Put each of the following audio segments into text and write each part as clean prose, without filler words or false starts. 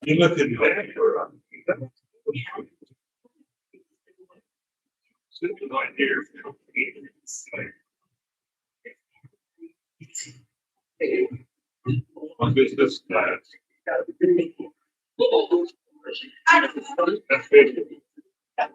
You look at that, sitting right here. On business class. That's it. That's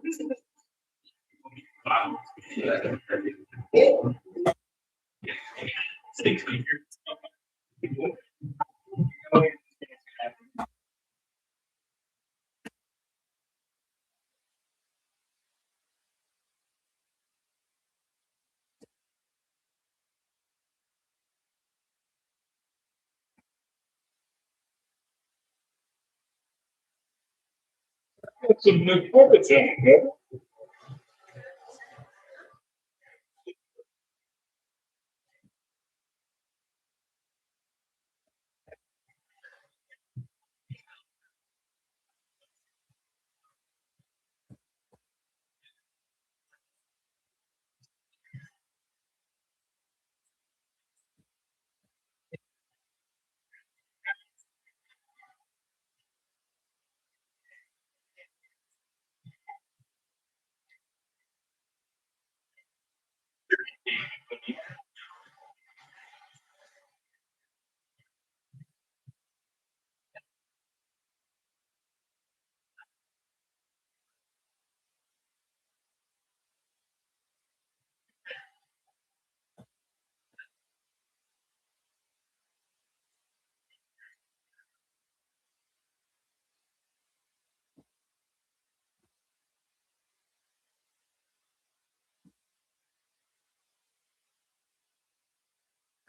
some new carpets in here.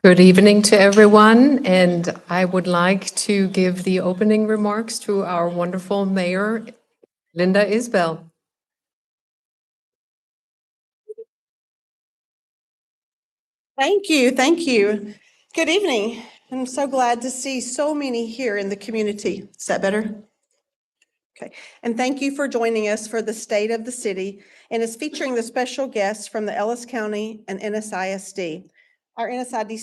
Good evening to everyone, and I would like to give the opening remarks to our wonderful mayor, Linda Isbell. Thank you. Thank you. Good evening. I'm so glad to see so many here in the community. Is that better? Okay. And thank you for joining us for the State of the City, and it's featuring the special guests from the Ellis County and Ennis ISD. Our Ennis ISD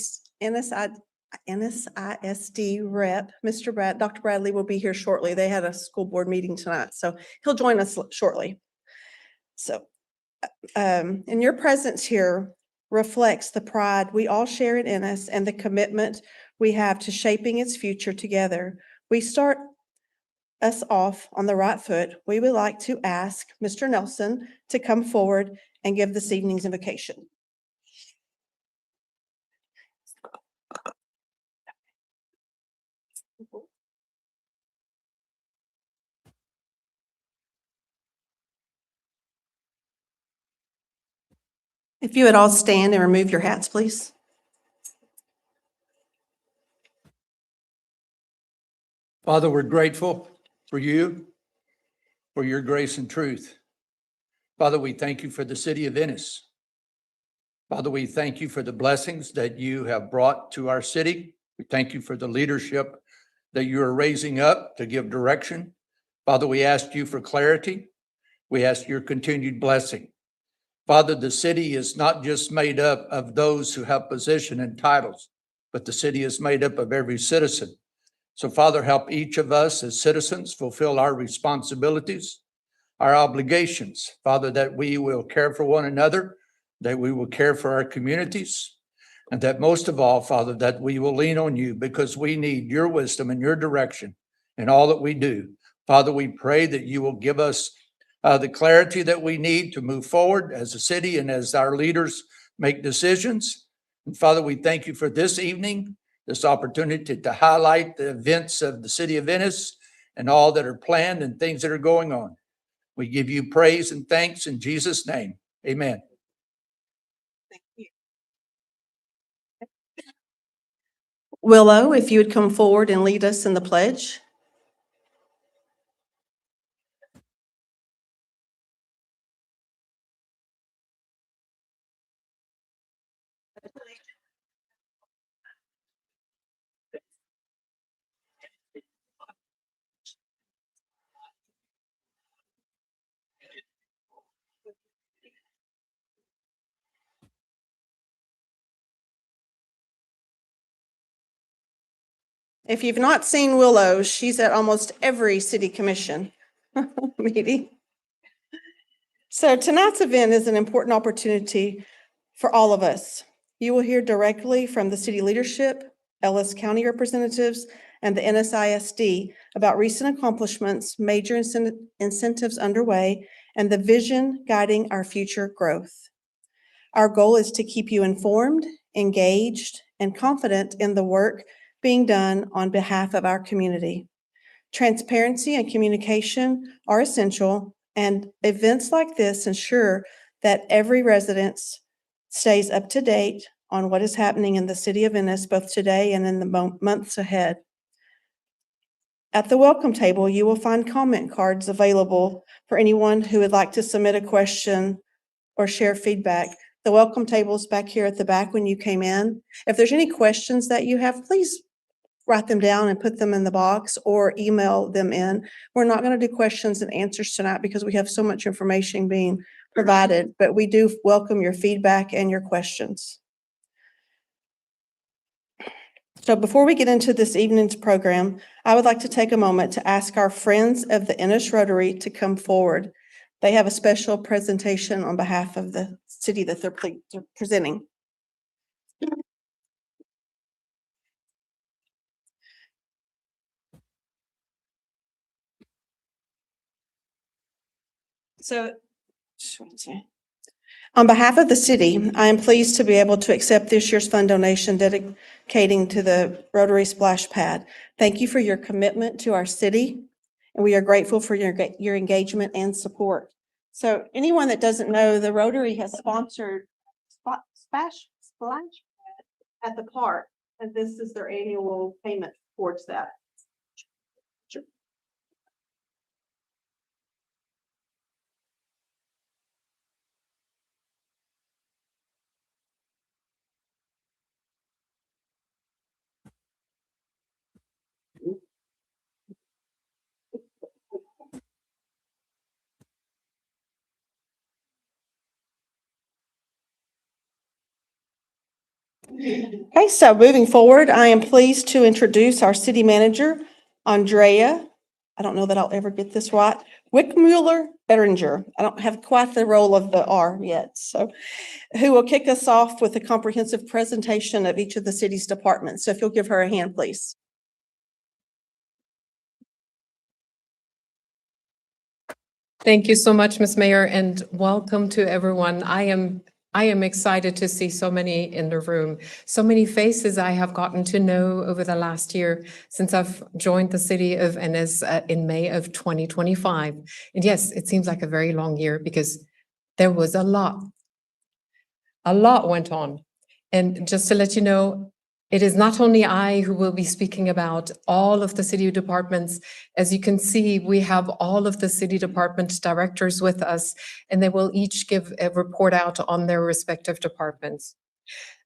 rep, Dr. Bradley will be here shortly. They had a school board meeting tonight, so he'll join us shortly. So, and your presence here reflects the pride we all share in Ennis and the commitment we have to shaping its future together. We start us off on the right foot. We would like to ask Mr. Nelson to come forward and give this evening's invocation. If you would all stand and remove your hats, please. Father, we're grateful for you, for your grace and truth. Father, we thank you for the city of Ennis. Father, we thank you for the blessings that you have brought to our city. We thank you for the leadership that you are raising up to give direction. Father, we ask you for clarity. We ask your continued blessing. Father, the city is not just made up of those who have position and titles, but the city is made up of every citizen. So, Father, help each of us as citizens fulfill our responsibilities, our obligations. Father, that we will care for one another, that we will care for our communities, and that most of all, Father, that we will lean on you because we need your wisdom and your direction in all that we do. Father, we pray that you will give us the clarity that we need to move forward as a city and as our leaders make decisions. And Father, we thank you for this evening, this opportunity to highlight the events of the city of Ennis and all that are planned and things that are going on. We give you praise and thanks in Jesus' name. Amen. Thank you. Willow, if you would come forward and lead us in the pledge. If you've not seen Willow, she's at almost every city commission meeting. So tonight's event is an important opportunity for all of us. You will hear directly from the city leadership, Ellis County representatives, and the Ennis ISD about recent accomplishments, major incentives underway, and the vision guiding our future growth. Our goal is to keep you informed, engaged, and confident in the work being done on behalf of our community. Transparency and communication are essential, and events like this ensure that every resident stays up to date on what is happening in the city of Ennis, both today and in the months ahead. At the welcome table, you will find comment cards available for anyone who would like to submit a question or share feedback. The welcome table is back here at the back when you came in. If there's any questions that you have, please write them down and put them in the box or email them in. We're not going to do questions and answers tonight because we have so much information being provided, but we do welcome your feedback and your questions. So before we get into this evening's program, I would like to take a moment to ask our friends of the Ennis Rotary to come forward. They have a special presentation on behalf of the city that they're presenting. So, on behalf of the city, I am pleased to be able to accept this year's fund donation dedicating to the Rotary Splash Pad. Thank you for your commitment to our city, and we are grateful for your engagement and support. So anyone that doesn't know, the Rotary has sponsored Splash Pad at the park, and this is their annual payment towards that. Okay, so moving forward, I am pleased to introduce our city manager, Andrea. I don't know that I'll ever get this right. Wickmuller Beringer. I don't have quite the roll of the R yet, so who will kick us off with a comprehensive presentation of each of the city's departments. So if you'll give her a hand, please. Thank you so much, Ms. Mayor, and welcome to everyone. I am excited to see so many in the room, so many faces I have gotten to know over the last year since I've joined the city of Ennis in May of 2025. And yes, it seems like a very long year because there was a lot went on. And just to let you know, it is not only I who will be speaking about all of the city departments. As you can see, we have all of the city department directors with us, and they will each give a report out on their respective departments.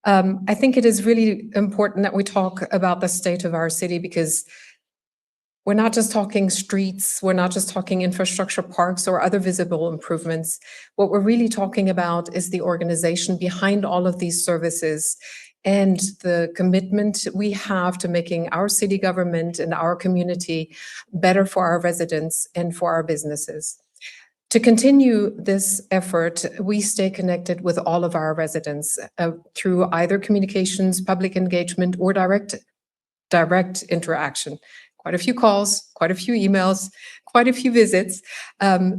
I think it is really important that we talk about the state of our city because we're not just talking streets, we're not just talking infrastructure, parks, or other visible improvements. What we're really talking about is the organization behind all of these services and the commitment we have to making our city government and our community better for our residents and for our businesses. To continue this effort, we stay connected with all of our residents through either communications, public engagement, or direct interaction. Quite a few calls, quite a few emails, quite a few visits.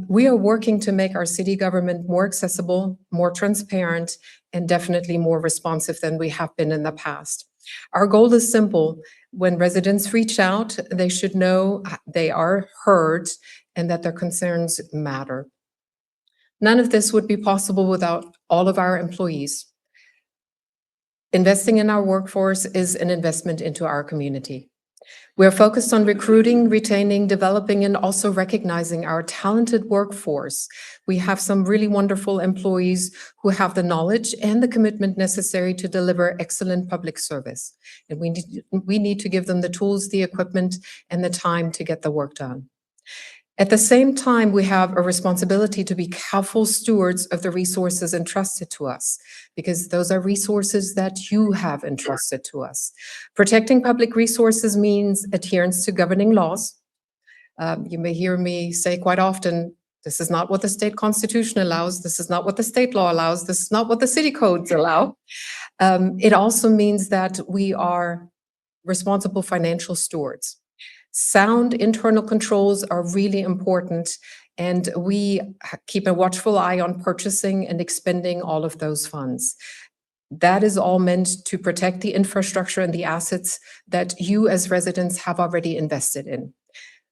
We are working to make our city government more accessible, more transparent, and definitely more responsive than we have been in the past. Our goal is simple. When residents reach out, they should know they are heard and that their concerns matter. None of this would be possible without all of our employees. Investing in our workforce is an investment into our community. We're focused on recruiting, retaining, developing, and also recognizing our talented workforce. We have some really wonderful employees who have the knowledge and the commitment necessary to deliver excellent public service. And we need to give them the tools, the equipment, and the time to get the work done. At the same time, we have a responsibility to be careful stewards of the resources entrusted to us, because those are resources that you have entrusted to us. Protecting public resources means adherence to governing laws. You may hear me say quite often, this is not what the state constitution allows. This is not what the state law allows. This is not what the city codes allow. It also means that we are responsible financial stewards. Sound internal controls are really important, and we keep a watchful eye on purchasing and expending all of those funds. That is all meant to protect the infrastructure and the assets that you as residents have already invested in.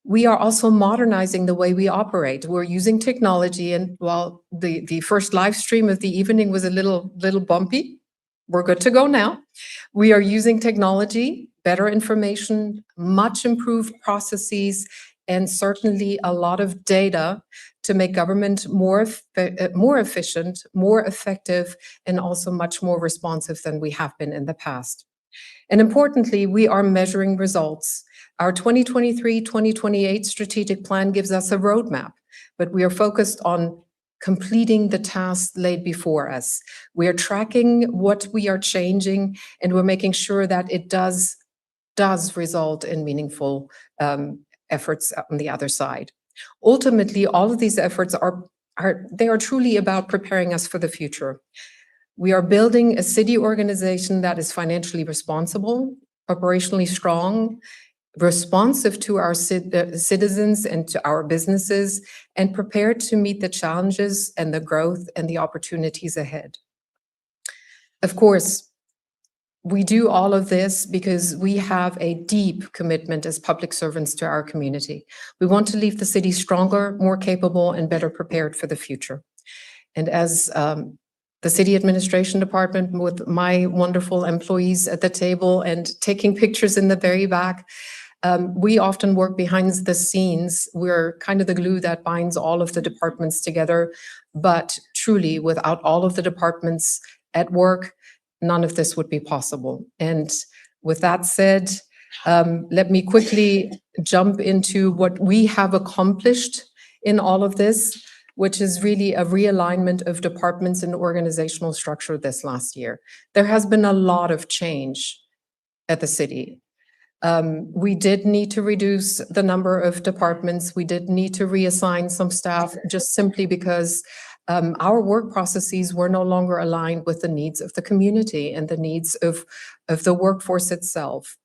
We are also modernizing the way we operate. We're using technology, and while the first live stream of the evening was a little bumpy, we're good to go now. We are using technology, better information, much improved processes, and certainly a lot of data to make government more efficient, more effective, and also much more responsive than we have been in the past. And importantly, we are measuring results. Our 2023-2028 strategic plan gives us a roadmap, but we are focused on completing the tasks laid before us. We are tracking what we are changing, and we're making sure that it does result in meaningful efforts on the other side. Ultimately, all of these efforts are truly about preparing us for the future. We are building a city organization that is financially responsible, operationally strong, responsive to our citizens and to our businesses, and prepared to meet the challenges and the growth and the opportunities ahead. Of course, we do all of this because we have a deep commitment as public servants to our community. We want to leave the city stronger, more capable, and better prepared for the future. And as the city administration department, with my wonderful employees at the table and taking pictures in the very back, we often work behind the scenes. We're kind of the glue that binds all of the departments together. But truly, without all of the departments at work, none of this would be possible. And with that said, let me quickly jump into what we have accomplished in all of this, which is really a realignment of departments and organizational structure this last year. There has been a lot of change at the city. We did need to reduce the number of departments. We did need to reassign some staff just simply because our work processes were no longer aligned with the needs of the community and the needs of the workforce itself.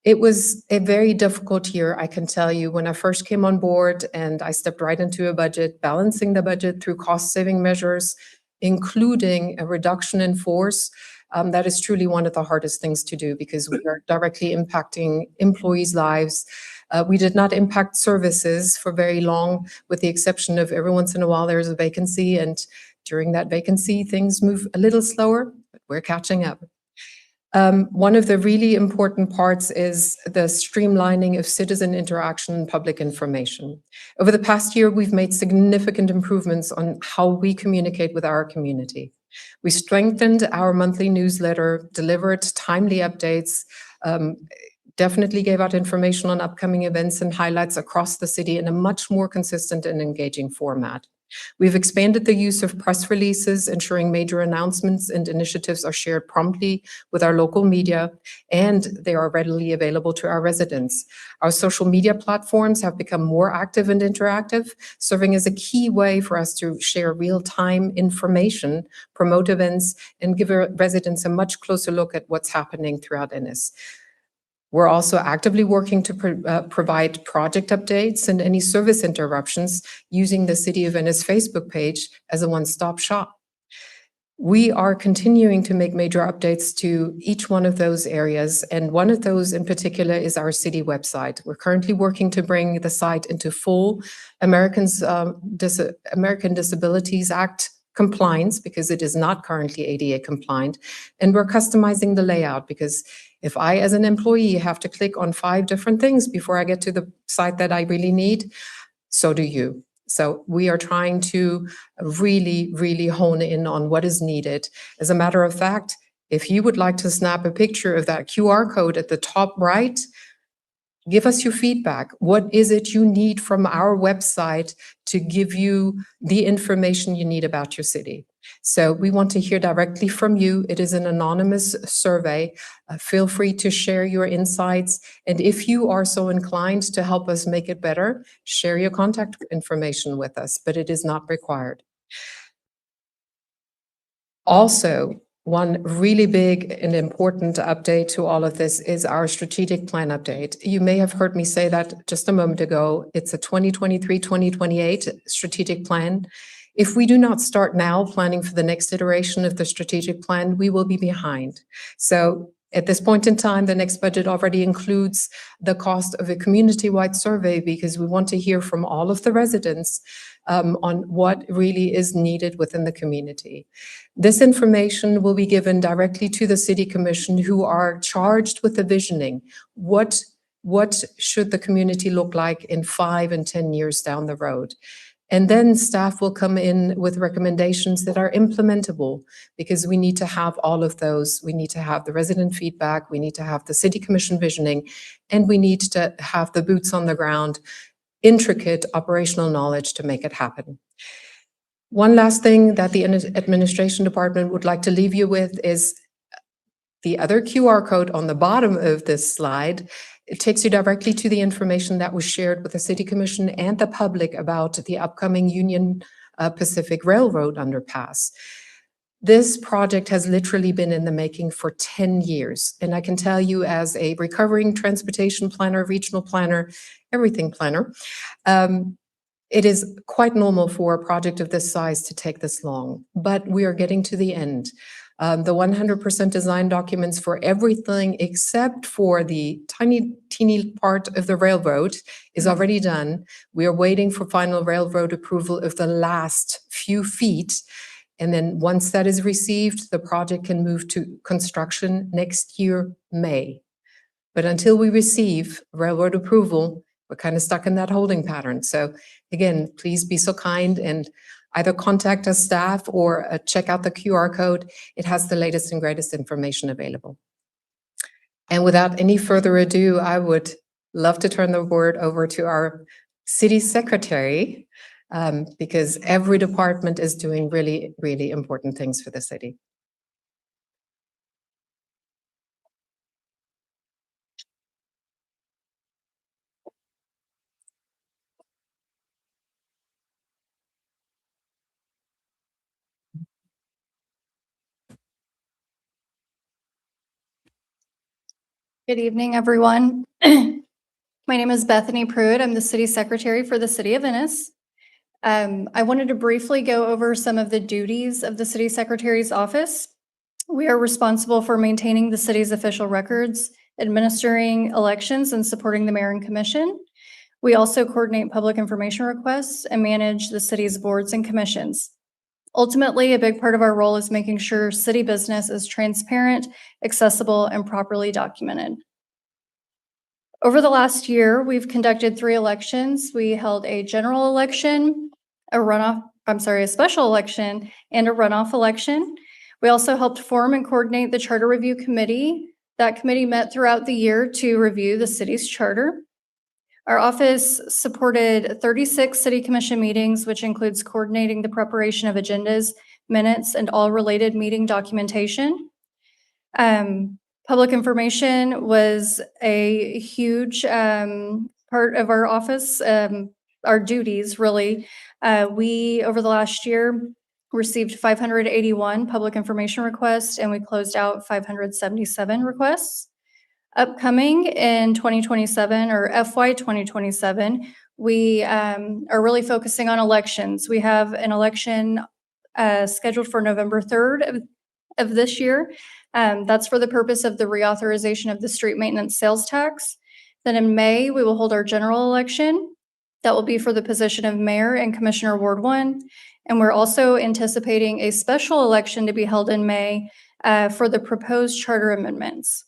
It was a very difficult year, I can tell you, when I first came on board and I stepped right into a budget, balancing the budget through cost-saving measures, including a reduction in force. That is truly one of the hardest things to do because we are directly impacting employees' lives. We did not impact services for very long, with the exception of every once in a while there's a vacancy, and during that vacancy, things move a little slower, but we're catching up. One of the really important parts is the streamlining of citizen interaction and public information. Over the past year, we've made significant improvements on how we communicate with our community. We strengthened our monthly newsletter, delivered timely updates, definitely gave out information on upcoming events and highlights across the city in a much more consistent and engaging format. We've expanded the use of press releases, ensuring major announcements and initiatives are shared promptly with our local media, and they are readily available to our residents. Our social media platforms have become more active and interactive, serving as a key way for us to share real-time information, promote events, and give our residents a much closer look at what's happening throughout Ennis. We're also actively working to provide project updates and any service interruptions using the City of Ennis Facebook page as a one-stop shop. We are continuing to make major updates to each one of those areas, and one of those in particular is our city website. We're currently working to bring the site into full American Disabilities Act compliance because it is not currently ADA compliant, and we're customizing the layout because if I, as an employee, have to click on 5 different things before I get to the site that I really need, so do you. So we are trying to really, really hone in on what is needed. As a matter of fact, if you would like to snap a picture of that QR code at the top right, Give us your feedback. What is it you need from our website to give you the information you need about your city? So we want to hear directly from you. It is an anonymous survey. Feel free to share your insights. And if you are so inclined to help us make it better, share your contact information with us, but it is not required. Also, one really big and important update to all of this is our strategic plan update. You may have heard me say that just a moment ago. It's a 2023-2028 strategic plan. If we do not start now planning for the next iteration of the strategic plan, we will be behind. So at this point in time, the next budget already includes the cost of a community-wide survey because we want to hear from all of the residents on what really is needed within the community. This information will be given directly to the City Commission, who are charged with the visioning. What should the community look like in 5 and 10 years down the road? And then staff will come in with recommendations that are implementable, because we need to have all of those. We need to have the resident feedback, we need to have the City Commission visioning, and we need to have the boots on the ground, intricate operational knowledge to make it happen. One last thing that the administration department would like to leave you with is the other QR code on the bottom of this slide. It takes you directly to the information that was shared with the City Commission and the public about the upcoming Union Pacific Railroad underpass. This project has literally been in the making for 10 years. And I can tell you, as a recovering transportation planner, regional planner, everything planner, it is quite normal for a project of this size to take this long, but we are getting to the end. The 100% design documents for everything except for the teeny part of the railroad is already done. We are waiting for final railroad approval of the last few feet. And then once that is received, the project can move to construction next year, May. But until we receive railroad approval, we're kind of stuck in that holding pattern. So again, please be so kind and either contact us staff or check out the QR code. It has the latest and greatest information available. And without any further ado, I would love to turn the word over to our city secretary, because every department is doing really, really important things for the city. Good evening, everyone. My name is Bethany Pruitt. I'm the city secretary for the city of Ennis. I wanted to briefly go over some of the duties of the city secretary's office. We are responsible for maintaining the city's official records, administering elections, and supporting the mayor and commission. We also coordinate public information requests and manage the city's boards and commissions. Ultimately, a big part of our role is making sure city business is transparent, accessible, and properly documented. Over the last year, we've conducted 3 elections. We held a general election, a special election, and a runoff election. We also helped form and coordinate the Charter Review Committee. That committee met throughout the year to review the city's charter. Our office supported 36 city commission meetings, which includes coordinating the preparation of agendas, minutes, and all related meeting documentation. Public information was a huge part of our office, our duties, really. We, over the last year, received 581 public information requests, and we closed out 577 requests. Upcoming in 2027 or FY 2027, we are really focusing on elections. We have an election scheduled for November 3rd of this year. That's for the purpose of the reauthorization of the street maintenance sales tax. Then in May, we will hold our general election. That will be for the position of mayor and commissioner Ward 1. And we're also anticipating a special election to be held in May for the proposed charter amendments.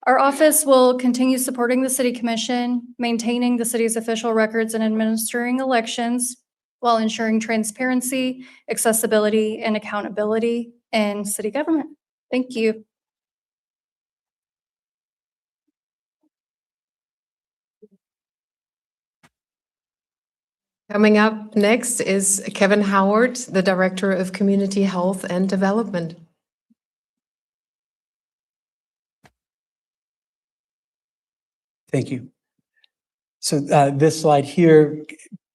Our office will continue supporting the city commission, maintaining the city's official records, and administering elections while ensuring transparency, accessibility, and accountability in city government. Thank you. Coming up next is Kevin Howard, the Director of Community Health and Development. Thank you. So this slide here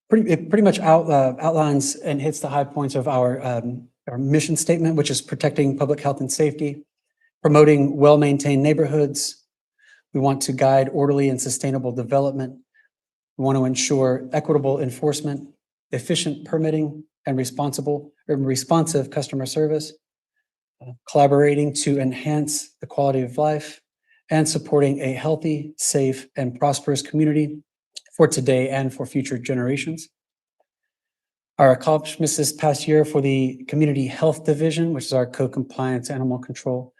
pretty much outlines and hits the high points of our mission statement, which is protecting public health and safety, promoting well-maintained neighborhoods. We want to guide orderly and sustainable development. We want to ensure equitable enforcement, efficient permitting, and responsive customer service, collaborating to enhance the quality of life, and supporting a healthy, safe, and prosperous community for today and for future generations. Our accomplishments this past year for the Community Health Division, which is our co-compliance animal control,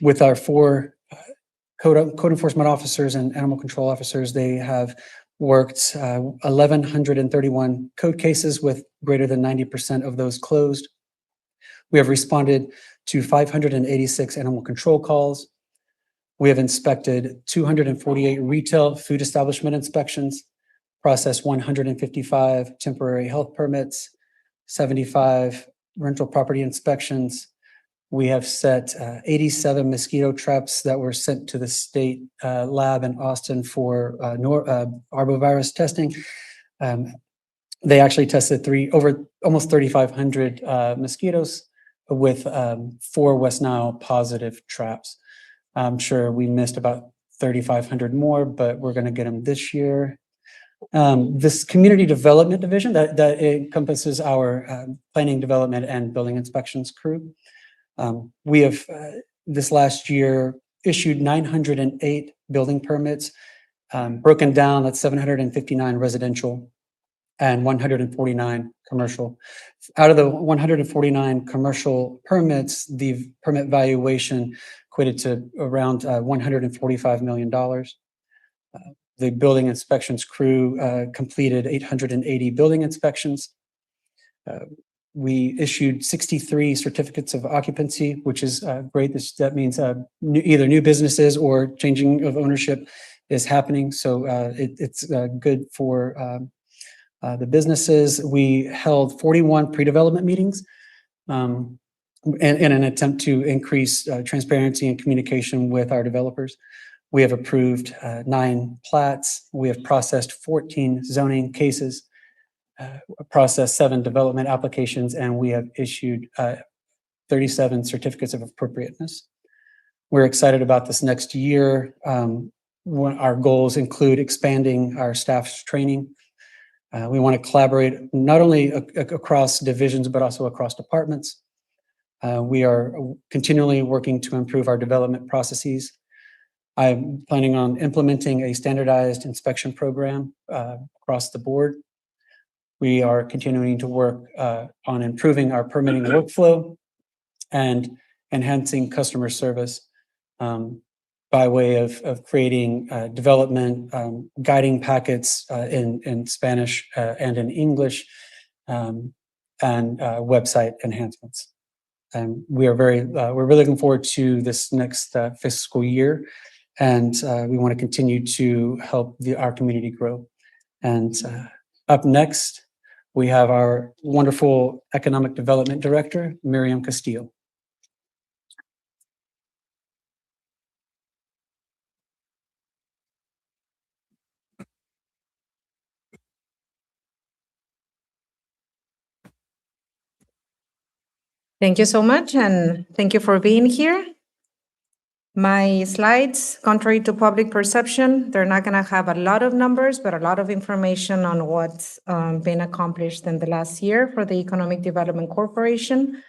with our 4 code enforcement officers and animal control officers, they have worked 1,131 code cases with greater than 90% of those closed. We have responded to 586 animal control calls. We have inspected 248 retail food establishment inspections, processed 155 temporary health permits, 75 rental property inspections. We have set 87 mosquito traps that were sent to the state lab in Austin for arbovirus testing. They actually tested almost 3,500 mosquitoes with 4 West Nile positive traps. I'm sure we missed about 3,500 more, but we're going to get them this year. This community development division that encompasses our planning, development, and building inspections crew. We have this last year issued 908 building permits, broken down at 759 residential and 149 commercial. Out of the 149 commercial permits, the permit valuation equated to around $145 million. The building inspections crew completed 880 building inspections. We issued 63 certificates of occupancy, which is great. That means either new businesses or changing of ownership is happening. So it's good for the businesses. We held 41 pre-development meetings in an attempt to increase transparency and communication with our developers. We have approved 9 plats. We have processed 14 zoning cases, processed 7 development applications, and we have issued 37 certificates of appropriateness. We're excited about this next year. Our goals include expanding our staff's training. We want to collaborate not only across divisions, but also across departments. We are continually working to improve our development processes. I'm planning on implementing a standardized inspection program across the board. We are continuing to work on improving our permitting workflow and enhancing customer service by way of creating development guiding packets in Spanish and in English, and website enhancements. And we're really looking forward to this next fiscal year, and we want to continue to help our community grow. And up next, we have our wonderful Economic Development Director, Miriam Castillo. Thank you so much, and thank you for being here. My slides, contrary to public perception, they're not going to have a lot of numbers, but a lot of information on what's been accomplished in the last year for the Economic Development Corporation.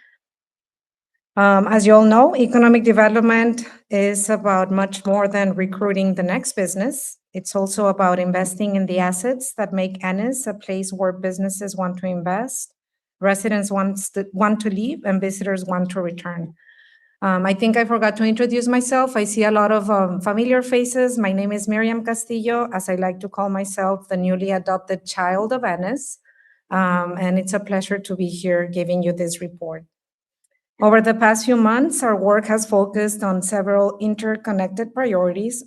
As you all know, economic development is about much more than recruiting the next business. It's also about investing in the assets that make Ennis a place where businesses want to invest, residents want to live, and visitors want to return. I think I forgot to introduce myself. I see a lot of familiar faces. My name is Miriam Castillo, as I like to call myself, the newly adopted child of Ennis. And it's a pleasure to be here giving you this report. Over the past few months, our work has focused on several interconnected priorities,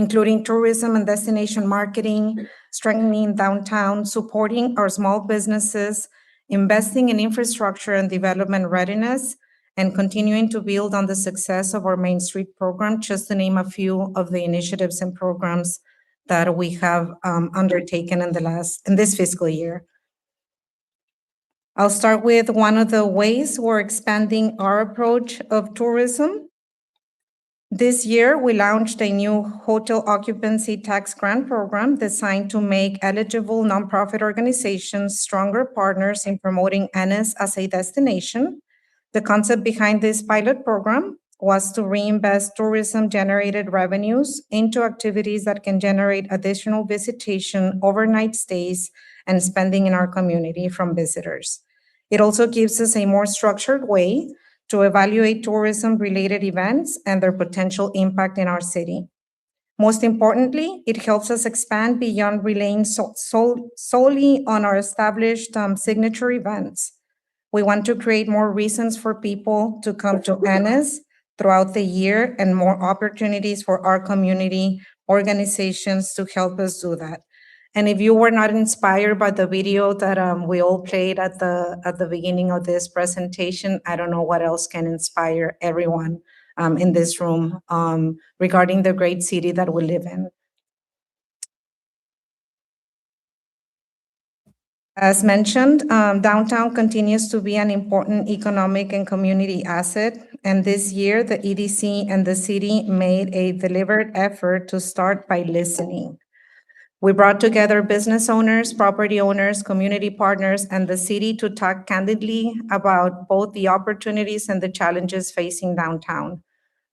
including tourism and destination marketing, strengthening downtown, supporting our small businesses, investing in infrastructure and development readiness, and continuing to build on the success of our Main Street program, just to name a few of the initiatives and programs that we have undertaken in this fiscal year. I'll start with one of the ways we're expanding our approach of tourism. This year, we launched a new hotel occupancy tax grant program designed to make eligible nonprofit organizations stronger partners in promoting Ennis as a destination. The concept behind this pilot program was to reinvest tourism-generated revenues into activities that can generate additional visitation, overnight stays, and spending in our community from visitors. It also gives us a more structured way to evaluate tourism-related events and their potential impact in our city. Most importantly, it helps us expand beyond relying solely on our established signature events. We want to create more reasons for people to come to Ennis throughout the year and more opportunities for our community organizations to help us do that. And if you were not inspired by the video that we all played at the beginning of this presentation, I don't know what else can inspire everyone in this room regarding the great city that we live in. As mentioned, downtown continues to be an important economic and community asset. And this year, the EDC and the city made a deliberate effort to start by listening. We brought together business owners, property owners, community partners, and the city to talk candidly about both the opportunities and the challenges facing downtown.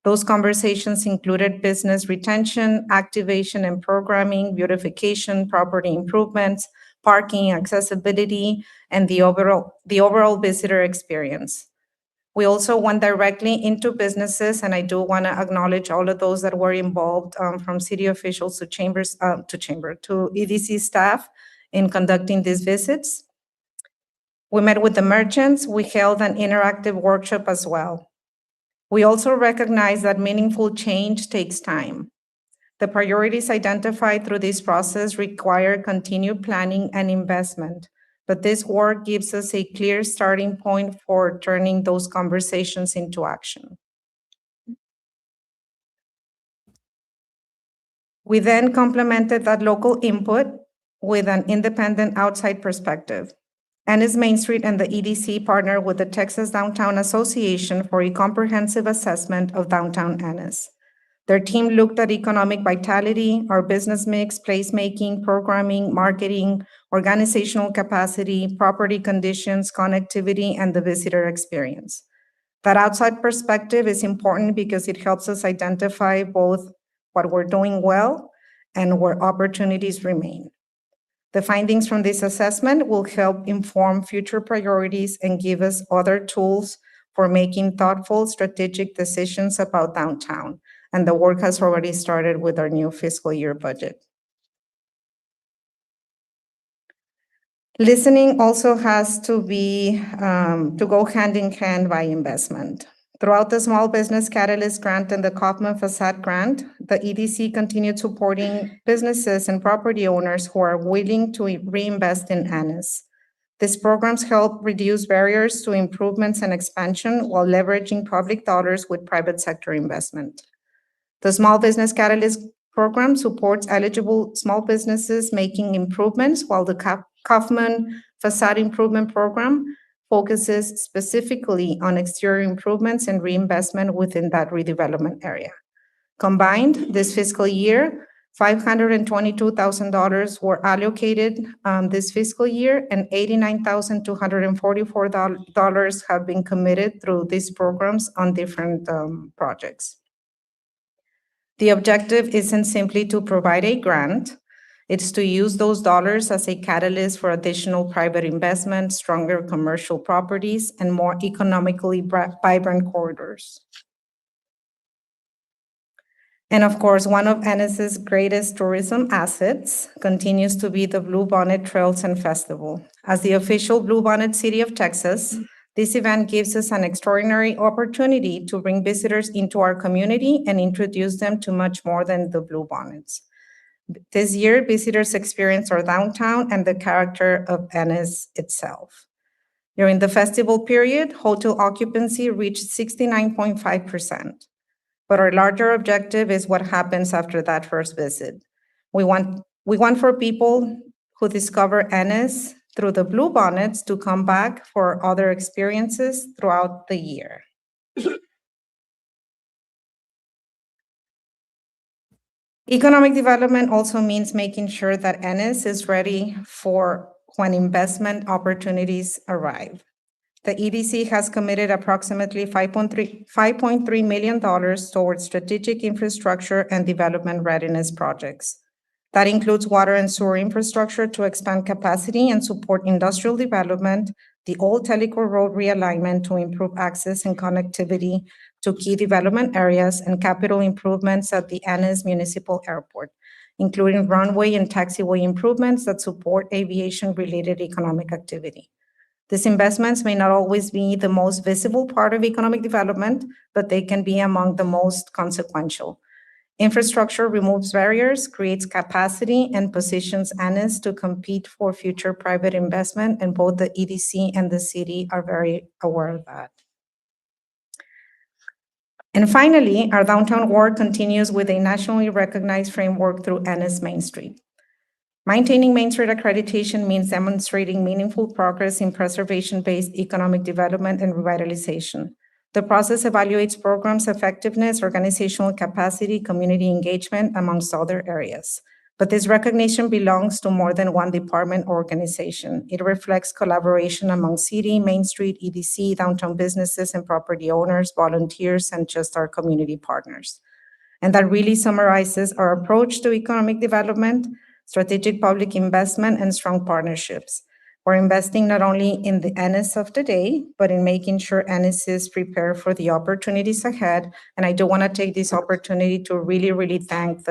Those conversations included business retention, activation and programming, beautification, property improvements, parking, accessibility, and the overall visitor experience. We also went directly into businesses, and I do want to acknowledge all of those that were involved, from city officials to EDC staff in conducting these visits. We met with the merchants. We held an interactive workshop as well. We also recognize that meaningful change takes time. The priorities identified through this process require continued planning and investment. But this work gives us a clear starting point for turning those conversations into action. We then complemented that local input with an independent outside perspective. Ennis Main Street and the EDC partnered with the Texas Downtown Association for a comprehensive assessment of downtown Ennis. Their team looked at economic vitality, our business mix, placemaking, programming, marketing, organizational capacity, property conditions, connectivity, and the visitor experience. That outside perspective is important because it helps us identify both what we're doing well and where opportunities remain. The findings from this assessment will help inform future priorities and give us other tools for making thoughtful, strategic decisions about downtown. And the work has already started with our new fiscal year budget. Listening also has to go hand in hand by investment. Throughout the Small Business Catalyst Grant and the Kaufman Facade Grant, the EDC continued supporting businesses and property owners who are willing to reinvest in Ennis. These programs help reduce barriers to improvements and expansion while leveraging public dollars with private sector investment. The Small Business Catalyst program supports eligible small businesses making improvements, while the Kaufman Facade Improvement Program focuses specifically on exterior improvements and reinvestment within that redevelopment area. Combined, this fiscal year, $522,000 were allocated this fiscal year, and $89,244 have been committed through these programs on different projects. The objective isn't simply to provide a grant, it's to use those dollars as a catalyst for additional private investment, stronger commercial properties, and more economically vibrant corridors. And of course, one of Ennis's greatest tourism assets continues to be the Bluebonnet Trails and Festival. As the official Bluebonnet City of Texas, This event gives us an extraordinary opportunity to bring visitors into our community and introduce them to much more than the Bluebonnets. This year, visitors experience our downtown and the character of Ennis itself. During the festival period, hotel occupancy reached 69.5%. But our larger objective is what happens after that first visit. We want for people who discover Ennis through the Bluebonnets to come back for other experiences throughout the year. Economic development also means making sure that Ennis is ready for when investment opportunities arrive. The EDC has committed approximately $5.3 million towards strategic infrastructure and development readiness projects. That includes water and sewer infrastructure to expand capacity and support industrial development, the Old Tellico Road realignment to improve access and connectivity to key development areas, and capital improvements at the Ennis Municipal Airport, including runway and taxiway improvements that support aviation-related economic activity. These investments may not always be the most visible part of economic development, but they can be among the most consequential. Infrastructure removes barriers, creates capacity, and positions Ennis to compete for future private investment, and both the EDC and the city are very aware of that. And finally, our downtown work continues with a nationally recognized framework through Ennis Main Street. Maintaining Main Street accreditation means demonstrating meaningful progress in preservation-based economic development and revitalization. The process evaluates programs' effectiveness, organizational capacity, community engagement, amongst other areas. But this recognition belongs to more than one department or organization. It reflects collaboration among city, Main Street, EDC, downtown businesses and property owners, volunteers, and just our community partners. And that really summarizes our approach to economic development, strategic public investment, and strong partnerships. We're investing not only in the Ennis of today, but in making sure Ennis is prepared for the opportunities ahead. And I do want to take this opportunity to really thank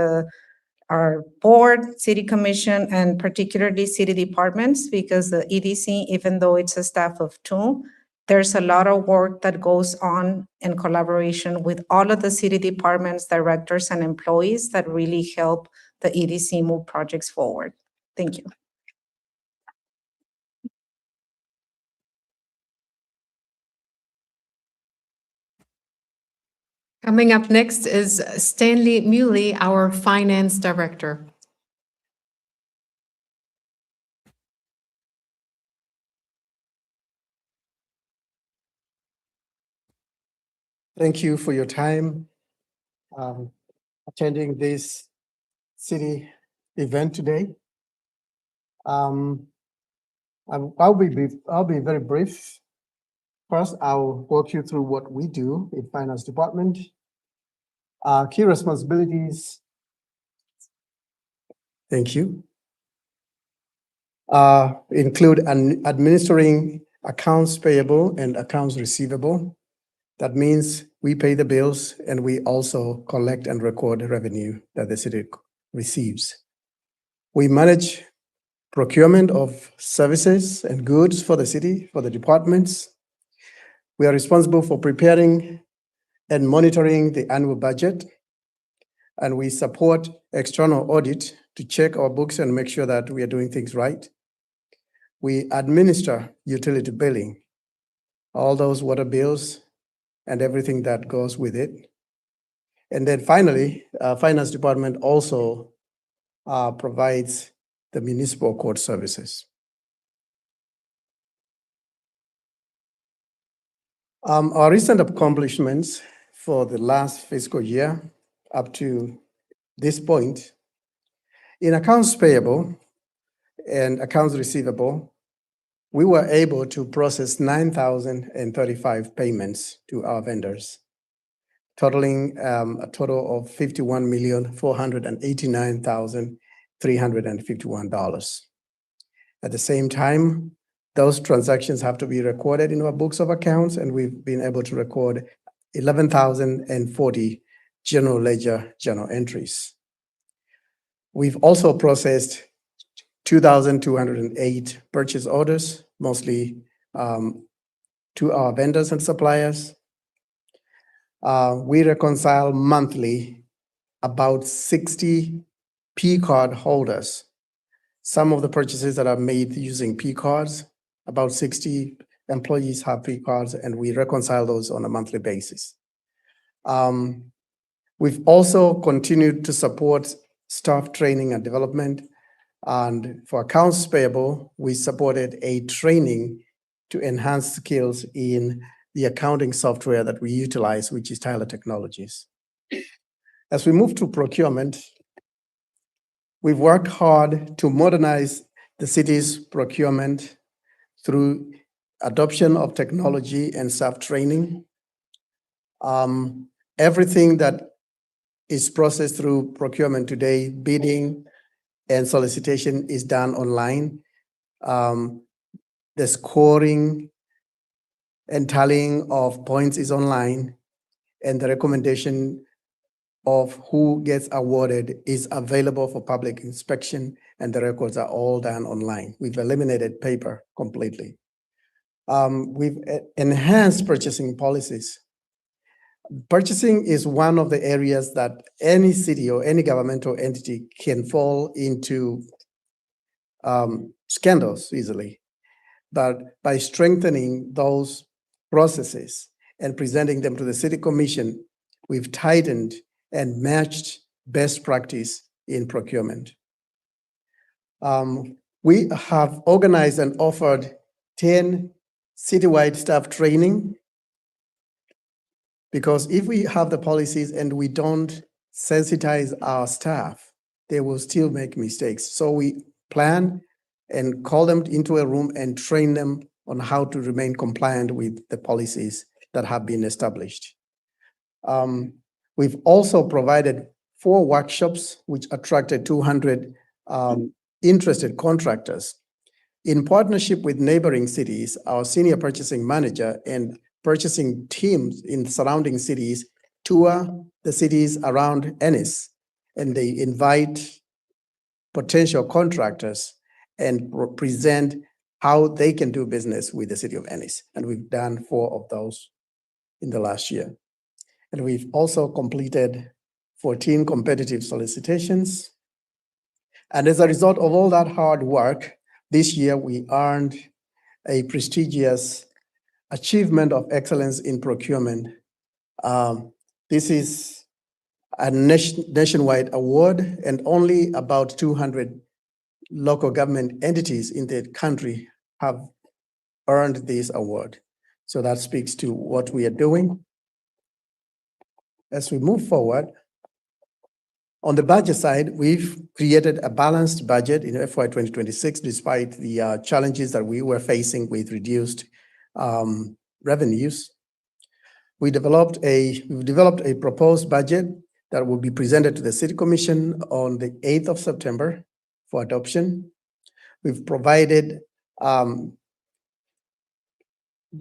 our board, city commission, and particularly city departments, because the EDC, even though it's a staff of 2, there's a lot of work that goes on in collaboration with all of the city departments, directors, and employees that really help the EDC move projects forward. Thank you. Coming up next is Stanley Muley, our finance director. Thank you for your time attending this city event today. I'll be very brief. First, I'll walk you through what we do in finance department. Key responsibilities. Thank you. Include administering accounts payable and accounts receivable. That means we pay the bills and we also collect and record the revenue that the city receives. We manage procurement of services and goods for the city, for the departments. We are responsible for preparing and monitoring the annual budget, and we support external audit to check our books and make sure that we are doing things right. We administer utility billing, all those water bills and everything that goes with it. And then finally, finance department also provides the municipal court services. Our recent accomplishments for the last fiscal year up to this point, in accounts payable and accounts receivable, we were able to process 9,035 payments to our vendors, totaling a total of $51,489,351. At the same time, those transactions have to be recorded in our books of accounts, and we've been able to record 11,040 general ledger journal entries. We've also processed 2,208 purchase orders, mostly to our vendors and suppliers. We reconcile monthly about 60 P card holders. Some of the purchases that are made using P cards, about 60 employees have P cards, and we reconcile those on a monthly basis. We've also continued to support staff training and development. And for accounts payable, we supported a training to enhance skills in the accounting software that we utilize, which is Tyler Technologies. As we move to procurement, we've worked hard to modernize the city's procurement through adoption of technology and staff training. Everything that is processed through procurement today, bidding and solicitation, is done online. The scoring and tallying of points is online, and the recommendation of who gets awarded is available for public inspection, and the records are all done online. We've eliminated paper completely. We've enhanced purchasing policies. Purchasing is one of the areas that any city or any governmental entity can fall into scandals easily. But by strengthening those processes and presenting them to the city commission, we've tightened and matched best practice in procurement. We have organized and offered 10 citywide staff training, because if we have the policies and we don't sensitize our staff, they will still make mistakes. So we plan and call them into a room and train them on how to remain compliant with the policies that have been established. We've also provided 4 workshops which attracted 200 interested contractors. In partnership with neighboring cities, our senior purchasing manager and purchasing teams in surrounding cities tour the cities around Ennis, and they invite potential contractors and present how they can do business with the city of Ennis. And we've done 4 of those in the last year. And we've also completed 14 competitive solicitations. And as a result of all that hard work, this year we earned a prestigious Achievement of Excellence in Procurement. This is a nationwide award, and only about 200 local government entities in the country have earned this award. So that speaks to what we are doing. As we move forward, on the budget side, we've created a balanced budget in FY 2026, despite the challenges that we were facing with reduced revenues. We've developed a proposed budget that will be presented to the City Commission on the 8th of September for adoption. We've provided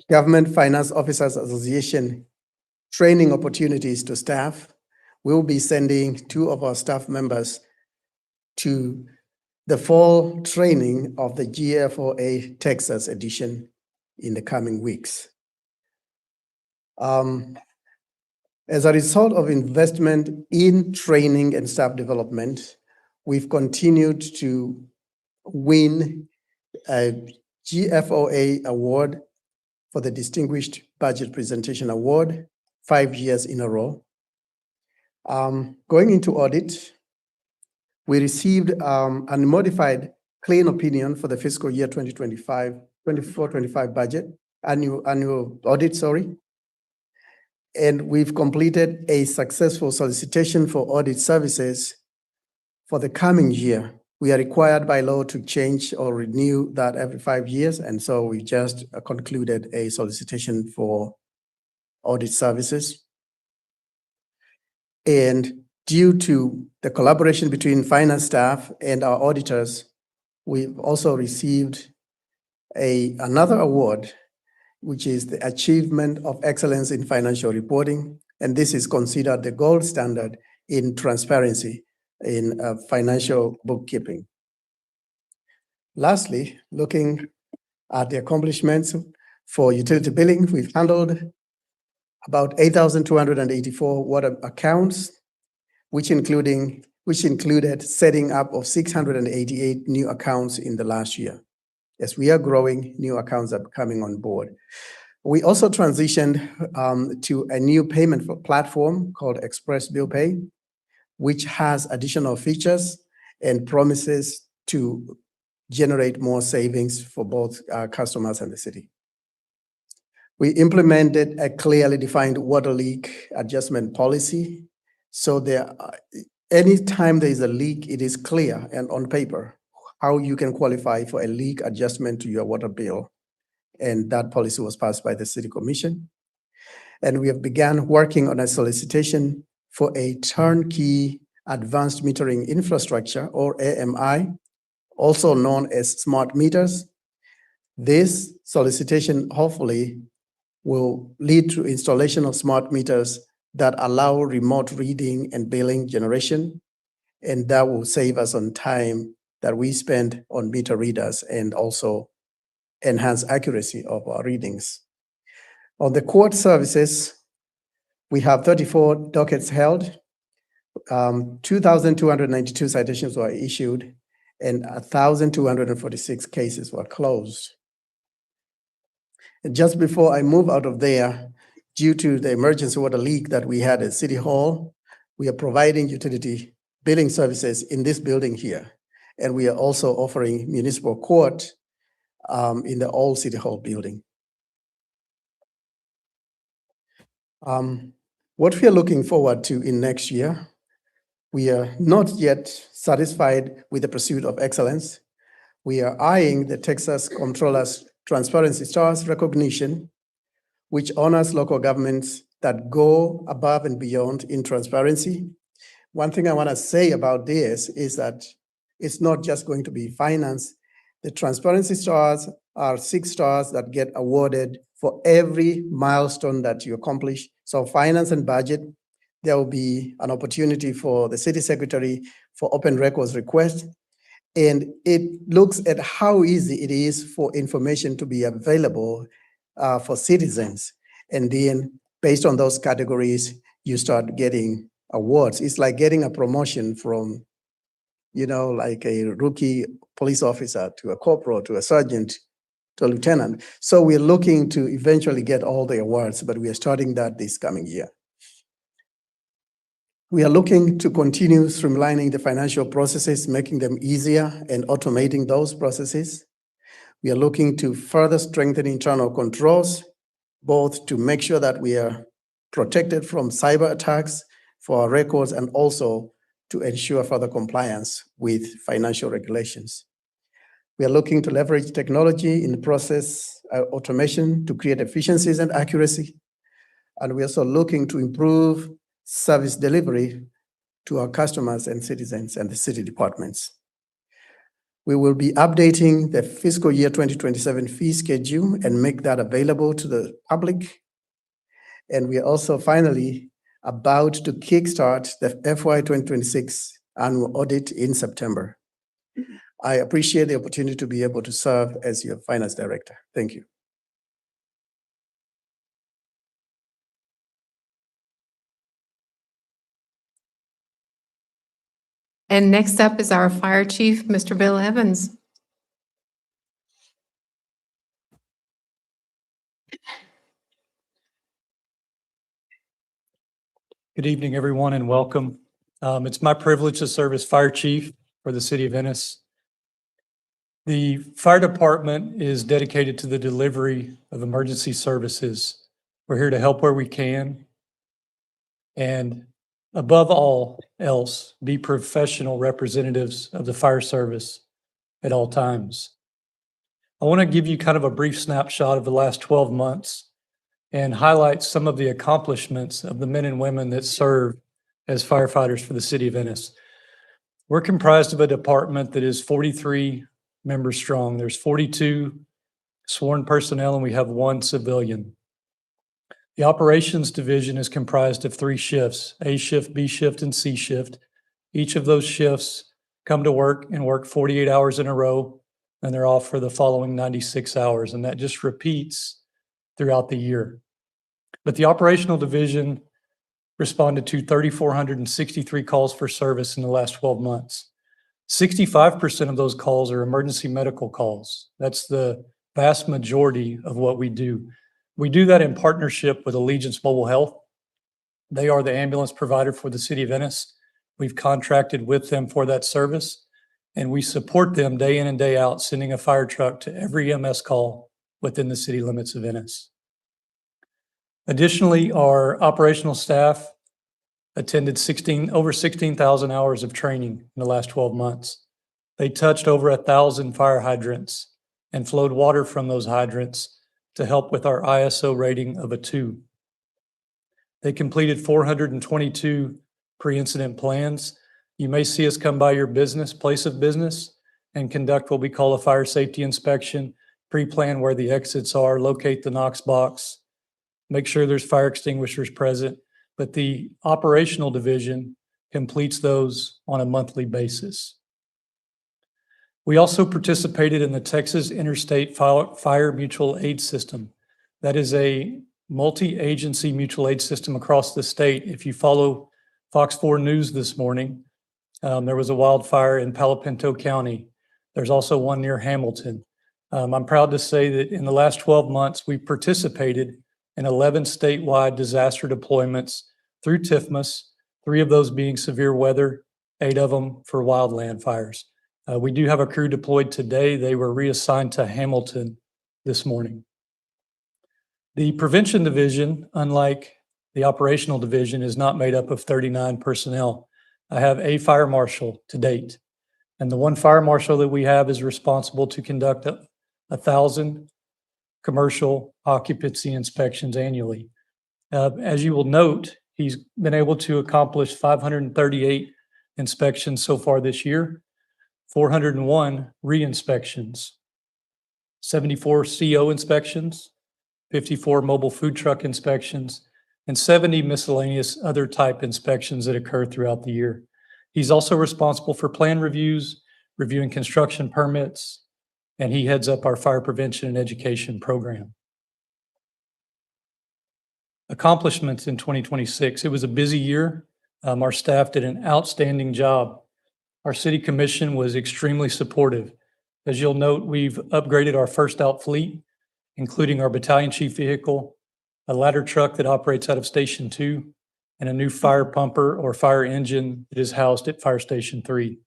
Government Finance Officers Association training opportunities to staff. We'll be sending 2 of our staff members to the fall training of the GFOA Texas edition in the coming weeks. As a result of investment in training and staff development, we've continued to win a GFOA award for the Distinguished Budget Presentation Award 5 years in a row. Going into audit, we received an unmodified clean opinion for the fiscal year 24-25 budget, annual audit, sorry. And we've completed a successful solicitation for audit services for the coming year. We are required by law to change or renew that every 5 years. And so we just concluded a solicitation for audit services. And due to the collaboration between finance staff and our auditors, we've also received another award, which is the Achievement of Excellence in Financial Reporting. And this is considered the gold standard in transparency in financial bookkeeping. Lastly, looking at the accomplishments, For utility billing, we've handled about 8,284 water accounts, which included setting up of 688 new accounts in the last year. As we are growing, new accounts are coming on board. We also transitioned to a new payment platform called Express Bill Pay, which has additional features and promises to generate more savings for both our customers and the city. We implemented a clearly defined water leak adjustment policy. So anytime there is a leak, it is clear and on paper how you can qualify for a leak adjustment to your water bill. And that policy was passed by the City Commission. And we have begun working on a solicitation for a turnkey advanced metering infrastructure, or AMI, also known as smart meters. This solicitation hopefully will lead to installation of smart meters that allow remote reading and billing generation, and that will save us on time that we spend on meter readers and also enhance accuracy of our readings. On the court services, we have 34 dockets held, 2,292 citations were issued, and 1,246 cases were closed. And just before I move out of there, due to the emergency water leak that we had at City Hall, we are providing utility billing services in this building here. And we are also offering municipal court in the old City Hall building. What we are looking forward to in next year, we are not yet satisfied with the pursuit of excellence. We are eyeing the Texas Comptroller's Transparency Stars recognition, which honors local governments that go above and beyond in transparency. One thing I want to say about this is that it's not just going to be finance. The Transparency Stars are 6 stars that get awarded for every milestone that you accomplish. So finance and budget, there will be an opportunity for the city secretary for open records request. And it looks at how easy it is for information to be available for citizens. And then based on those categories, you start getting awards. It's like getting a promotion from, like a rookie police officer to a corporal, to a sergeant, to a lieutenant. So we're looking to eventually get all the awards, but we are starting that this coming year. We are looking to continue streamlining the financial processes, making them easier and automating those processes. We are looking to further strengthen internal controls, both to make sure that we are protected from cyber attacks for our records and also to ensure further compliance with financial regulations. We are looking to leverage technology in the process automation to create efficiencies and accuracy. And we're also looking to improve service delivery to our customers and citizens and the city departments. We will be updating the fiscal year 2027 fee schedule and make that available to the public. And we are also finally about to kickstart the FY 2026 annual audit in September. I appreciate the opportunity to be able to serve as your finance director. Thank you. And next up is our Fire Chief, Mr. Bill Evans. Good evening, everyone, and welcome. It's my privilege to serve as Fire Chief for the City of Ennis. The fire department is dedicated to the delivery of emergency services. We're here to help where we can, and above all else, be professional representatives of the fire service at all times. I want to give you kind of a brief snapshot of the last 12 months and highlight some of the accomplishments of the men and women that serve as firefighters for the City of Ennis. We're comprised of a department that is 43 members strong. There's 42 sworn personnel, and we have 1 civilian. The operations division is comprised of 3 shifts, A shift, B shift, and C shift. Each of those shifts come to work and work 48 hours in a row, and they're off for the following 96 hours. And that just repeats throughout the year. But the operational division responded to 3,463 calls for service in the last 12 months. 65% of those calls are emergency medical calls. That's the vast majority of what we do. We do that in partnership with Allegiance Mobile Health. They are the ambulance provider for the city of Ennis. We've contracted with them for that service, and we support them day in and day out, sending a fire truck to every EMS call within the city limits of Ennis. Additionally, our operational staff attended over 16,000 hours of training in the last 12 months. They touched over 1,000 fire hydrants and flowed water from those hydrants to help with our ISO rating of a 2. They completed 422 pre-incident plans. You may see us come by your place of business, and conduct what we call a fire safety inspection, pre-plan where the exits are, locate the Knox box, make sure there's fire extinguishers present. But the operational division completes those on a monthly basis. We also participated in the Texas Interstate Fire Mutual Aid System. That is a multi-agency mutual aid system across the state. If you follow Fox 4 News this morning, there was a wildfire in Palo Pinto County. There's also one near Hamilton. I'm proud to say that in the last 12 months, we participated in 11 statewide disaster deployments through TIFMAS, 3 of those being severe weather, 8 of them for wildland fires. We do have a crew deployed today. They were reassigned to Hamilton this morning. The prevention division, unlike the operational division, is not made up of 39 personnel. I have a fire marshal to date, and the one fire marshal that we have is responsible to conduct 1,000 commercial occupancy inspections annually. As you will note, he's been able to accomplish 538 inspections so far this year, 401 re-inspections, 74 CO inspections, 54 mobile food truck inspections, and 70 miscellaneous other type inspections that occur throughout the year. He's also responsible for plan reviews, reviewing construction permits, and he heads up our fire prevention and education program. Accomplishments in 2026. It was a busy year. Our staff did an outstanding job. Our city commission was extremely supportive. As you'll note, we've upgraded our first out fleet, including our battalion chief vehicle, a ladder truck that operates out of Station 2, and a new fire pumper or fire engine that is housed at Fire Station 3.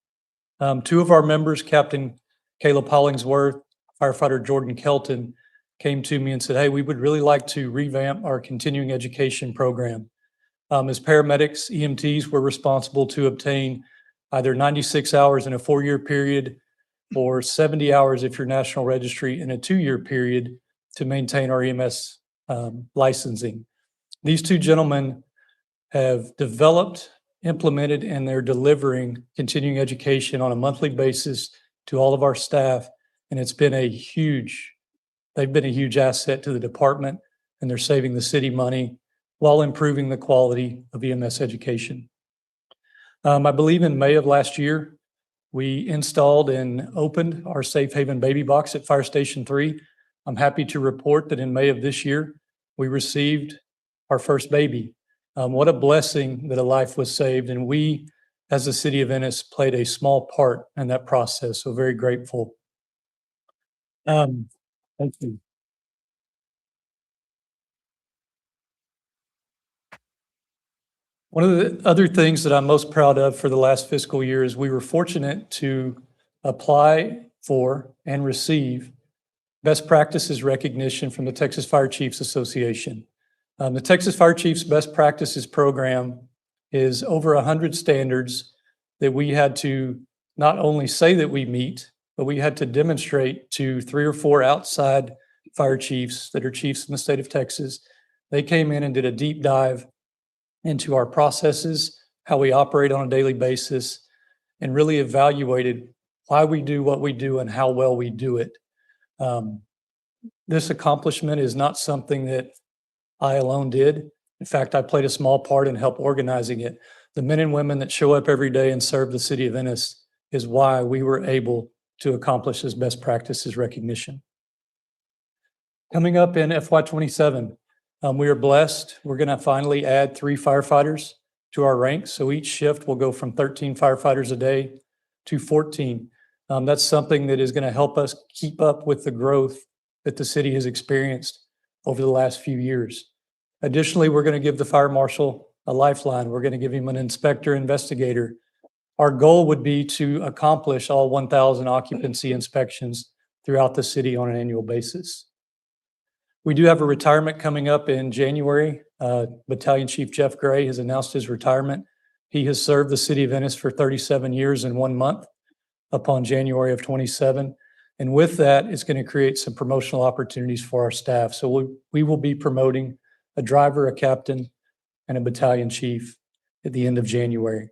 2 of our members, Captain Caleb Hollingsworth, firefighter Jordan Kelton, came to me and said, hey, we would really like to revamp our continuing education program. As paramedics, EMTs were responsible to obtain either 96 hours in a 4-year period or 70 hours if you're National Registry in a 2-year period to maintain our EMS licensing. These 2 gentlemen have developed, implemented, and they're delivering continuing education on a monthly basis to all of our staff. And it's been they've been a huge asset to the department, and they're saving the city money while improving the quality of EMS education. I believe in May of last year, we installed and opened our Safe Haven baby box at Fire Station 3. I'm happy to report that in May of this year, we received our first baby. What a blessing that a life was saved, and we, as the city of Ennis, played a small part in that process, so very grateful. Thank you. One of the other things that I'm most proud of for the last fiscal year is we were fortunate to apply for and receive best practices recognition from the Texas Fire Chiefs Association. The Texas Fire Chiefs Best Practices Program is over 100 standards that we had to not only say that we meet, but we had to demonstrate to 3 or 4 outside fire chiefs that are chiefs in the state of Texas. They came in and did a deep dive into our processes, how we operate on a daily basis, and really evaluated why we do what we do and how well we do it. This accomplishment is not something that I alone did. In fact, I played a small part in help organizing it. The men and women that show up every day and serve the city of Ennis is why we were able to accomplish this best practices recognition. Coming up in FY '27, we are blessed. We're going to finally add 3 firefighters to our ranks. So each shift will go from 13 firefighters a day to 14. That's something that is going to help us keep up with the growth that the city has experienced over the last few years. Additionally, we're going to give the fire marshal a lifeline. We're going to give him an inspector investigator. Our goal would be to accomplish all 1,000 occupancy inspections throughout the city on an annual basis. We do have a retirement coming up in January. Battalion Chief Jeff Gray has announced his retirement. He has served the city of Ennis for 37 years and 1 month upon January of '27. And with that, it's going to create some promotional opportunities for our staff. So we will be promoting a driver, a captain, and a battalion chief at the end of January.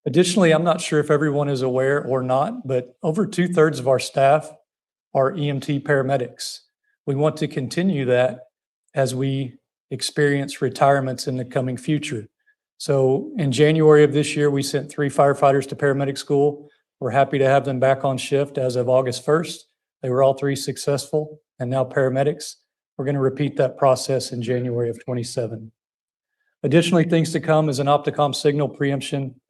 Additionally, I'm not sure if everyone is aware or not, but over 2/3 of our staff are EMT paramedics. We want to continue that as we experience retirements in the coming future. So in January of this year, we sent 3 firefighters to paramedic school. We're happy to have them back on shift as of August 1st. They were all 3 successful and now paramedics. We're going to repeat that process in January of '27. Additionally, things to come is an Opticom signal preemption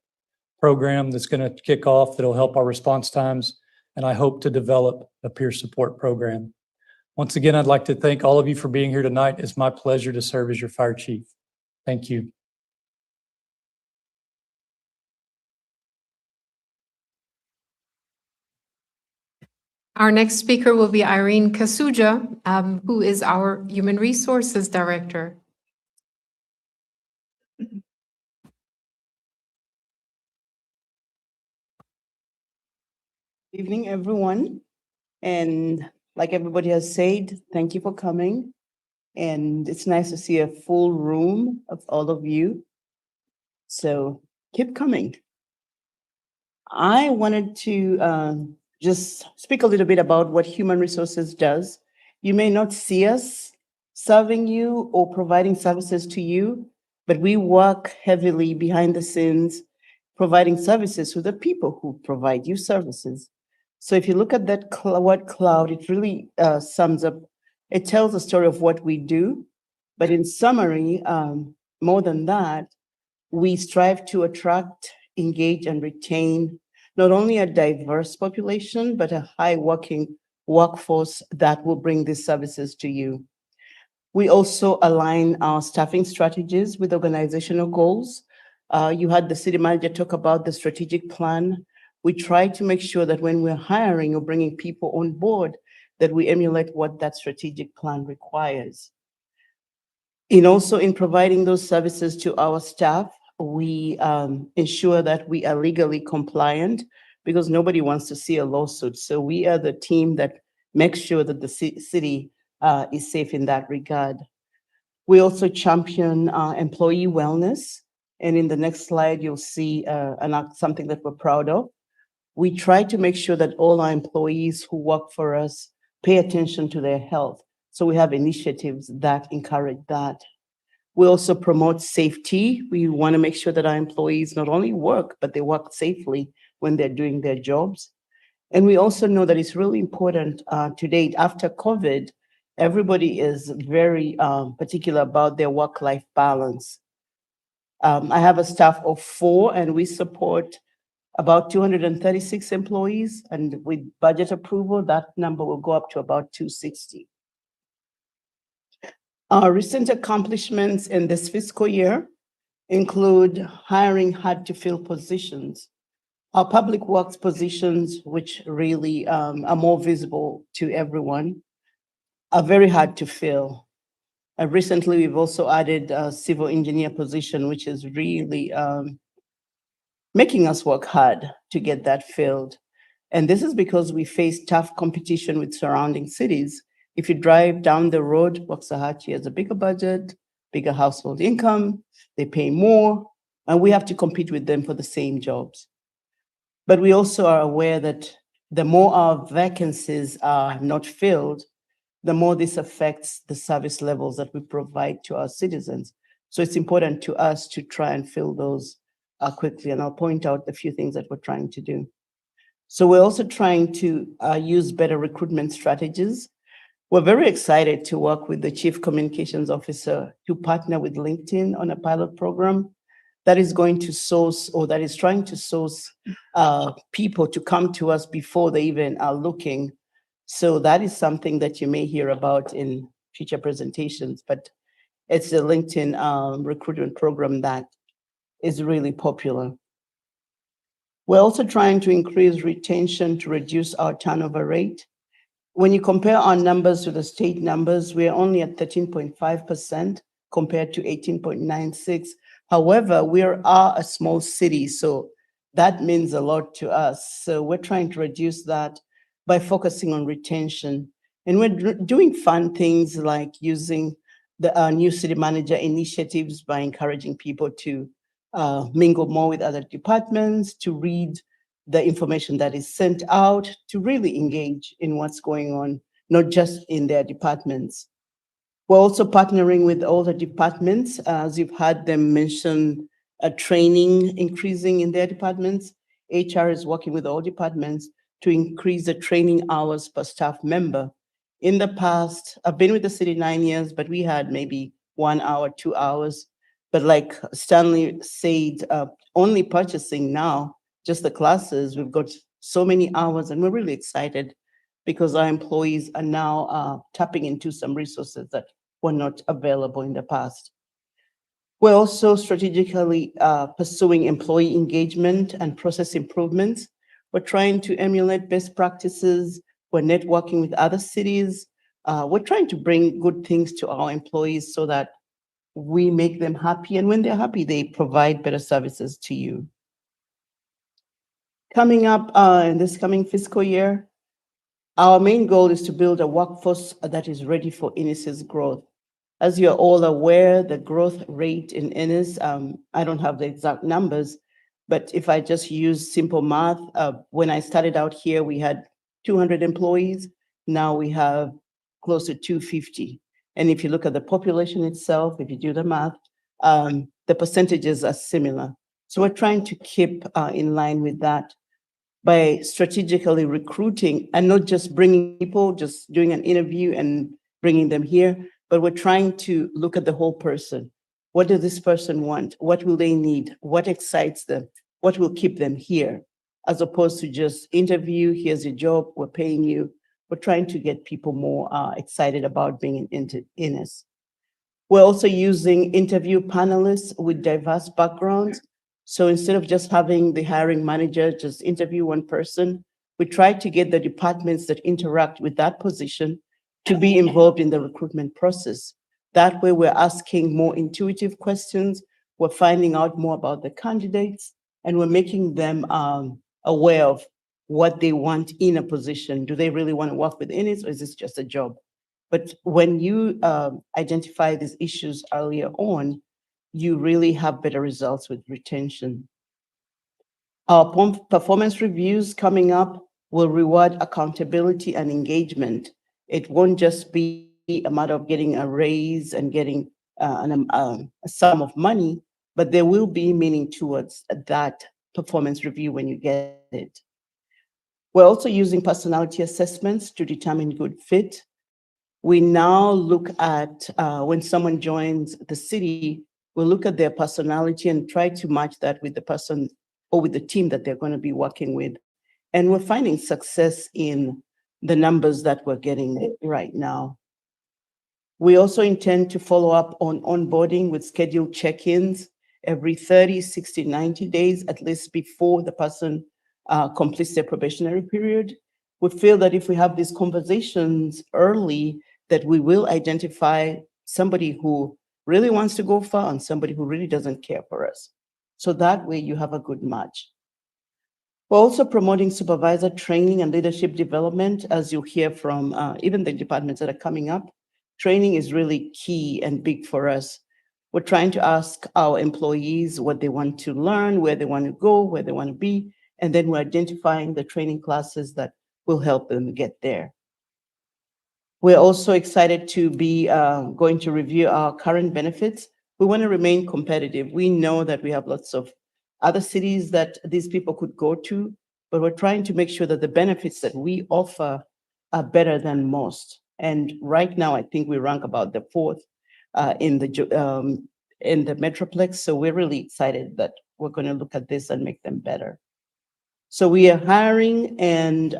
program that's going to kick off that'll help our response times, and I hope to develop a peer support program. Once again, I'd like to thank all of you for being here tonight. It's my pleasure to serve as your fire chief. Thank you. Our next speaker will be Irene Kasuja, who is our Human Resources Director. Evening, everyone. And like everybody has said, thank you for coming. And it's nice to see a full room of all of you. So keep coming. I wanted to just speak a little bit about what Human Resources does. You may not see us serving you or providing services to you, but we work heavily behind the scenes, providing services to the people who provide you services. So if you look at that word cloud, it really sums up, it tells the story of what we do. But in summary, more than that, we strive to attract, engage, and retain not only a diverse population, but a high working workforce that will bring these services to you. We also align our staffing strategies with organizational goals. You heard the city manager talk about the strategic plan. We try to make sure that when we're hiring or bringing people on board, that we emulate what that strategic plan requires. In providing those services to our staff, we ensure that we are legally compliant because nobody wants to see a lawsuit. So we are the team that makes sure that the city is safe in that regard. We also champion employee wellness. And in the next slide, you'll see something that we're proud of. We try to make sure that all our employees who work for us pay attention to their health. So we have initiatives that encourage that. We also promote safety. We want to make sure that our employees not only work, but they work safely when they're doing their jobs. And we also know that it's really important to date, after COVID, everybody is very particular about their work-life balance. I have a staff of 4, and we support about 236 employees, and with budget approval, that number will go up to about 260. Our recent accomplishments in this fiscal year include hiring hard-to-fill positions. Our public works positions, which really are more visible to everyone, are very hard to fill. Recently, we've also added a civil engineer position, which is really making us work hard to get that filled. And this is because we face tough competition with surrounding cities. If you drive down the road, Waxahachie has a bigger budget, bigger household income, they pay more, and we have to compete with them for the same jobs. But we also are aware that the more our vacancies are not filled, the more this affects the service levels that we provide to our citizens. So it's important to us to try and fill those quickly, and I'll point out a few things that we're trying to do. So we're also trying to use better recruitment strategies. We're very excited to work with the Chief Communications Officer to partner with LinkedIn on a pilot program that is going to source, or that is trying to source people to come to us before they even are looking. So that is something that you may hear about in future presentations, but it's a LinkedIn recruitment program that is really popular. We're also trying to increase retention to reduce our turnover rate. When you compare our numbers to the state numbers, we're only at 13.5% compared to 18.96. However, we are a small city, so that means a lot to us. So we're trying to reduce that by focusing on retention. And we're doing fun things like using the new city manager initiatives by encouraging people to mingle more with other departments, to read the information that is sent out, to really engage in what's going on, not just in their departments. We're also partnering with all the departments, as you've had them mention training increasing in their departments. HR is working with all departments to increase the training hours per staff member. In the past, I've been with the city 9 years, but we had maybe 1 hour, 2 hours. But like Stanley said, only purchasing now, just the classes, we've got so many hours, and we're really excited because our employees are now tapping into some resources that were not available in the past. We're also strategically pursuing employee engagement and process improvements. We're trying to emulate best practices. We're networking with other cities. We're trying to bring good things to our employees so that we make them happy. And when they're happy, they provide better services to you. Coming up in this coming fiscal year, our main goal is to build a workforce that is ready for Ennis's growth. As you're all aware, the growth rate in Ennis, I don't have the exact numbers, but if I just use simple math, when I started out here, we had 200 employees. Now we have close to 250. And if you look at the population itself, if you do the math, the percentages are similar. So we're trying to keep in line with that by strategically recruiting and not just bringing people, just doing an interview and bringing them here, but we're trying to look at the whole person. What does this person want? What will they need? What excites them? What will keep them here? As opposed to just interview, here's your job, we're paying you. We're trying to get people more excited about being in Ennis. We're also using interview panelists with diverse backgrounds. So instead of just having the hiring manager just interview one person, we try to get the departments that interact with that position to be involved in the recruitment process. That way, we're asking more intuitive questions, we're finding out more about the candidates, and we're making them aware of what they want in a position. Do they really want to work with Ennis, or is this just a job? But when you identify these issues earlier on, you really have better results with retention. Our performance reviews coming up will reward accountability and engagement. It won't just be a matter of getting a raise and getting a sum of money, but there will be meaning towards that performance review when you get it. We're also using personality assessments to determine good fit. We now look at when someone joins the city, we'll look at their personality and try to match that with the person or with the team that they're going to be working with. And we're finding success in the numbers that we're getting right now. We also intend to follow up on onboarding with scheduled check-ins every 30, 60, 90 days, at least before the person completes their probationary period. We feel that if we have these conversations early, that we will identify somebody who really wants to go far and somebody who really doesn't care for us. So that way you have a good match. We're also promoting supervisor training and leadership development, as you hear from even the departments that are coming up. Training is really key and big for us. We're trying to ask our employees what they want to learn, where they want to go, where they want to be, and then we're identifying the training classes that will help them get there. We're also excited to be going to review our current benefits. We want to remain competitive. We know that we have lots of other cities that these people could go to, but we're trying to make sure that the benefits that we offer are better than most. And right now, I think we rank about the fourth in the Metroplex. So we're really excited that we're going to look at this and make them better. So we are hiring, and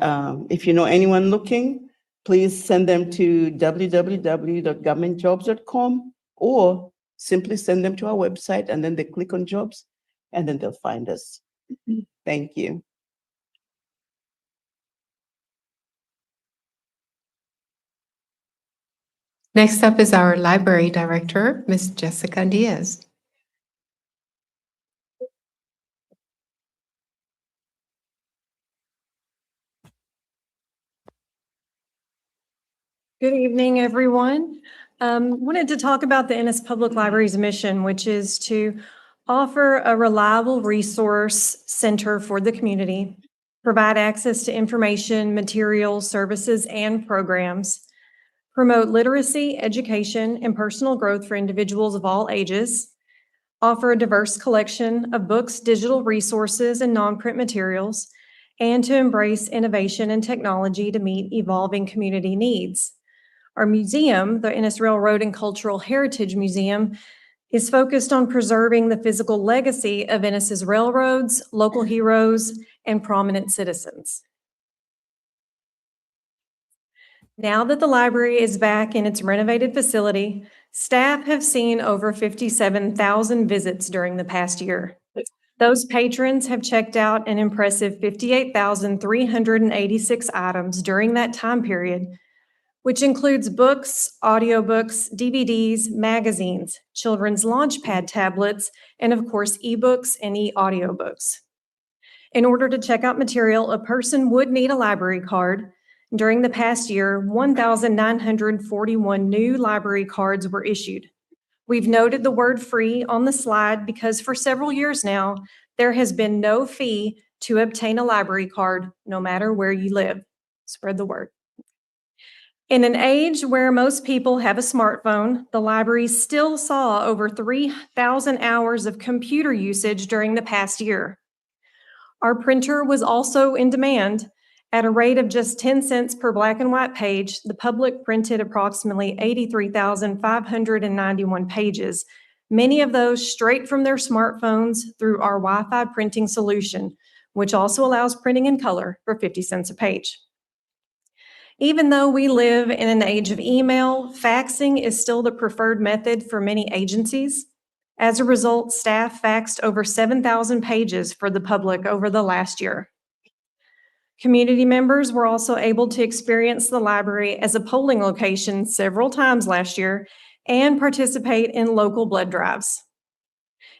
if you know anyone looking, please send them to www.governmentjobs.com or simply send them to our website, and then they click on jobs, and then they'll find us. Thank you. Next up is our library director, Ms. Jessica Diaz. Good evening, everyone. Wanted to talk about the Ennis Public Library's mission, which is to offer a reliable resource center for the community, provide access to information, materials, services, and programs, promote literacy, education, and personal growth for individuals of all ages, offer a diverse collection of books, digital resources, and non-print materials, and to embrace innovation and technology to meet evolving community needs. Our museum, the Ennis Railroad and Cultural Heritage Museum, is focused on preserving the physical legacy of Ennis's railroads, local heroes, and prominent citizens. Now that the library is back in its renovated facility, staff have seen over 57,000 visits during the past year. Those patrons have checked out an impressive 58,386 items during that time period, which includes books, audiobooks, DVDs, magazines, children's launchpad tablets, and of course, ebooks and e-audiobooks. In order to check out material, a person would need a library card. During the past year, 1,941 new library cards were issued. We've noted the word free on the slide because for several years now, there has been no fee to obtain a library card, no matter where you live. Spread the word. In an age where most people have a smartphone, the library still saw over 3,000 hours of computer usage during the past year. Our printer was also in demand. At a rate of just 10 cents per black and white page, the public printed approximately 83,591 pages, many of those straight from their smartphones through our Wi-Fi printing solution, which also allows printing in color for 50 cents a page. Even though we live in an age of email, faxing is still the preferred method for many agencies. As a result, staff faxed over 7,000 pages for the public over the last year. Community members were also able to experience the library as a polling location several times last year and participate in local blood drives.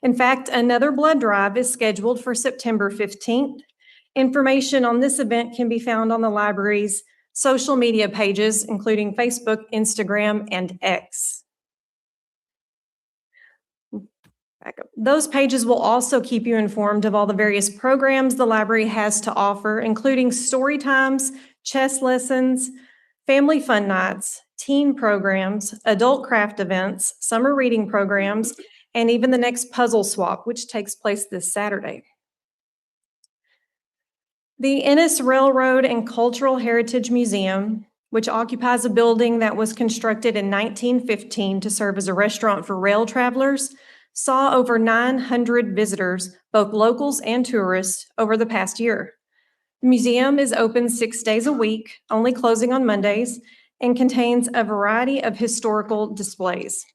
In fact, another blood drive is scheduled for September 15th. Information on this event can be found on the library's social media pages, including Facebook, Instagram, and X. Back up. Those pages will also keep you informed of all the various programs the library has to offer, including story times, chess lessons, family fun nights, teen programs, adult craft events, summer reading programs, and even the next puzzle swap, which takes place this Saturday. The Ennis Railroad and Cultural Heritage Museum, which occupies a building that was constructed in 1915 to serve as a restaurant for rail travelers, saw over 900 visitors, both locals and tourists, over the past year. The museum is open 6 days a week, only closing on Mondays, and contains a variety of historical displays.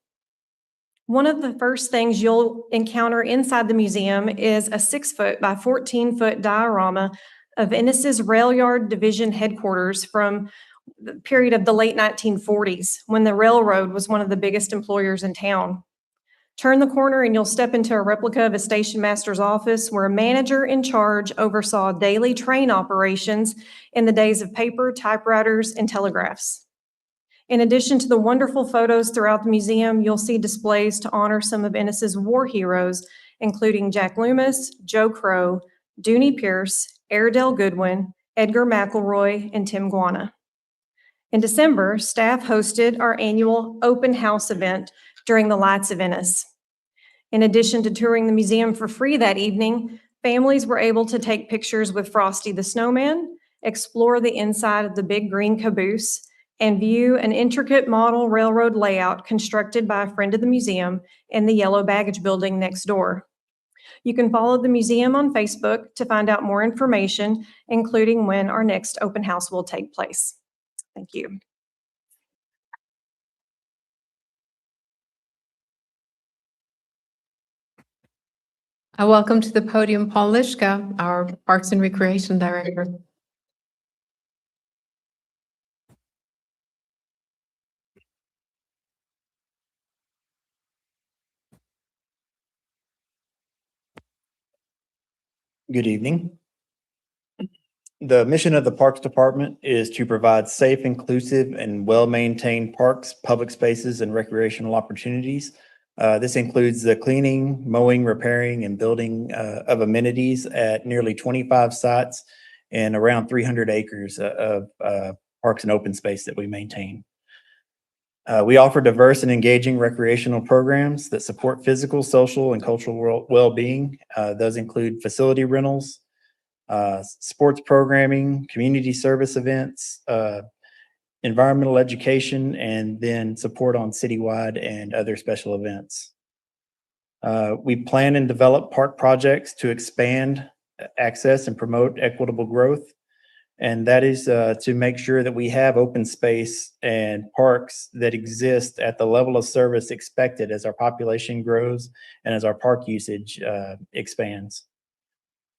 One of the first things you'll encounter inside the museum is a 6-foot by 14-foot diorama of Ennis's Rail Yard Division headquarters from the period of the late 1940s, when the railroad was one of the biggest employers in town. Turn the corner and you'll step into a replica of a station master's office where a manager in charge oversaw daily train operations in the days of paper, typewriters, and telegraphs. In addition to the wonderful photos throughout the museum, you'll see displays to honor some of Ennis's war heroes, including Jack Loomis, Joe Crow, Dooney Pierce, Airedale Goodwin, Edgar McElroy, and Tim Guana. In December, staff hosted our annual open house event during the Lights of Ennis. In addition to touring the museum for free that evening, families were able to take pictures with Frosty the Snowman, explore the inside of the Big Green Caboose, and view an intricate model railroad layout constructed by a friend of the museum in the yellow baggage building next door. You can follow the museum on Facebook to find out more information, including when our next open house will take place. Thank you. I welcome to the podium Paul Lishka, our Parks and Recreation Director. Good evening. The mission of the Parks Department is to provide safe, inclusive, and well-maintained parks, public spaces, and recreational opportunities. This includes the cleaning, mowing, repairing, and building of amenities at nearly 25 sites and around 300 acres of parks and open space that we maintain. We offer diverse and engaging recreational programs that support physical, social, and cultural well-being. Those include facility rentals, sports programming, community service events, environmental education, and then support on citywide and other special events. We plan and develop park projects to expand access and promote equitable growth. And that is to make sure that we have open space and parks that exist at the level of service expected as our population grows and as our park usage expands.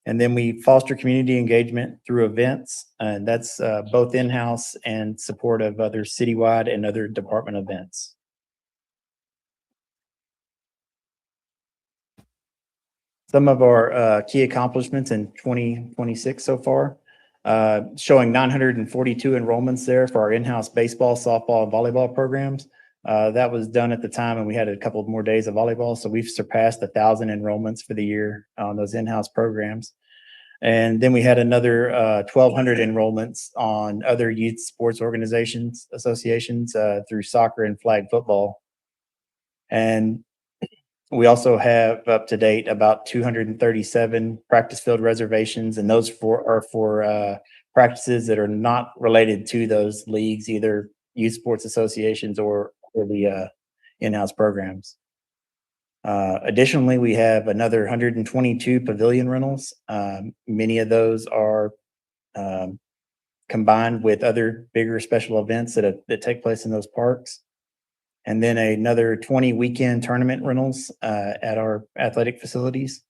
And then we foster community engagement through events, and that's both in-house and support of other citywide and other department events. Some of our key accomplishments in 2026 so far. Showing 942 enrollments there for our in-house baseball, softball, and volleyball programs. That was done at the time, and we had a couple more days of volleyball, so we've surpassed 1,000 enrollments for the year on those in-house programs. And then we had another 1,200 enrollments on other youth sports organizations, associations through soccer and flag football. And we also have up to date about 237 practice field reservations, and those are for practices that are not related to those leagues, either youth sports associations or the in-house programs. Additionally, we have another 122 pavilion rentals. Many of those are combined with other bigger special events that take place in those parks. And then another 20 weekend tournament rentals at our athletic facilities.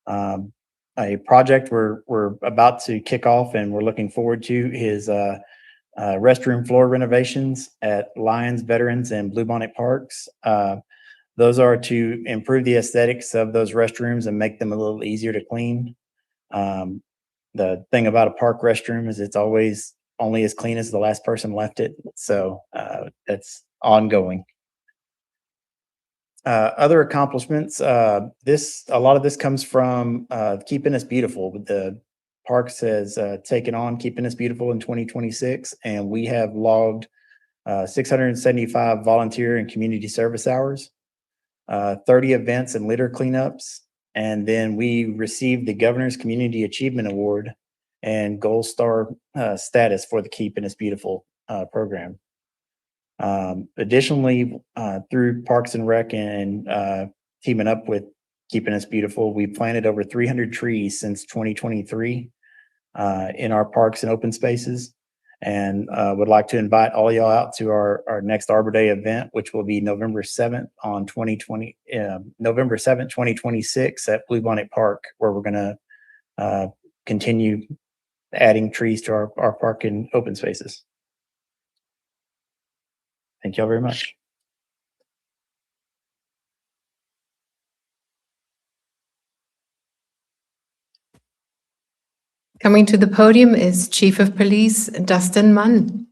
A project we're about to kick off and we're looking forward to is restroom floor renovations at Lions, Veterans, and Bluebonnet Parks. Those are to improve the aesthetics of those restrooms and make them a little easier to clean. The thing about a park restroom is it's always only as clean as the last person left it. So that's ongoing. Other accomplishments, a lot of this comes from Keeping Us Beautiful. The Parks has taken on Keeping Us Beautiful in 2026, and we have logged 675 volunteer and community service hours, 30 events and litter cleanups, and then we received the Governor's Community Achievement Award and Gold Star status for the Keeping Us Beautiful program. Additionally, through Parks and Rec and teaming up with Keeping Us Beautiful, we planted over 300 trees since 2023 in our parks and open spaces, and would like to invite all y'all out to our next Arbor Day event, which will be November 7th, 2026 at Bluebonnet Park, where we're going to continue adding trees to our park and open spaces. Thank y'all very much. Coming to the podium is Chief of Police Dustin Munn.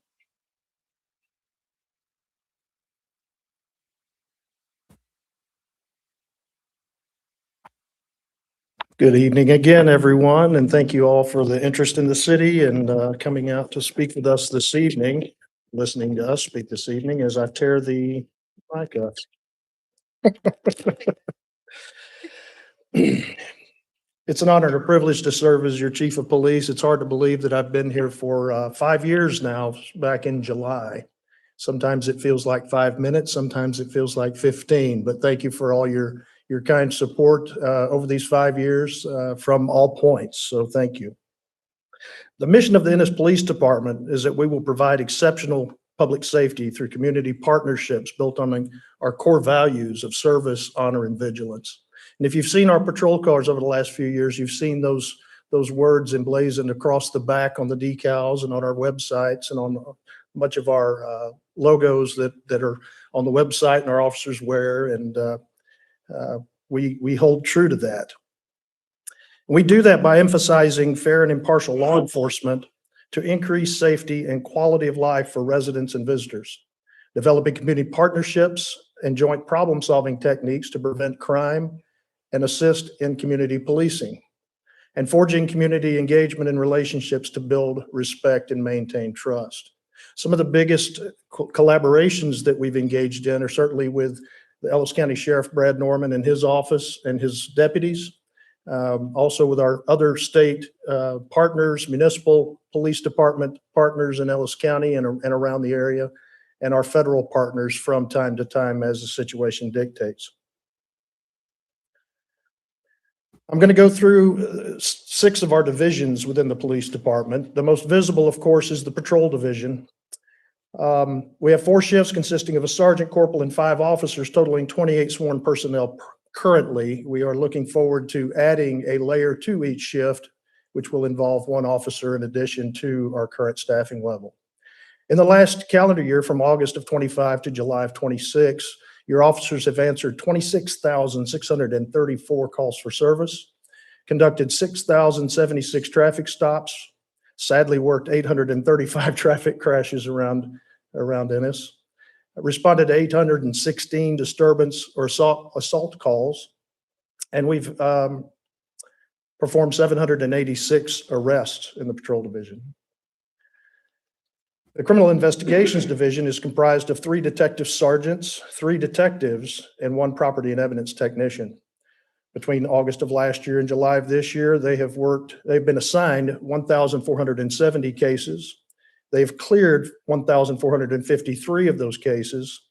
Good evening again, everyone, and thank you all for the interest in the city and coming out to speak with us this evening, listening to us speak this evening as I tear the mic up. It's It's an honor and a privilege to serve as your chief of police. It's hard to believe that I've been here for 5 years now, back in July. Sometimes it feels like 5 minutes, sometimes it feels like 15, but thank you for all your kind support over these 5 years from all points, so thank you. The mission of the Ennis Police Department is that we will provide exceptional public safety through community partnerships built on our core values of service, honor, and vigilance. And if you've seen our patrol cars over the last few years, you've seen those words emblazoned across the back on the decals and on our websites and on much of our logos that are on the website and our officers wear. And we hold true to that. We do that by emphasizing fair and impartial law enforcement to increase safety and quality of life for residents and visitors, developing community partnerships and joint problem-solving techniques to prevent crime and assist in community policing, and forging community engagement and relationships to build respect and maintain trust. Some of the biggest collaborations that we've engaged in are certainly with the Ellis County Sheriff Brad Norman and his office and his deputies, also with our other state partners, municipal police department partners in Ellis County and around the area, and our federal partners from time to time as the situation dictates. I'm going to go through 6 of our divisions within the police department. The most visible, of course, is the patrol division. We have 4 shifts consisting of a sergeant, corporal, and 5 officers, totaling 28 sworn personnel currently. We are looking forward to adding a layer to each shift, which will involve 1 officer in addition to our current staffing level. In the last calendar year, from August of 25 to July of 26, your officers have answered 26,634 calls for service, conducted 6,076 traffic stops, sadly worked 835 traffic crashes around Ennis, responded to 816 disturbance or assault calls, and we've performed 786 arrests in the patrol division. The Criminal Investigations Division is comprised of 3 detective sergeants, 3 detectives, and 1 property and evidence technician. Between August of last year and July of this year, they've been assigned 1,470 cases. They've cleared 1,453 of those cases,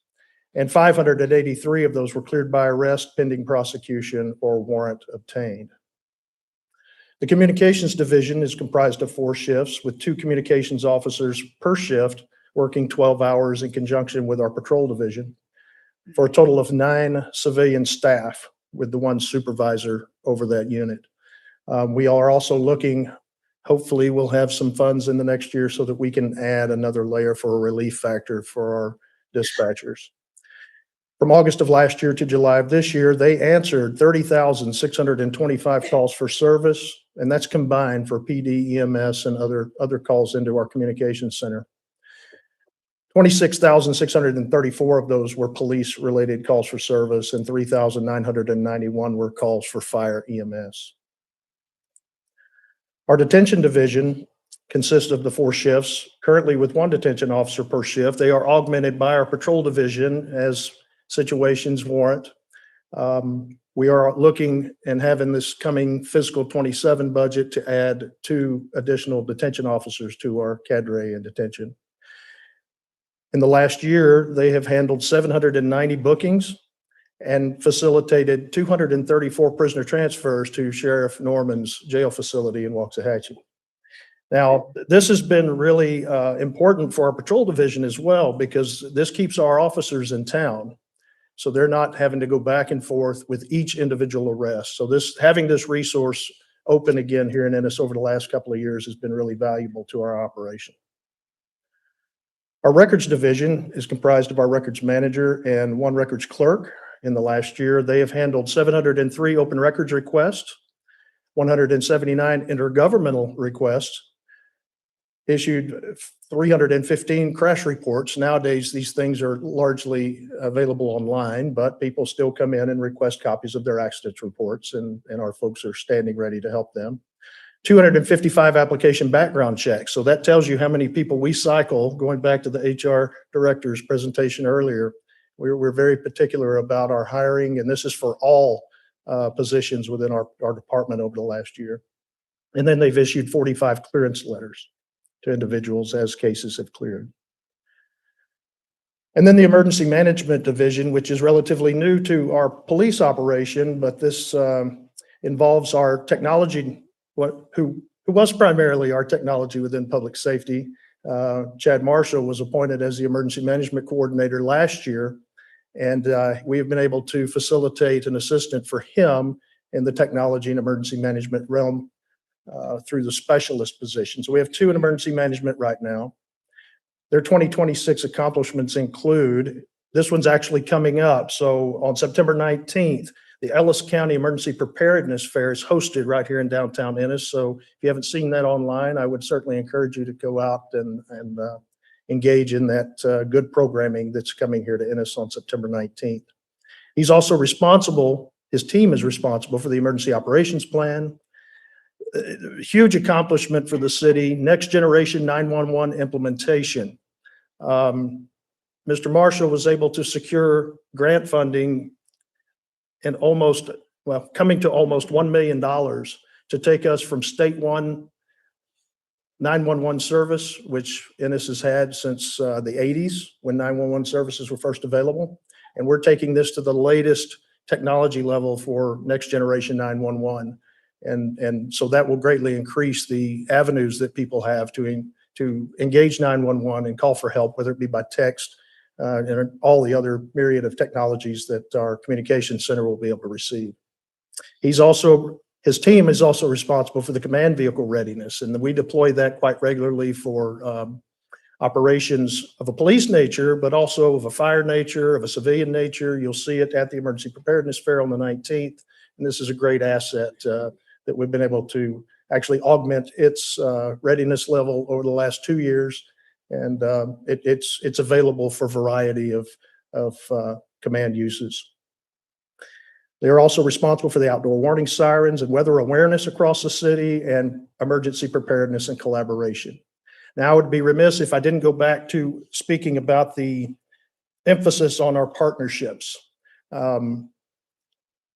and 583 of those were cleared by arrest, pending prosecution, or warrant obtained. The Communications Division is comprised of 4 shifts with 2 communications officers per shift working 12 hours in conjunction with our patrol division, for a total of 9 civilian staff with the 1 supervisor over that unit. We are also looking, hopefully we'll have some funds in the next year so that we can add another layer for a relief factor for our dispatchers. From August of last year to July of this year, they answered 30,625 calls for service, and that's combined for PD, EMS, and other calls into our communications center. 26,634 of those were police-related calls for service, and 3,991 were calls for fire EMS. Our detention division consists of the 4 shifts, currently with 1 detention officer per shift. They are augmented by our patrol division as situations warrant. We are looking and having this coming fiscal 27 budget to add 2 additional detention officers to our cadre in detention. In the last year, they have handled 790 bookings and facilitated 234 prisoner transfers to Sheriff Norman's jail facility in Waxahachie. Now, this has been really important for our patrol division as well, because this keeps our officers in town. So they're not having to go back and forth with each individual arrest. So having this resource open again here in Ennis over the last couple of years has been really valuable to our operation. Our records division is comprised of our records manager and 1 records clerk. In the last year, they have handled 703 open records requests, 179 intergovernmental requests, issued 315 crash reports. Nowadays, these things are largely available online, but people still come in and request copies of their accident reports, and our folks are standing ready to help them. 255 application background checks. So that tells you how many people we cycle, going back to the HR director's presentation earlier. We're very particular about our hiring, and this is for all positions within our department over the last year. And then they've issued 45 clearance letters to individuals as cases have cleared. And then the Emergency Management Division, which is relatively new to our police operation, but this involves our technology, who was primarily our technology within public safety. Chad Marshall was appointed as the Emergency Management Coordinator last year, and we have been able to facilitate an assistant for him in the technology and emergency management realm through the specialist position. So we have 2 in emergency management right now. Their 2026 accomplishments include, this one's actually coming up. So on September 19th, the Ellis County Emergency Preparedness Fair is hosted right here in downtown Ennis. So if you haven't seen that online, I would certainly encourage you to go out and engage in that good programming that's coming here to Ennis on September 19th. He's also responsible, his team is responsible for the Emergency Operations Plan. Huge accomplishment for the city, next generation 911 implementation. Mr. Marshall was able to secure grant funding and coming to almost $1 million to take us from state one 911 service, which Ennis has had since the 80s when 911 services were first available. And we're taking this to the latest technology level for next generation 911. And so that will greatly increase the avenues that people have to engage 911 and call for help, whether it be by text and all the other myriad of technologies that our communications center will be able to receive. His team is also responsible for the command vehicle readiness, and we deploy that quite regularly for operations of a police nature, but also of a fire nature, of a civilian nature. You'll see it at the Emergency Preparedness Fair on the 19th, and this is a great asset that we've been able to actually augment its readiness level over the last 2 years. And it's available for a variety of command uses. They're also responsible for the outdoor warning sirens and weather awareness across the city and emergency preparedness and collaboration. Now, I would be remiss if I didn't go back to speaking about the emphasis on our partnerships.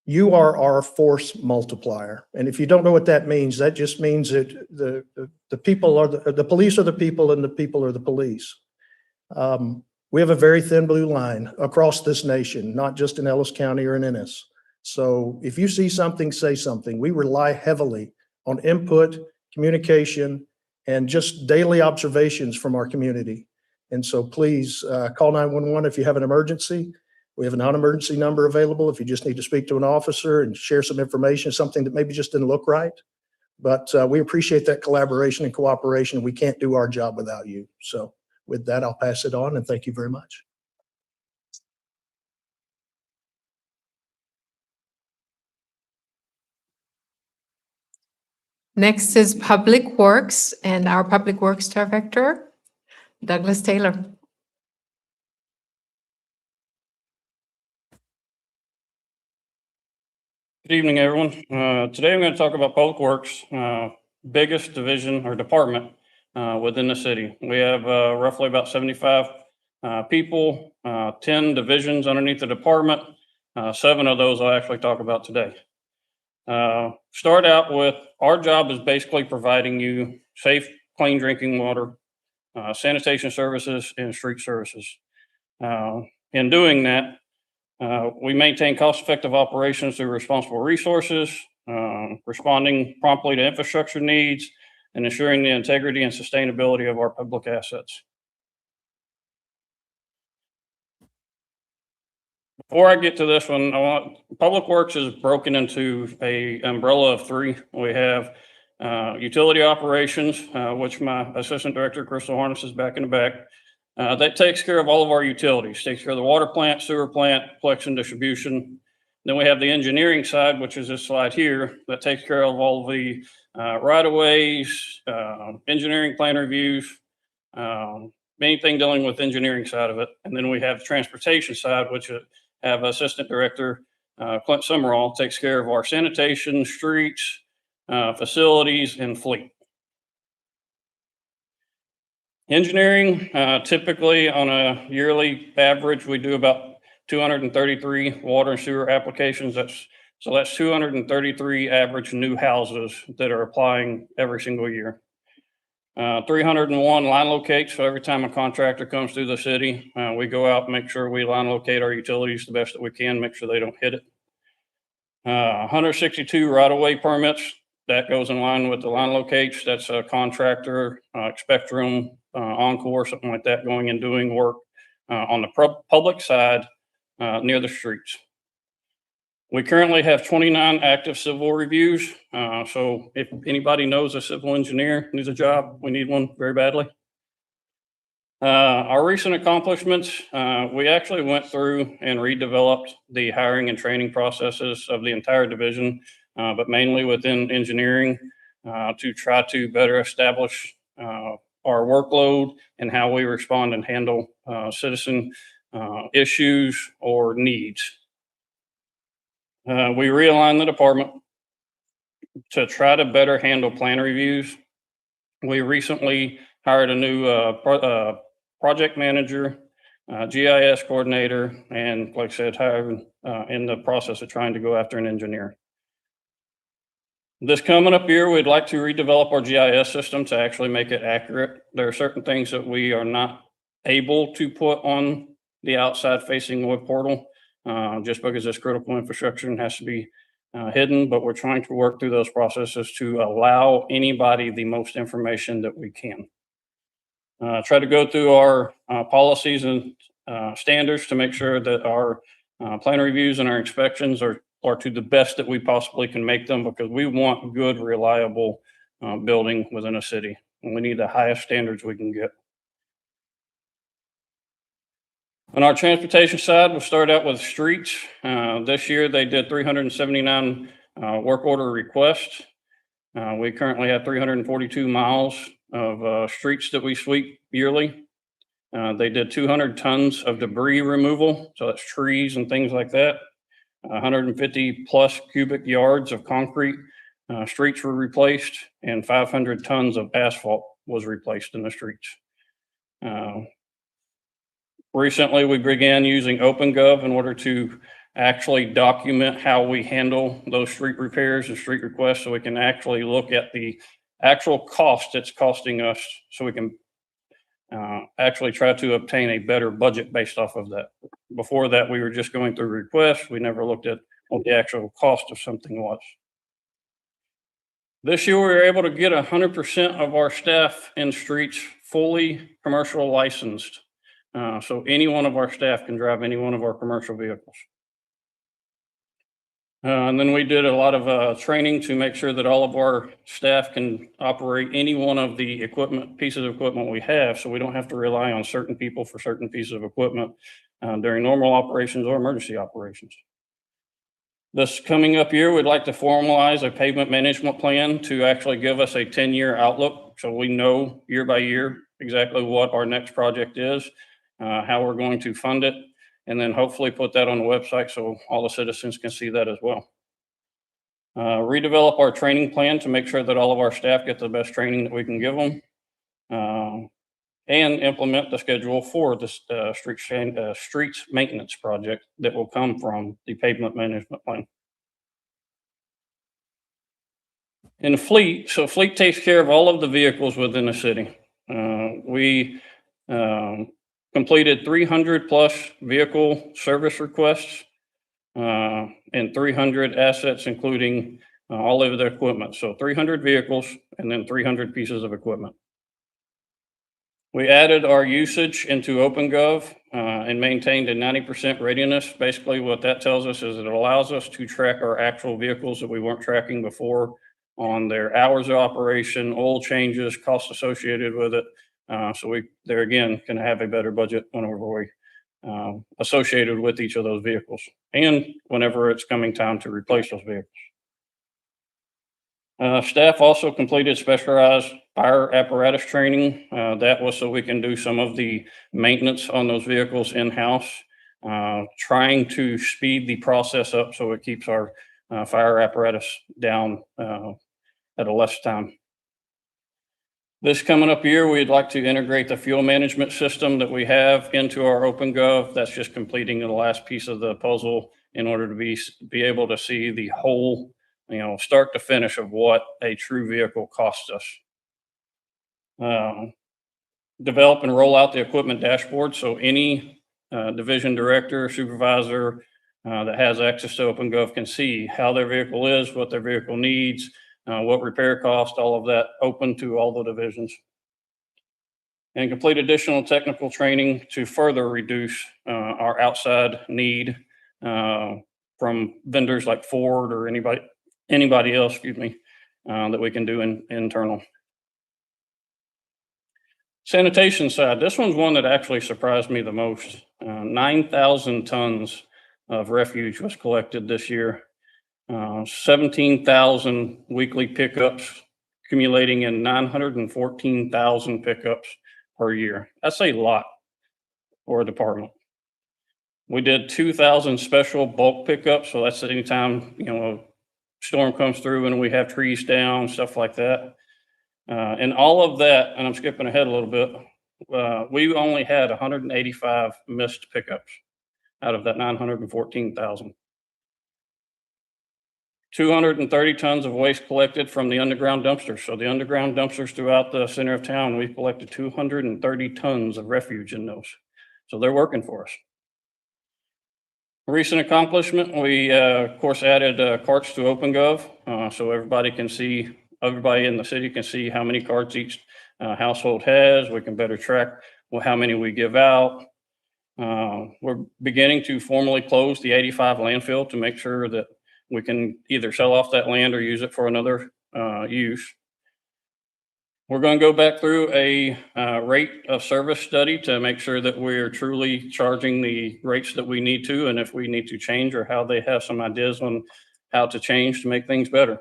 You are our force multiplier. And if you don't know what that means, that just means that the people are the police are the people and the people are the police. We have a very thin blue line across this nation, not just in Ellis County or in Ennis. So if you see something, say something. We rely heavily on input, communication, and just daily observations from our community. And so please call 911 if you have an emergency. We have a non-emergency number available if you just need to speak to an officer and share some information, something that maybe just didn't look right. But we appreciate that collaboration and cooperation. We can't do our job without you. So with that, I'll pass it on and thank you very much. Next is Public Works and our Public Works Director, Douglas Taylor. Good evening, everyone. Today I'm going to talk about Public Works, biggest division or department within the city. We have roughly about 75 people, 10 divisions underneath the department. 7 of those I'll actually talk about today. Start out with, our job is basically providing you safe, clean drinking water, sanitation services, and street services. In doing that, we maintain cost-effective operations through responsible resources, responding promptly to infrastructure needs, and ensuring the integrity and sustainability of our public assets. Before I get to this one, Public Works is broken into an umbrella of 3. We have utility operations, which my assistant director, Crystal Harness, is back in the back. That takes care of all of our utilities, takes care of the water plant, sewer plant, collection, distribution. Then we have the engineering side, which is this slide here, that takes care of all of the right-of-ways, engineering plan reviews, anything dealing with engineering side of it. And then we have the transportation side, which have Assistant Director Clint Summerall, takes care of our sanitation, streets, facilities, and fleet. Engineering, typically on a yearly average, we do about 233 water and sewer applications. That's So that's 233 average new houses that are applying every single year. 301 line locates. So every time a contractor comes through the city, we go out and make sure we line locate our utilities the best that we can, make sure they don't hit it. 162 right-of-way permits. That goes in line with the line locates. That's a contractor, Spectrum, Encore, something like that, going and doing work on the public side near the streets. We currently have 29 active civil reviews. So if anybody knows a civil engineer needs a job, we need one very badly. Our recent accomplishments, we actually went through and redeveloped the hiring and training processes of the entire division, but mainly within engineering, to try to better establish our workload and how we respond and handle citizen issues or needs. We realigned the department to try to better handle plan reviews. We recently hired a new project manager, GIS coordinator, and like I said, hired in the process of trying to go after an engineer. This coming up year, we'd like to redevelop our GIS system to actually make it accurate. There are certain things that we are not able to put on the outside facing web portal just because it's critical infrastructure and has to be hidden, but we're trying to work through those processes to allow anybody the most information that we can. Try to go through our policies and standards to make sure that our plan reviews and our inspections are to the best that we possibly can make them, because we want good, reliable building within a city, and we need the highest standards we can get. On our transportation side, we'll start out with streets. This year, they did 379 work order requests. We currently have 342 miles of streets that we sweep yearly. They did 200 tons of debris removal, so that's trees and things like that. 150 plus cubic yards of concrete streets were replaced, and 500 tons of asphalt was replaced in the streets. Recently, we began using OpenGov in order to actually document how we handle those street repairs and street requests, so we can actually look at the actual cost it's costing us, so we can actually try to obtain a better budget based off of that. Before that, we were just going through requests. We never looked at what the actual cost of something was. This year, we were able to get 100% of our staff in streets fully commercial licensed. So any one of our staff can drive any one of our commercial vehicles. And then we did a lot of training to make sure that all of our staff can operate any one of the pieces of equipment we have, so we don't have to rely on certain people for certain pieces of equipment during normal operations or emergency operations. This coming up year, we'd like to formalize a pavement management plan to actually give us a 10-year outlook, so we know year by year exactly what our next project is, how we're going to fund it, and then hopefully put that on the website so all the citizens can see that as well. Redevelop our training plan to make sure that all of our staff get the best training that we can give them, and implement the schedule for the streets maintenance project that will come from the pavement management plan. In fleet, so fleet takes care of all of the vehicles within the city. We completed 300 plus vehicle service requests and 300 assets, including all of the equipment. So 300 vehicles and then 300 pieces of equipment. We added our usage into OpenGov and maintained a 90% readiness. Basically, what that tells us is it allows us to track our actual vehicles that we weren't tracking before on their hours of operation, oil changes, costs associated with it. So they're again going to have a better budget whenever we associated with each of those vehicles and whenever it's coming time to replace those vehicles. Staff also completed specialized fire apparatus training. That was so we can do some of the maintenance on those vehicles in-house, trying to speed the process up so it keeps our fire apparatus down at a less time. This coming up year, we'd like to integrate the fuel management system that we have into our OpenGov. That's just completing the last piece of the puzzle in order to be able to see the whole, start to finish of what a true vehicle costs us. Develop and roll out the equipment dashboard. So any division director, supervisor that has access to OpenGov can see how their vehicle is, what their vehicle needs, what repair cost, all of that open to all the divisions. And complete additional technical training to further reduce our outside need from vendors like Ford or anybody else, that we can do internal. Sanitation side, this one's one that actually surprised me the most. 9,000 tons of refuge was collected this year. 17,000 weekly pickups, accumulating in 914,000 pickups per year. That's a lot for a department. We did 2,000 special bulk pickups. So that's anytime, a storm comes through and we have trees down, stuff like that. And all of that, and I'm skipping ahead a little bit, we only had 185 missed pickups out of that 914,000. 230 tons of waste collected from the underground dumpsters. So the underground dumpsters throughout the center of town, we collected 230 tons of refuge in those. So they're working for us. A recent accomplishment, we of course added carts to OpenGov, so everybody in the city can see how many carts each household has. We can better track how many we give out. We're beginning to formally close the 85 landfill to make sure that we can either sell off that land or use it for another use. We're going to go back through a rate of service study to make sure that we're truly charging the rates that we need to, and if we need to change or how they have some ideas on how to change to make things better.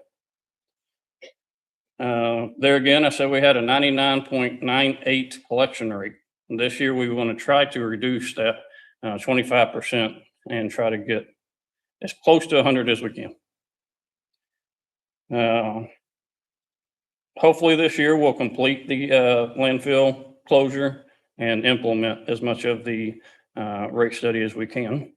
There again, I said we had a 99.98 collection rate. This year, we want to try to reduce that 25% and try to get as close to 100 as we can. Hopefully this year we'll complete the landfill closure and implement as much of the rate study as we can.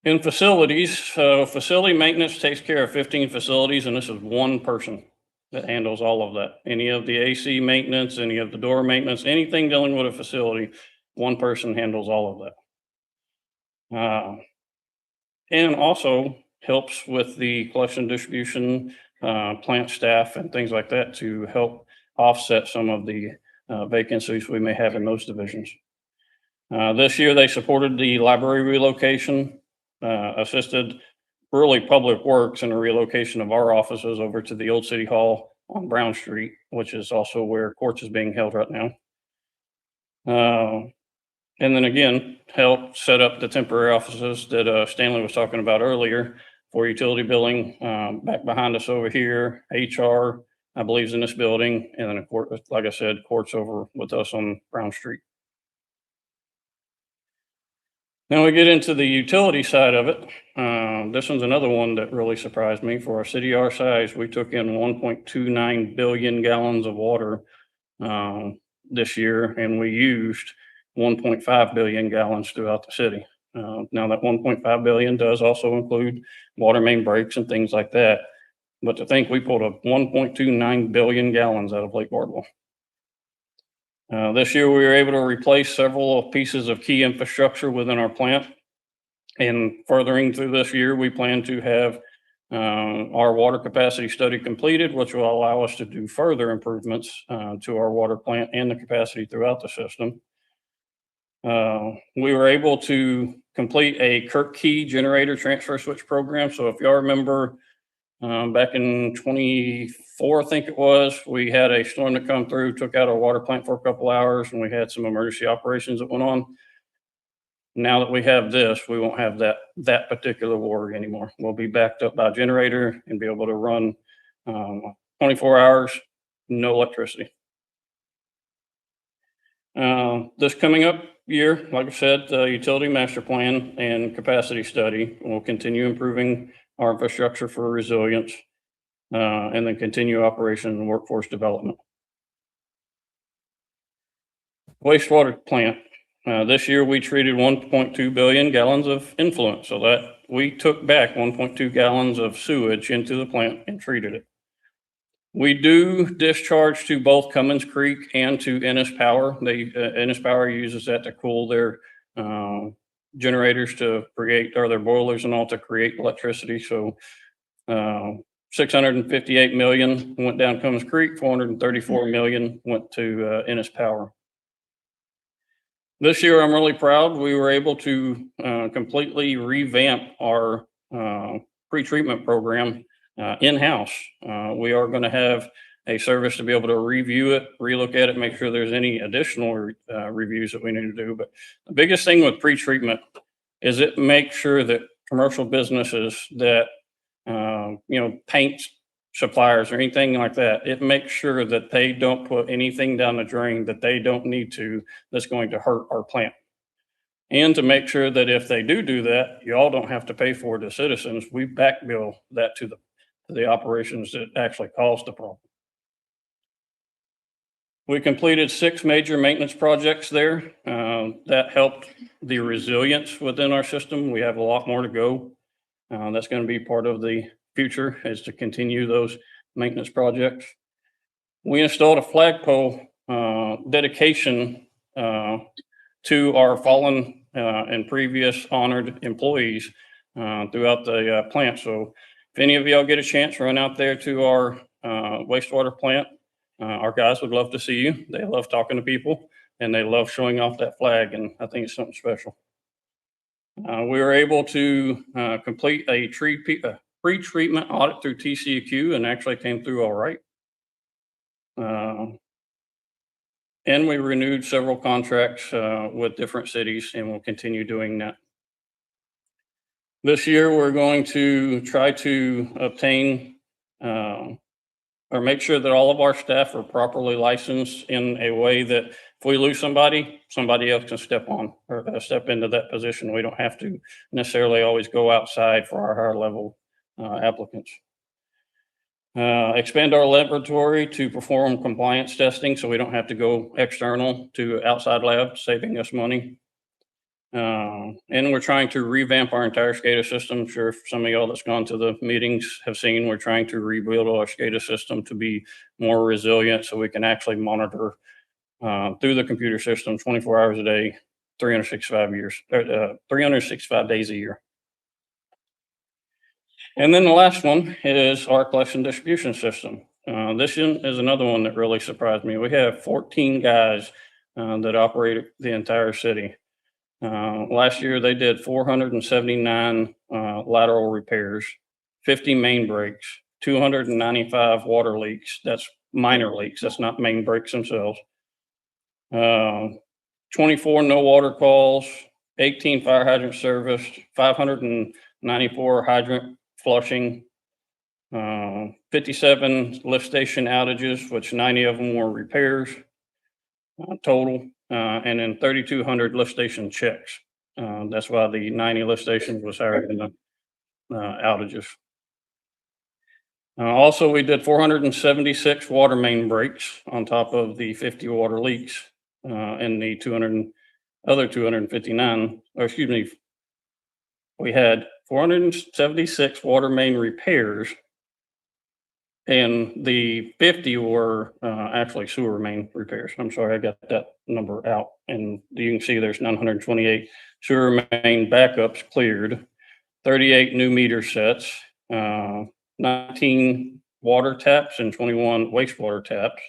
In facilities, facility maintenance takes care of 15 facilities, and this is one person that handles all of that. Any of the AC maintenance, any of the door maintenance, anything dealing with a facility, one person handles all of that. And also helps with the collection distribution, plant staff and things like that to help offset some of the vacancies we may have in those divisions. This year, they supported the library relocation, assisted really Public Works in the relocation of our offices over to the old City Hall on Brown Street, which is also where courts is being held right now. And then again, help set up the temporary offices that Stanley was talking about earlier for utility billing, back behind us over here. HR, I believe, is in this building. And then, of course, like I said, courts over with us on Brown Street. Then we get into the utility side of it. This one's another one that really surprised me. For our city our size, we took in 1.29 billion gallons of water this year, and we used 1.5 billion gallons throughout the city. Now that 1.5 billion does also include water main breaks and things like that. But to think we pulled up 1.29 billion gallons out of Lake Bardwell. This year, we were able to replace several pieces of key infrastructure within our plant. And furthering through this year, we plan to have our water capacity study completed, which will allow us to do further improvements to our water plant and the capacity throughout the system. We were able to complete a Kirk Key generator transfer switch program. So if y'all remember, back in 24, I think it was, we had a storm that come through, took out our water plant for a couple hours, and we had some emergency operations that went on. Now that we have this, we won't have that particular worry anymore. We'll be backed up by a generator and be able to run 24 hours, no electricity. This coming up year, like I said, the utility master plan and capacity study will continue improving our infrastructure for resilience, and then continue operation and workforce development. Wastewater plant. This year, we treated 1.2 billion gallons of influent, so that we took back 1.2 gallons of sewage into the plant and treated it. We do discharge to both Cummins Creek and to Ennis Power. Ennis Power uses that to cool their generators to create, or their boilers and all to create electricity. So 658 million went down Cummins Creek, 434 million went to Ennis Power. This year, I'm really proud. We were able to completely revamp our pretreatment program in-house. We are going to have a service to be able to review it, relook at it, make sure there's any additional reviews that we need to do. But the biggest thing with pretreatment is it makes sure that commercial businesses that, paint suppliers or anything like that, it makes sure that they don't put anything down the drain that they don't need to, that's going to hurt our plant. And to make sure that if they do that, you all don't have to pay for it as citizens. We back bill that to the operations that actually caused the problem. We completed 6 major maintenance projects there. That helped the resilience within our system. We have a lot more to go. That's going to be part of the future, is to continue those maintenance projects. We installed a flagpole dedication to our fallen and previous honored employees throughout the plant. So if any of y'all get a chance, run out there to our wastewater plant. Our guys would love to see you. They love talking to people, and they love showing off that flag, and I think it's something special. We were able to complete a pre-treatment audit through TCEQ, and actually came through all right. And we renewed several contracts with different cities, and we'll continue doing that. This year, we're going to try to obtain or make sure that all of our staff are properly licensed in a way that if we lose somebody, somebody else can step on or step into that position. We don't have to necessarily always go outside for our higher level applicants. Expand our laboratory to perform compliance testing so we don't have to go external to outside labs, saving us money. And we're trying to revamp our entire SCADA system. I'm sure some of y'all that's gone to the meetings have seen we're trying to rebuild our SCADA system to be more resilient so we can actually monitor through the computer system 24 hours a day, 365 days a year. And then the last one is our collection distribution system. This is another one that really surprised me. We have 14 guys that operate the entire city. Last year, they did 479 lateral repairs, 50 main breaks, 295 water leaks. That's minor leaks. That's not main breaks themselves. 24 no water calls, 18 fire hydrant serviced, 594 hydrant flushing, 57 lift station outages, which 90 of them were repairs total. And then 3,200 lift station checks. That's why the 90 lift stations was higher than the outages. Also, we did 476 water main breaks on top of the 50 water leaks and the 259, or excuse me, we had 476 water main repairs, and the 50 were actually sewer main repairs. I'm sorry, I got that number out. And you can see there's 928 sewer main backups cleared, 38 new meter sets, 19 water taps and 21 wastewater taps.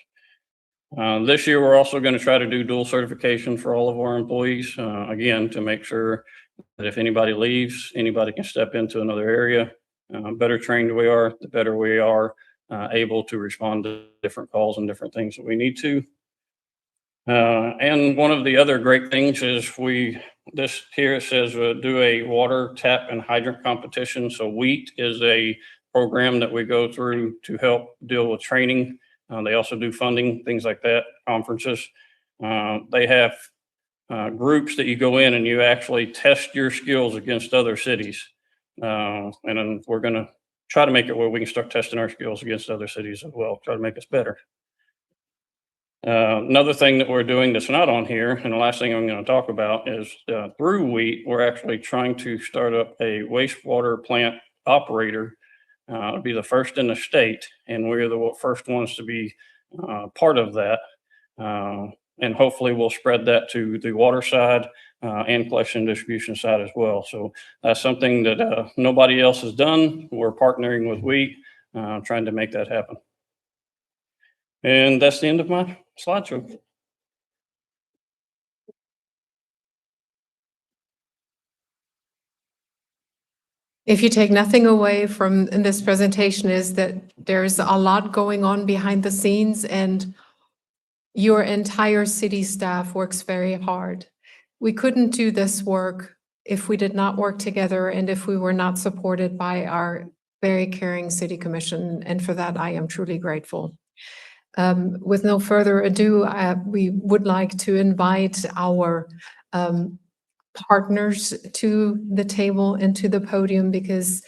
This year, we're also going to try to do dual certification for all of our employees, again, to make sure that if anybody leaves, anybody can step into another area. Better trained we are, the better we are able to respond to different calls and different things that we need to. And one of the other great things is this here says do a water tap and hydrant competition. So WHEAT is a program that we go through to help deal with training. They also do funding, things like that, conferences. They have groups that you go in and you actually test your skills against other cities. And then we're going to try to make it where we can start testing our skills against other cities as well, try to make us better. Another thing that we're doing that's not on here, and the last thing I'm going to talk about is through WHEAT, we're actually trying to start up a wastewater plant operator. It'll be the first in the state, and we're the first ones to be part of that. And hopefully we'll spread that to the water side and collection and distribution side as well. So that's something that nobody else has done. We're partnering with WHEAT, trying to make that happen. And that's the end of my slideshow. If you take nothing away from this presentation is that there's a lot going on behind the scenes and your entire city staff works very hard. We couldn't do this work if we did not work together and if we were not supported by our very caring city commission. And for that, I am truly grateful. With no further ado, we would like to invite our partners to the table and to the podium because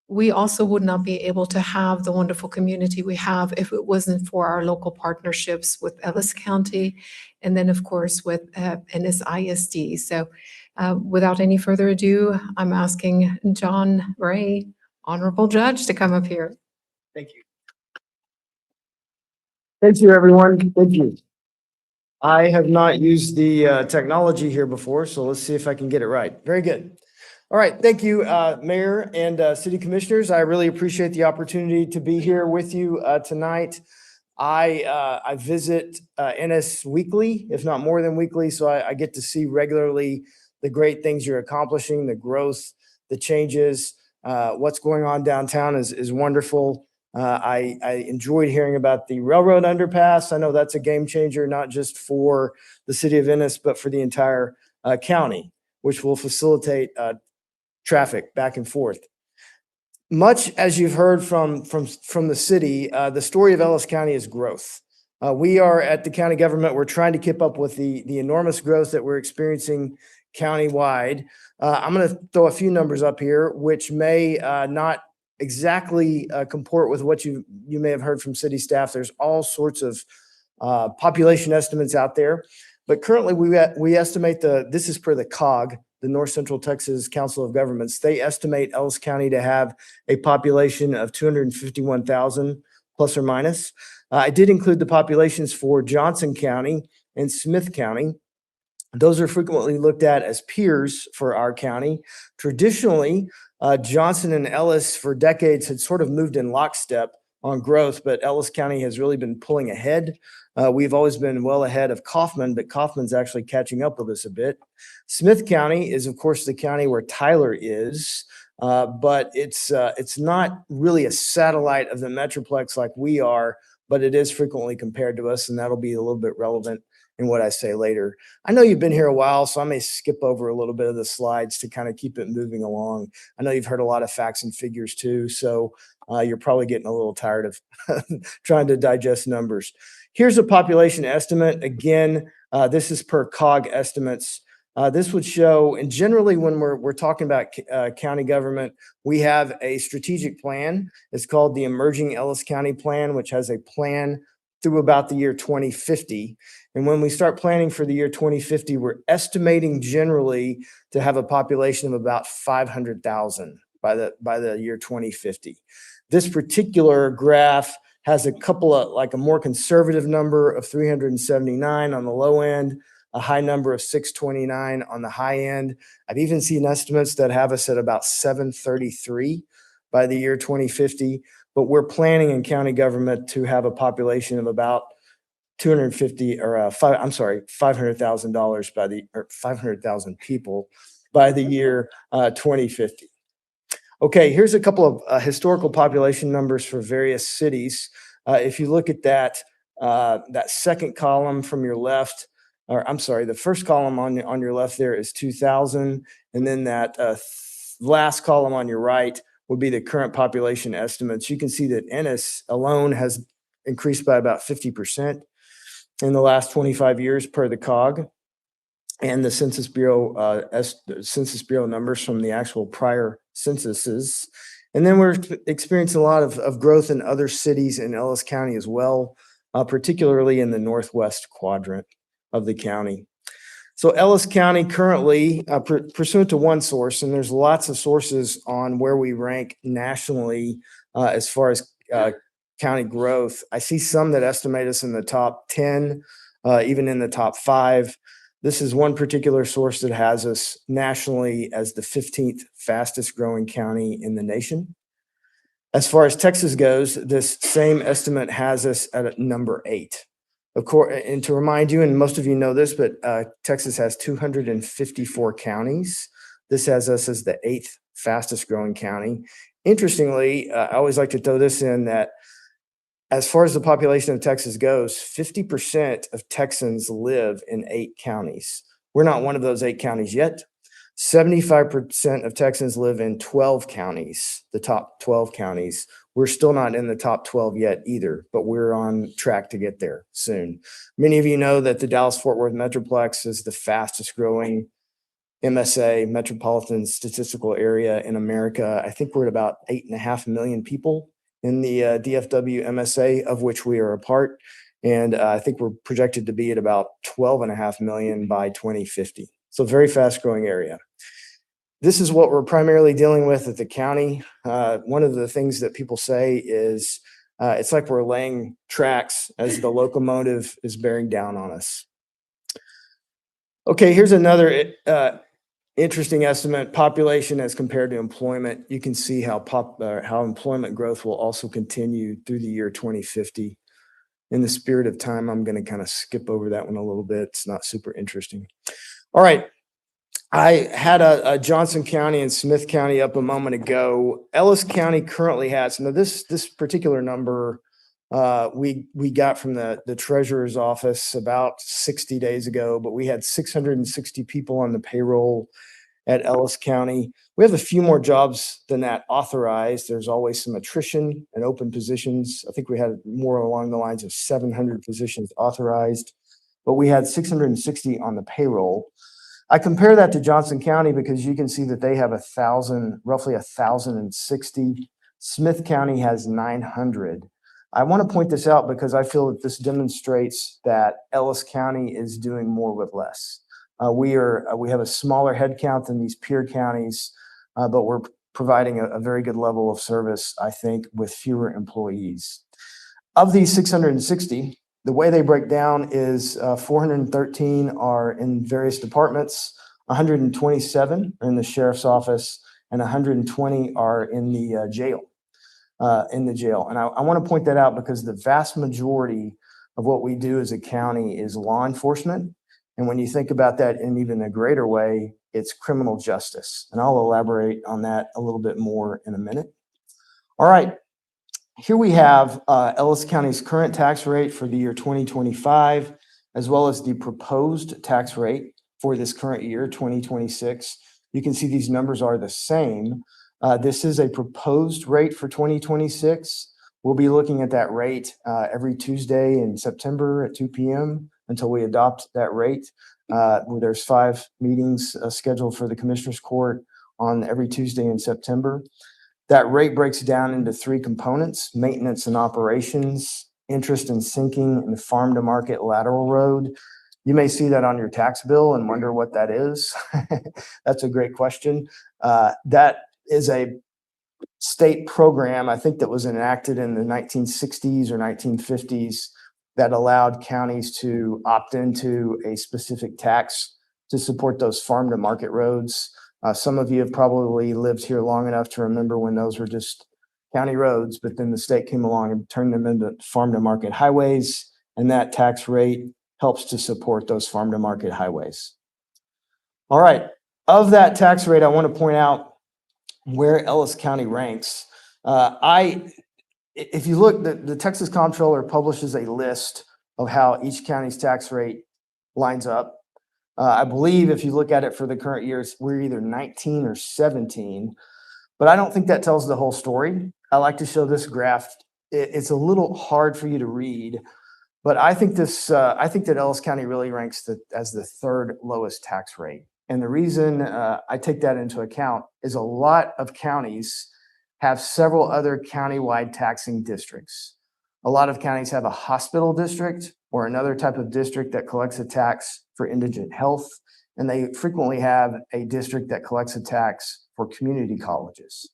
we also would not be able to have the wonderful community we have if it wasn't for our local partnerships with Ellis County and then, of course, with Ennis ISD. So without any further ado, I'm asking John Ray, Honorable Judge, to come up here. Thank you. Thank you, everyone. Thank you. I have not used the technology here before, so let's see if I can get it right. Very good. All right. Thank you, Mayor and City Commissioners. I really appreciate the opportunity to be here with you tonight. I visit Ennis weekly, if not more than weekly, so I get to see regularly the great things you're accomplishing, the growth, the changes. What's going on downtown is wonderful. I enjoyed hearing about the railroad underpass. I know that's a game changer, not just for the city of Ennis, but for the entire county, which will facilitate traffic back and forth. Much as you've heard from the city, the story of Ellis County is growth. We are at the county government. We're trying to keep up with the enormous growth that we're experiencing countywide. I'm going to throw a few numbers up here, which may not exactly comport with what you may have heard from city staff. There's all sorts of population estimates out there, but currently we estimate this is per the COG, the North Central Texas Council of Governments. They estimate Ellis County to have a population of 251,000 plus or minus. I did include the populations for Johnson County and Smith County. Those are frequently looked at as peers for our county. Traditionally, Johnson and Ellis for decades had sort of moved in lockstep on growth, but Ellis County has really been pulling ahead. We've always been well ahead of Kaufman, but Kaufman's actually catching up with us a bit. Smith County is, of course, the county where Tyler is, but it's not really a satellite of the Metroplex like we are, but it is frequently compared to us, and that'll be a little bit relevant in what I say later. I know you've been here a while, so I may skip over a little bit of the slides to kind of keep it moving along. I know you've heard a lot of facts and figures too, so you're probably getting a little tired of trying to digest numbers. Here's a population estimate. Again, this is per COG estimates. This would show, and generally when we're talking about county government, we have a strategic plan. It's called the Emerging Ellis County Plan, which has a plan through about the year 2050. And when we start planning for the year 2050, we're estimating generally to have a population of about 500,000 by the year 2050. This particular graph has a couple of, like a more conservative number of 379 on the low end, a high number of 629 on the high end. I've even seen estimates that have us at about 733 by the year 2050, but we're planning in county government to have a population of about 500,000 by the, or 500,000 people by the year 2050. Okay, here's a couple of historical population numbers for various cities. If you look at that second column from your left, or I'm sorry, the first column on your left there is 2000, and then that last column on your right would be the current population estimates. You can see that Ennis alone has increased by about 50% in the last 25 years per the COG and the Census Bureau numbers from the actual prior censuses. And then we're experiencing a lot of growth in other cities in Ellis County as well. particularly in the northwest quadrant of the county. So Ellis County currently, pursuant to one source, and there's lots of sources on where we rank nationally as far as county growth. I see some that estimate us in the top 10, even in the top 5. This is one particular source that has us nationally as the 15th fastest growing county in the nation. As far as Texas goes, this same estimate has us at number 8. Of course, and to remind you, and most of you know this, but Texas has 254 counties. This has us as the 8th fastest growing county. Interestingly, I always like to throw this in that as far as the population of Texas goes, 50% of Texans live in 8 counties. We're not one of those 8 counties yet. 75% of Texans live in 12 counties, the top 12 counties. We're still not in the top 12 yet either, but we're on track to get there soon. Many of you know that the Dallas-Fort Worth Metroplex is the fastest growing MSA, metropolitan statistical area in America. I think we're at about 8.5 million people in the DFW MSA, of which we are a part. And I think we're projected to be at about 12.5 million by 2050. So very fast growing area. This is what we're primarily dealing with at the county. One of the things that people say is it's like we're laying tracks as the locomotive is bearing down on us. Okay, here's another interesting estimate, population as compared to employment. You can see how employment growth will also continue through the year 2050. In the spirit of time, I'm going to kind of skip over that one a little bit. It's not super interesting. All right. I had a Johnson County and Smith County up a moment ago. Ellis County currently has, now this particular number we got from the treasurer's office about 60 days ago, but we had 660 people on the payroll at Ellis County. We have a few more jobs than that authorized. There's always some attrition and open positions. I think we had more along the lines of 700 positions authorized, but we had 660 on the payroll. I compare that to Johnson County because you can see that they have roughly 1,060. Smith County has 900. I want to point this out because I feel that this demonstrates that Ellis County is doing more with less. We have a smaller head count than these peer counties, but we're providing a very good level of service, I think, with fewer employees. Of these 660, the way they break down is 413 are in various departments, 127 are in the sheriff's office, and 120 are in the jail. And I want to point that out because the vast majority of what we do as a county is law enforcement. And when you think about that in even a greater way, it's criminal justice. And I'll elaborate on that a little bit more in a minute. All right. Here we have Ellis County's current tax rate for the year 2025, as well as the proposed tax rate for this current year, 2026. You can see these numbers are the same. This is a proposed rate for 2026. We'll be looking at that rate every Tuesday in September at 2 p.m. until we adopt that rate. There's 5 meetings scheduled for the Commissioners Court on every Tuesday in September. That rate breaks down into 3 components: maintenance and operations, interest and sinking, and farm to market lateral road. You may see that on your tax bill and wonder what that is. That's a great question. That is a state program, I think, that was enacted in the 1960s or 1950s that allowed counties to opt into a specific tax to support those farm to market roads. Some of you have probably lived here long enough to remember when those were just county roads, but then the state came along and turned them into farm to market highways, and that tax rate helps to support those farm to market highways. All right, of that tax rate, I want to point out where Ellis County ranks. If you look, the Texas Comptroller publishes a list of how each county's tax rate lines up. I believe if you look at it for the current years, we're either 19 or 17, but I don't think that tells the whole story. I like to show this graph. It's a little hard for you to read, but I think that Ellis County really ranks as the 3rd lowest tax rate. And the reason I take that into account is a lot of counties have several other countywide taxing districts. A lot of counties have a hospital district or another type of district that collects a tax for indigent health. And they frequently have a district that collects a tax for community colleges.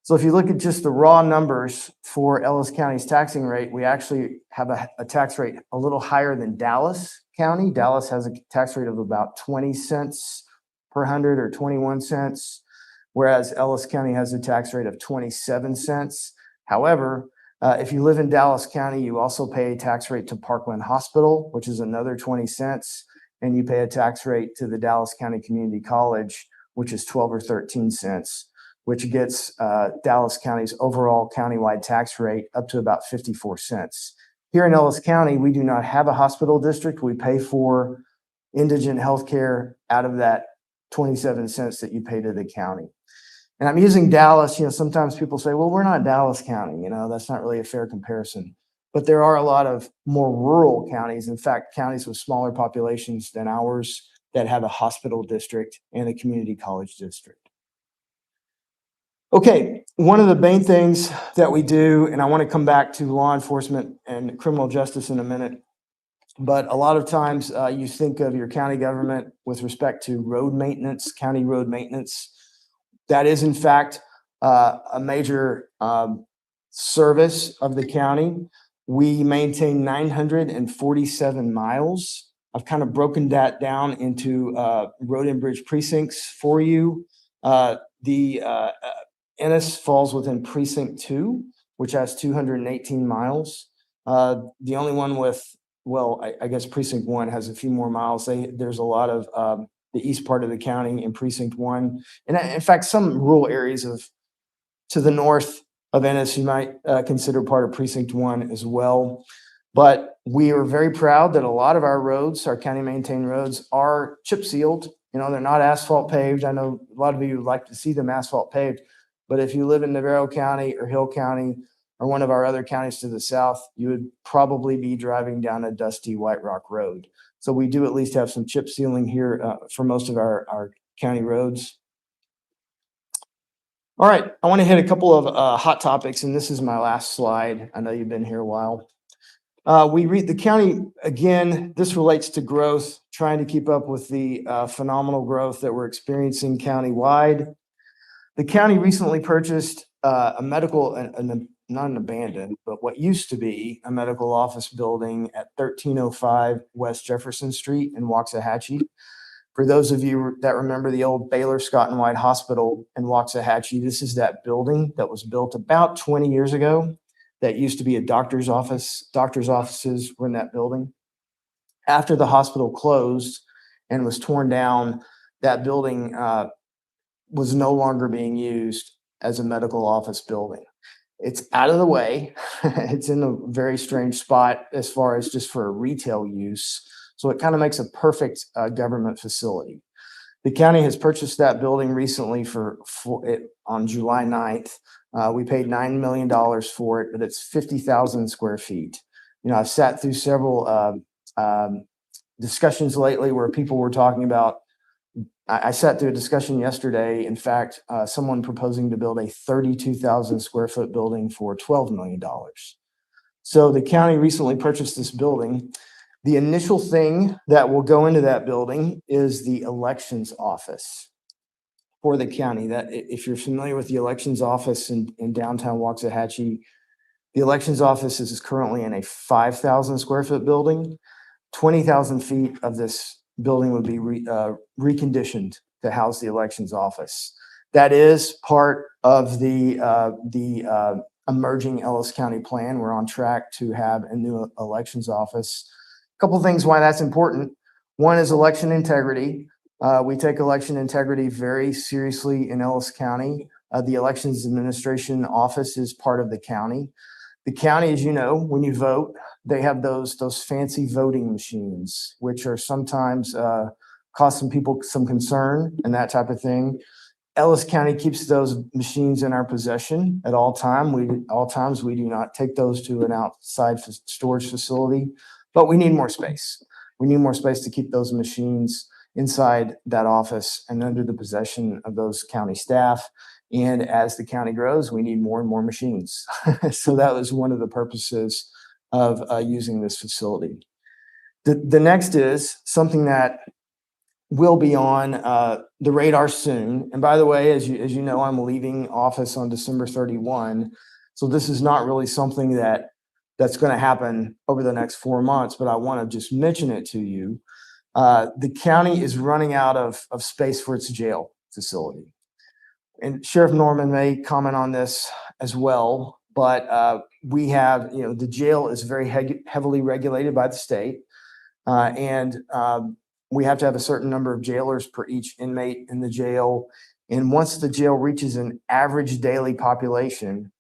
So if you look at just the raw numbers for Ellis County's taxing rate, we actually have a tax rate a little higher than Dallas County. Dallas has a tax rate of about 20 cents per hundred or 21 cents, whereas Ellis County has a tax rate of 27 cents. However, if you live in Dallas County, you also pay a tax rate to Parkland Hospital, which is another 20 cents, and you pay a tax rate to the Dallas County Community College, which is 12 or 13 cents. Which gets Dallas County's overall countywide tax rate up to about 54 cents. Here in Ellis County, we do not have a hospital district. We pay for indigent healthcare out of that 27 cents that you pay to the county. And I'm using Dallas, sometimes people say, well, we're not Dallas County, that's not really a fair comparison. But there are a lot of more rural counties, in fact, counties with smaller populations than ours that have a hospital district and a community college district. Okay, one of the main things that we do, and I want to come back to law enforcement and criminal justice in a minute, but a lot of times you think of your county government with respect to road maintenance, county road maintenance. That is, in fact, a major service of the county. We maintain 947 miles. I've kind of broken that down into road and bridge precincts for you. Ennis falls within precinct 2, which has 218 miles. The only one with, I guess precinct 1 has a few more miles. There's a lot of the east part of the county in precinct 1. And in fact, some rural areas to the north of Ennis, you might consider part of precinct 1 as well. But we are very proud that a lot of our roads, our county maintained roads, are chip sealed. They're not asphalt paved. I know a lot of you would like to see them asphalt paved. But if you live in Navarro County or Hill County or one of our other counties to the south, you would probably be driving down a dusty White Rock road. So we do at least have some chip sealing here for most of our county roads. All right, I want to hit a couple of hot topics, and this is my last slide. I know you've been here a while. We read the county, again, this relates to growth, trying to keep up with the phenomenal growth that we're experiencing countywide. The county recently purchased a medical, not an abandoned, but what used to be a medical office building at 1305 West Jefferson Street in Waxahachie. For those of you that remember the old Baylor Scott and White Hospital in Waxahachie, this is that building that was built about 20 years ago. That used to be a doctor's office. Doctor's offices were in that building. After the hospital closed and was torn down, that building was no longer being used as a medical office building. It's out of the way. It's in a very strange spot as far as just for retail use. So it kind of makes a perfect government facility. The county has purchased that building recently for it on July 9th. We paid $9 million for it, but it's 50,000 square feet. I've sat through several discussions lately where people were talking about, I sat through a discussion yesterday, in fact, someone proposing to build a 32,000 square foot building for $12 million. So the county recently purchased this building. The initial thing that will go into that building is the elections office for the county. That, if you're familiar with the elections office in downtown Waxahachie, the elections office is currently in a 5,000 square foot building. 20,000 feet of this building would be reconditioned to house the elections office. That is part of the emerging Ellis County plan. We're on track to have a new elections office. A couple of things why that's important. One is election integrity. We take election integrity very seriously in Ellis County. The elections administration office is part of the county. The county, as you know, when you vote, they have those fancy voting machines, which are sometimes cause some people some concern and that type of thing. Ellis County keeps those machines in our possession at all times. We do not take those to an outside storage facility, but we need more space. We need more space to keep those machines inside that office and under the possession of those county staff. And as the county grows, we need more and more machines. So that was one of the purposes of using this facility. The next is something that will be on the radar soon. And by the way, as you know, I'm leaving office on December 31. So this is not really something that's going to happen over the next 4 months, but I want to just mention it to you. The county is running out of space for its jail facility. And Sheriff Norman may comment on this as well, but we have, the jail is very heavily regulated by the state. And we have to have a certain number of jailers per each inmate in the jail. And once the jail reaches an average daily population,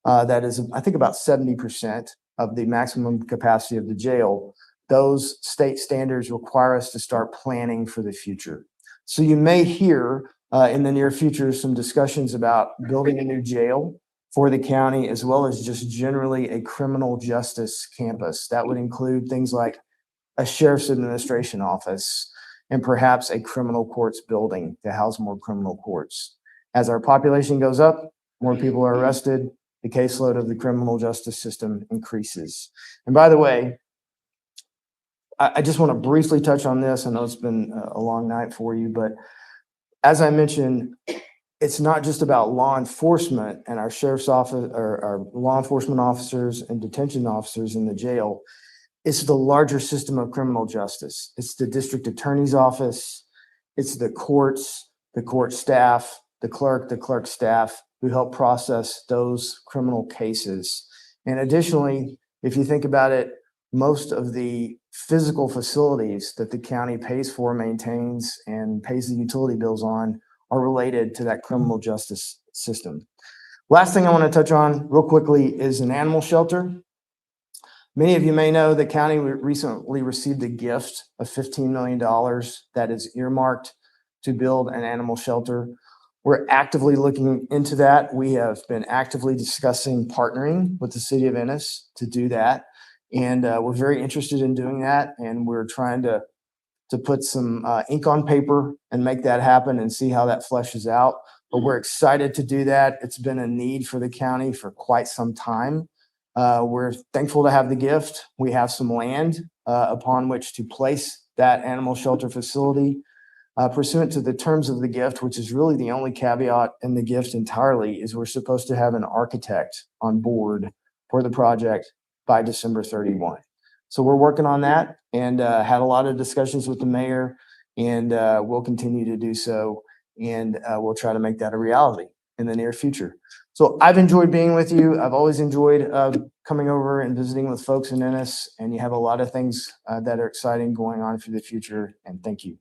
that is, I think, about 70% of the maximum capacity of the jail, those state standards require us to start planning for the future. So you may hear in the near future some discussions about building a new jail for the county, as well as just generally a criminal justice campus. That would include things like a sheriff's administration office and perhaps a criminal courts building to house more criminal courts. As our population goes up, more people are arrested, the caseload of the criminal justice system increases. And by the way, I just want to briefly touch on this. I know it's been a long night for you, but as I mentioned, it's not just about law enforcement and our sheriff's office or our law enforcement officers and detention officers in the jail. It's the larger system of criminal justice. It's the district attorney's office. It's the courts, the court staff, the clerk staff who help process those criminal cases. And additionally, if you think about it, most of the physical facilities that the county pays for, maintains, and pays the utility bills on are related to that criminal justice system. Last thing I want to touch on real quickly is an animal shelter. Many of you may know the county recently received a gift of $15 million that is earmarked to build an animal shelter. We're actively looking into that. We have been actively discussing partnering with the city of Ennis to do that. And we're very interested in doing that. And we're trying to put some ink on paper and make that happen and see how that fleshes out. But we're excited to do that. It's been a need for the county for quite some time. We're thankful to have the gift. We have some land upon which to place that animal shelter facility. Pursuant to the terms of the gift, which is really the only caveat in the gift entirely, is we're supposed to have an architect on board for the project by December 31. So we're working on that and had a lot of discussions with the mayor, and we'll continue to do so. And we'll try to make that a reality in the near future. So I've enjoyed being with you. I've always enjoyed coming over and visiting with folks in Ennis, and you have a lot of things that are exciting going on for the future. And thank you.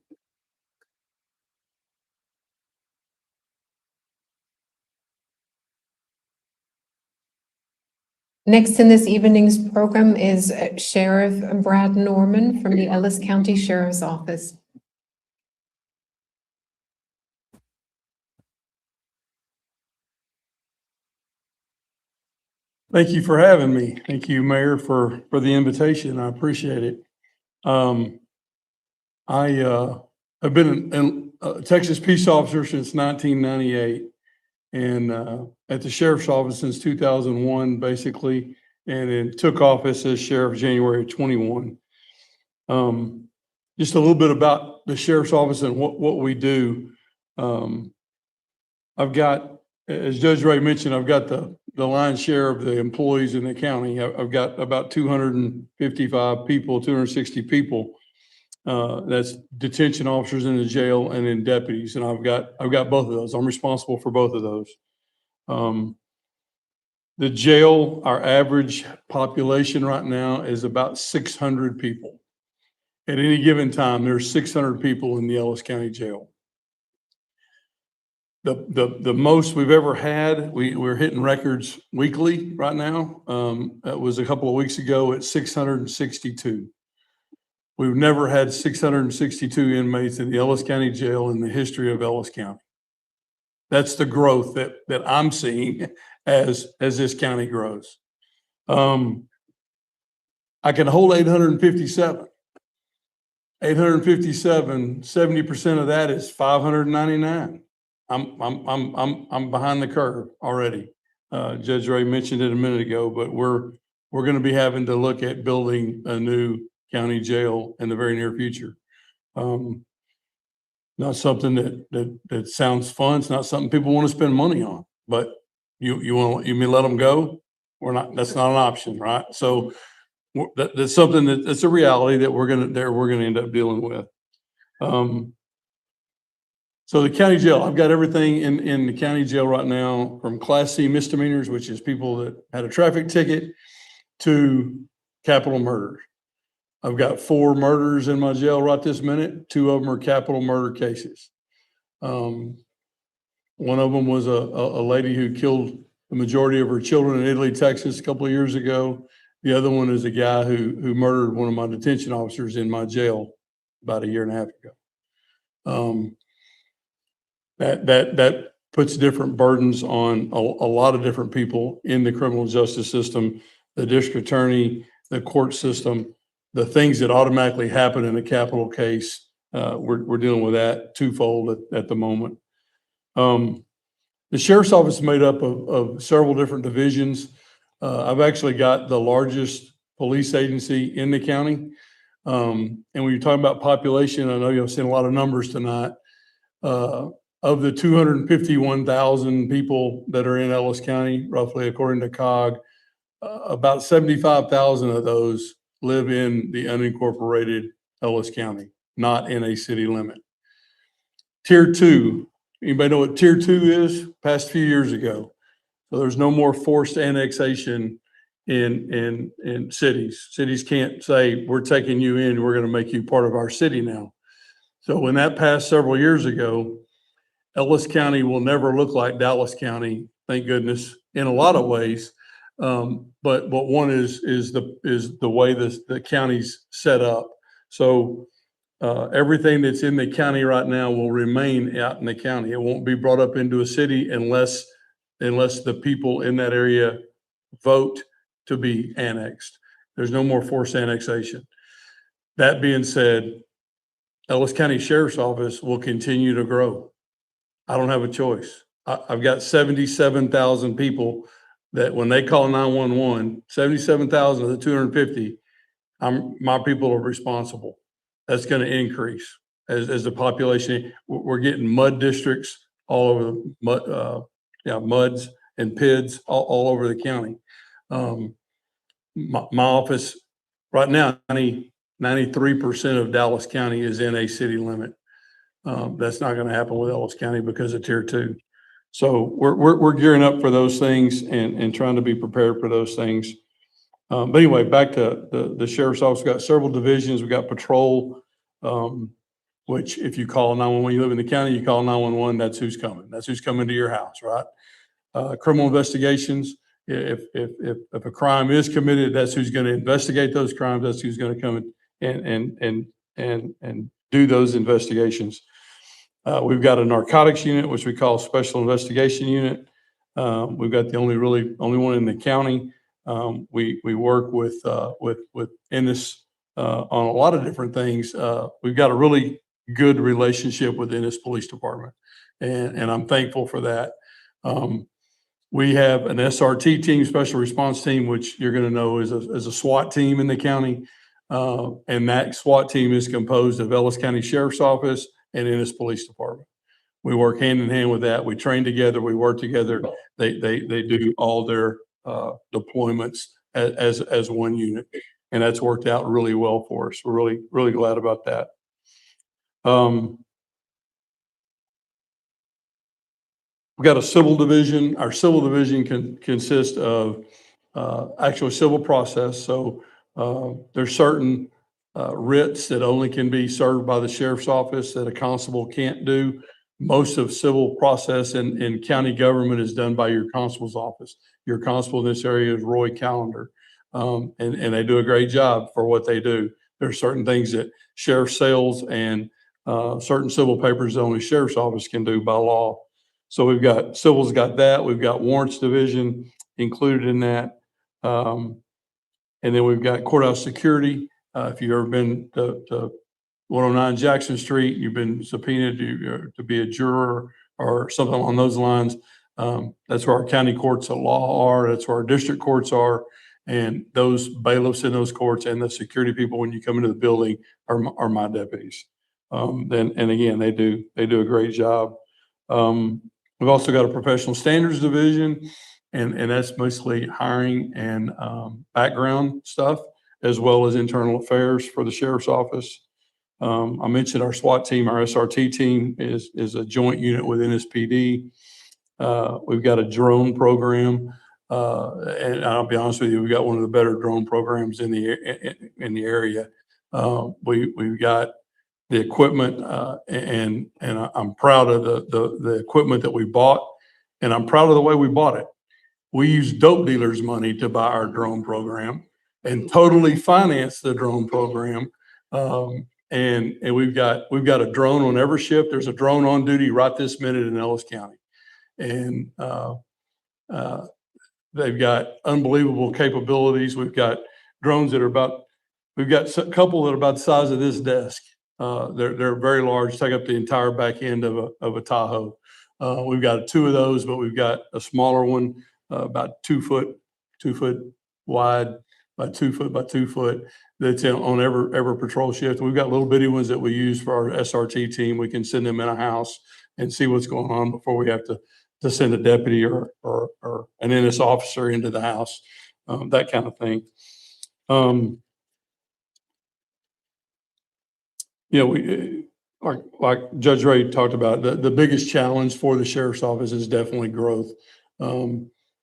Next in this evening's program is Sheriff Brad Norman from the Ellis County Sheriff's Office. Thank you for having me. Thank you, Mayor, for the invitation. I appreciate it. I have been a Texas peace officer since 1998. And at the sheriff's office since 2001, basically, and then took office as sheriff January 21. Just a little bit about the sheriff's office and what we do. I've got, as Judge Ray mentioned, I've got the lion's share of the employees in the county. I've got about 255 people, 260 people. That's detention officers in the jail and then deputies. And I've got both of those. I'm responsible for both of those. The jail, our average population right now is about 600 people. At any given time, there's 600 people in the Ellis County Jail. The most we've ever had, we're hitting records weekly right now. That was a couple of weeks ago at 662. We've never had 662 inmates in the Ellis County Jail in the history of Ellis County. That's the growth that I'm seeing as this county grows. I can hold 857. 857, 70% of that is 599. I'm behind the curve already. Judge Ray mentioned it a minute ago, but we're going to be having to look at building a new county jail in the very near future. Not something that sounds fun. It's not something people want to spend money on, but you may let them go? That's not an option, right? So that's something that's a reality that we're going to end up dealing with. So the county jail, I've got everything in the county jail right now, from Class C misdemeanors, which is people that had a traffic ticket, to capital murders. I've got 4 murders in my jail right this minute. 2 of them are capital murder cases. One of them was a lady who killed the majority of her children in Italy, Texas, a couple of years ago. The other one is a guy who murdered one of my detention officers in my jail about 1.5 years ago. That puts different burdens on a lot of different people in the criminal justice system, the district attorney, the court system, the things that automatically happen in a capital case. We're dealing with that twofold at the moment. The sheriff's office is made up of several different divisions. I've actually got the largest police agency in the county. And when you're talking about population, I know you've seen a lot of numbers tonight. Of the 251,000 people that are in Ellis County, roughly according to COG, about 75,000 of those live in the unincorporated Ellis County, not in a city limit. Tier 2, anybody know what Tier 2 is? Passed a few years ago. So there's no more forced annexation in cities. Cities can't say, we're taking you in, we're going to make you part of our city now. So when that passed several years ago, Ellis County will never look like Dallas County, thank goodness, in a lot of ways. But one is the way the county's set up. So everything that's in the county right now will remain out in the county. It won't be brought up into a city unless the people in that area vote to be annexed. There's no more forced annexation. That being said, Ellis County Sheriff's Office will continue to grow. I don't have a choice. I've got 77,000 people that when they call 911, 77,000 of the 250, my people are responsible. That's going to increase as the population. We're getting mud districts all over the muds and PIDs all over the county. My office right now, 93% of Dallas County is in a city limit. That's not going to happen with Ellis County because of Tier 2. So we're gearing up for those things and trying to be prepared for those things. But anyway, back to the sheriff's office. We've got several divisions. We've got patrol, which if you call 911, you live in the county, you call 911, that's who's coming. That's who's coming to your house, right? Criminal investigations. If a crime is committed, that's who's going to investigate those crimes. That's who's going to come and do those investigations. We've got a narcotics unit, which we call Special Investigation Unit. We've got the only one in the county. We work with Ennis on a lot of different things. We've got a really good relationship with Ennis Police Department, and I'm thankful for that. We have an SRT team, Special Response Team, which you're going to know is a SWAT team in the county. And that SWAT team is composed of Ellis County Sheriff's Office and Ennis Police Department. We work hand in hand with that. We train together. We work together. They do all their deployments as one unit, and that's worked out really well for us. We're really glad about that. We've got a civil division. Our civil division can consist of actual civil process. So there's certain writs that only can be served by the sheriff's office that a constable can't do. Most of civil process in county government is done by your constable's office. Your constable in this area is Roy Callender, and they do a great job for what they do. There are certain things that sheriff sales and certain civil papers only sheriff's office can do by law. So we've got civil's got that. We've got warrants division included in that, and then we've got courthouse security. If you've ever been to 109 Jackson Street, you've been subpoenaed to be a juror or something along those lines. That's where our county courts of law are. That's where our district courts are. And those bailiffs in those courts and the security people, when you come into the building, are my deputies. And again, they do a great job. We've also got a professional standards division, and that's mostly hiring and background stuff, as well as internal affairs for the sheriff's office. I mentioned our SWAT team, our SRT team is a joint unit with NSPD. We've got a drone program, and I'll be honest with you, we've got one of the better drone programs in the area. We've got the equipment, and I'm proud of the equipment that we bought, and I'm proud of the way we bought it. We used dope dealers' money to buy our drone program and totally finance the drone program. And we've got a drone on every ship. There's a drone on duty right this minute in Ellis County. And they've got unbelievable capabilities. We've got drones that are we've got a couple that are about the size of this desk. They're very large, take up the entire back end of a Tahoe. We've got two of those, but we've got a smaller one, about 2 foot wide, by 2 foot by 2 foot, that's on every patrol shift. We've got little bitty ones that we use for our SRT team. We can send them in a house and see what's going on before we have to send a deputy or an Ennis officer into the house, that kind of thing. We like Judge Ray talked about, the biggest challenge for the sheriff's office is definitely growth.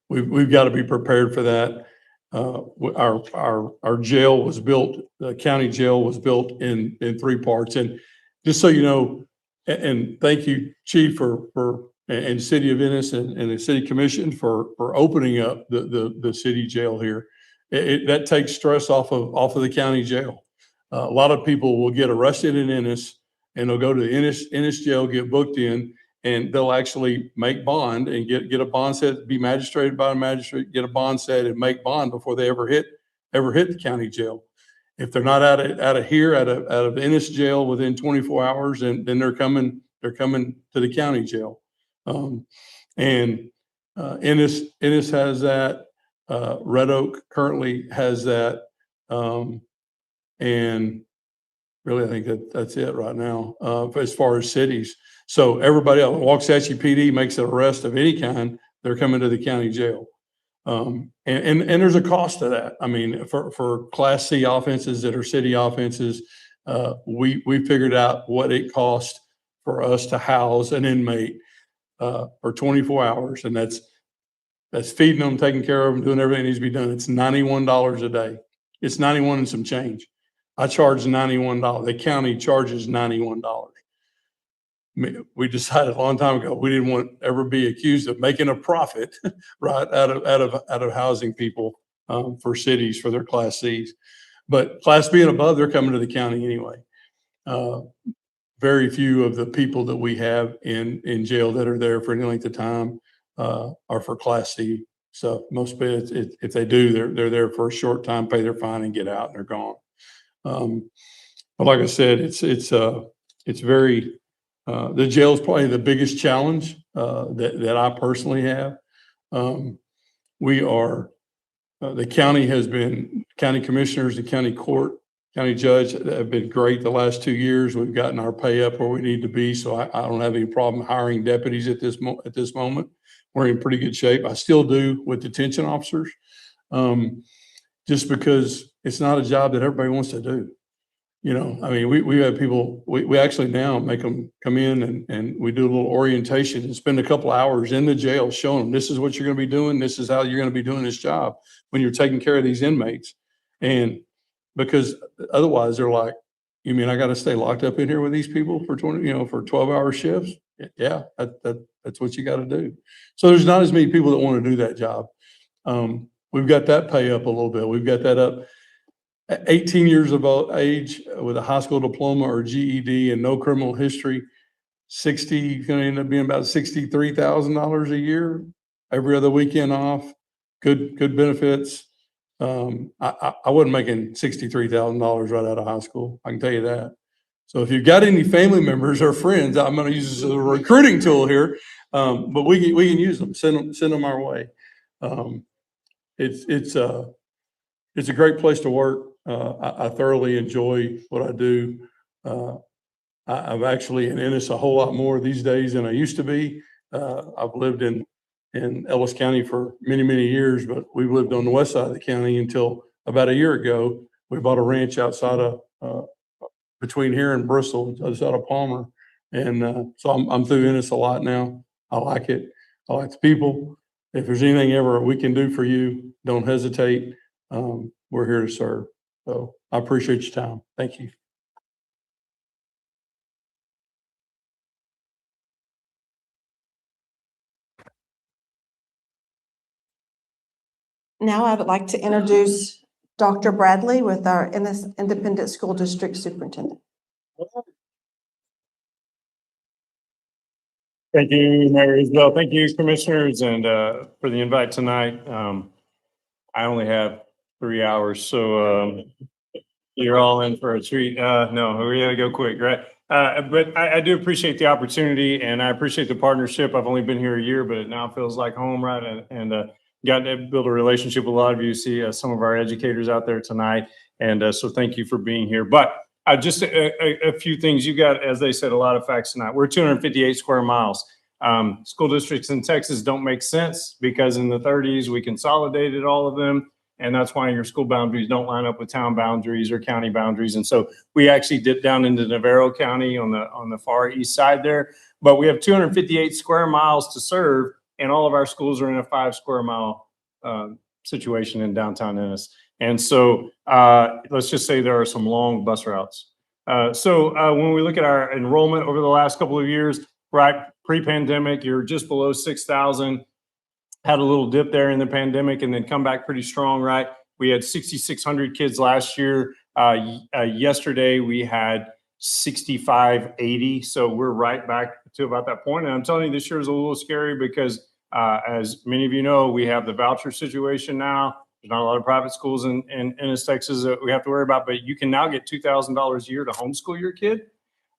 We've got to be prepared for that. Our jail was built, the county jail was built in 3 parts. And just so you know, and thank you, Chief, and City of Ennis and the City Commission for opening up the city jail here. That takes stress off of the county jail. A lot of people will get arrested in Ennis, and they'll go to the Ennis jail, get booked in, and they'll actually make bond and get a bond set, be magistrated by a magistrate, get a bond set and make bond before they ever hit the county jail. If they're not out of Ennis jail within 24 hours, then they're coming to the county jail. Ennis has that. Red Oak currently has that. And really, I think that's it right now, as far as cities. So everybody else, Waxahachie PD makes an arrest of any kind, they're coming to the county jail. And there's a cost to that. I mean, for Class C offenses that are city offenses, we figured out what it costs for us to house an inmate for 24 hours. And that's feeding them, taking care of them, doing everything that needs to be done. It's $91 a day. It's 91 and some change. I charge $91. The county charges $91. We decided a long time ago we didn't want to ever be accused of making a profit, right, out of housing people for cities for their Class Cs. But Class B and above, they're coming to the county anyway. Very few of the people that we have in jail that are there for any length of time are for Class C. So most of it, if they do, they're there for a short time, pay their fine, and get out, and they're gone. But like I said, it's very, the jail is probably the biggest challenge that I personally have. The county has been, county commissioners, the county court, county judge have been great the last 2 years. We've gotten our pay up where we need to be. So I don't have any problem hiring deputies at this moment. We're in pretty good shape. I still do with detention officers, just because it's not a job that everybody wants to do. You know, I mean, we have people, we actually now make them come in and we do a little orientation and spend a couple hours in the jail showing them this is what you're going to be doing. This is how you're going to be doing this job when you're taking care of these inmates. And because otherwise they're like, you mean I got to stay locked up in here with these people for 12-hour shifts? Yeah, that's what you got to do. So there's not as many people that want to do that job. We've got that pay up a little bit. We've got that up. 18 years of age with a high school diploma or GED and no criminal history, going to end up being about $63,000 a year, every other weekend off, good benefits. I wasn't making $63,000 right out of high school. I can tell you that. So if you've got any family members or friends, I'm going to use this as a recruiting tool here, but we can use them. Send them our way. It's a great place to work. I thoroughly enjoy what I do. I'm actually in Ennis a whole lot more these days than I used to be. I've lived in Ellis County for many, many years, but we've lived on the west side of the county until about a year ago. We bought a ranch outside of between here and Bristol, outside of Palmer. And so I'm through Ennis a lot now. I like it. I like the people. If there's anything ever we can do for you, don't hesitate. We're here to serve. So I appreciate your time. Thank you. Now I would like to introduce Dr. Bradley with our Ennis Independent School District Superintendent. Thank you, Mayor Isabel. Thank you, commissioners, and for the invite tonight. I only have 3 hours, so you're all in for a treat. No, we gotta go quick, right? But I do appreciate the opportunity, and I appreciate the partnership. I've only been here a year, but it now feels like home, right? And got to build a relationship with a lot of you. See some of our educators out there tonight, and so thank you for being here. But just a few things. You got, as they said, a lot of facts tonight. We're 258 square miles. School districts in Texas don't make sense because in the 30s we consolidated all of them. And that's why your school boundaries don't line up with town boundaries or county boundaries. And so we actually dip down into Navarro County on the far east side there. But we have 258 square miles to serve, and all of our schools are in a 5 square mile situation in downtown Ennis. And so let's just say there are some long bus routes. So when we look at our enrollment over the last couple of years, right, pre-pandemic, you're just below 6,000. Had a little dip there in the pandemic and then come back pretty strong, right? We had 6,600 kids last year. Yesterday, we had 6,580. So we're right back to about that point. And I'm telling you, this year is a little scary because as many of you know, we have the voucher situation now. There's not a lot of private schools in Ennis, Texas that we have to worry about, but you can now get $2,000 a year to homeschool your kid.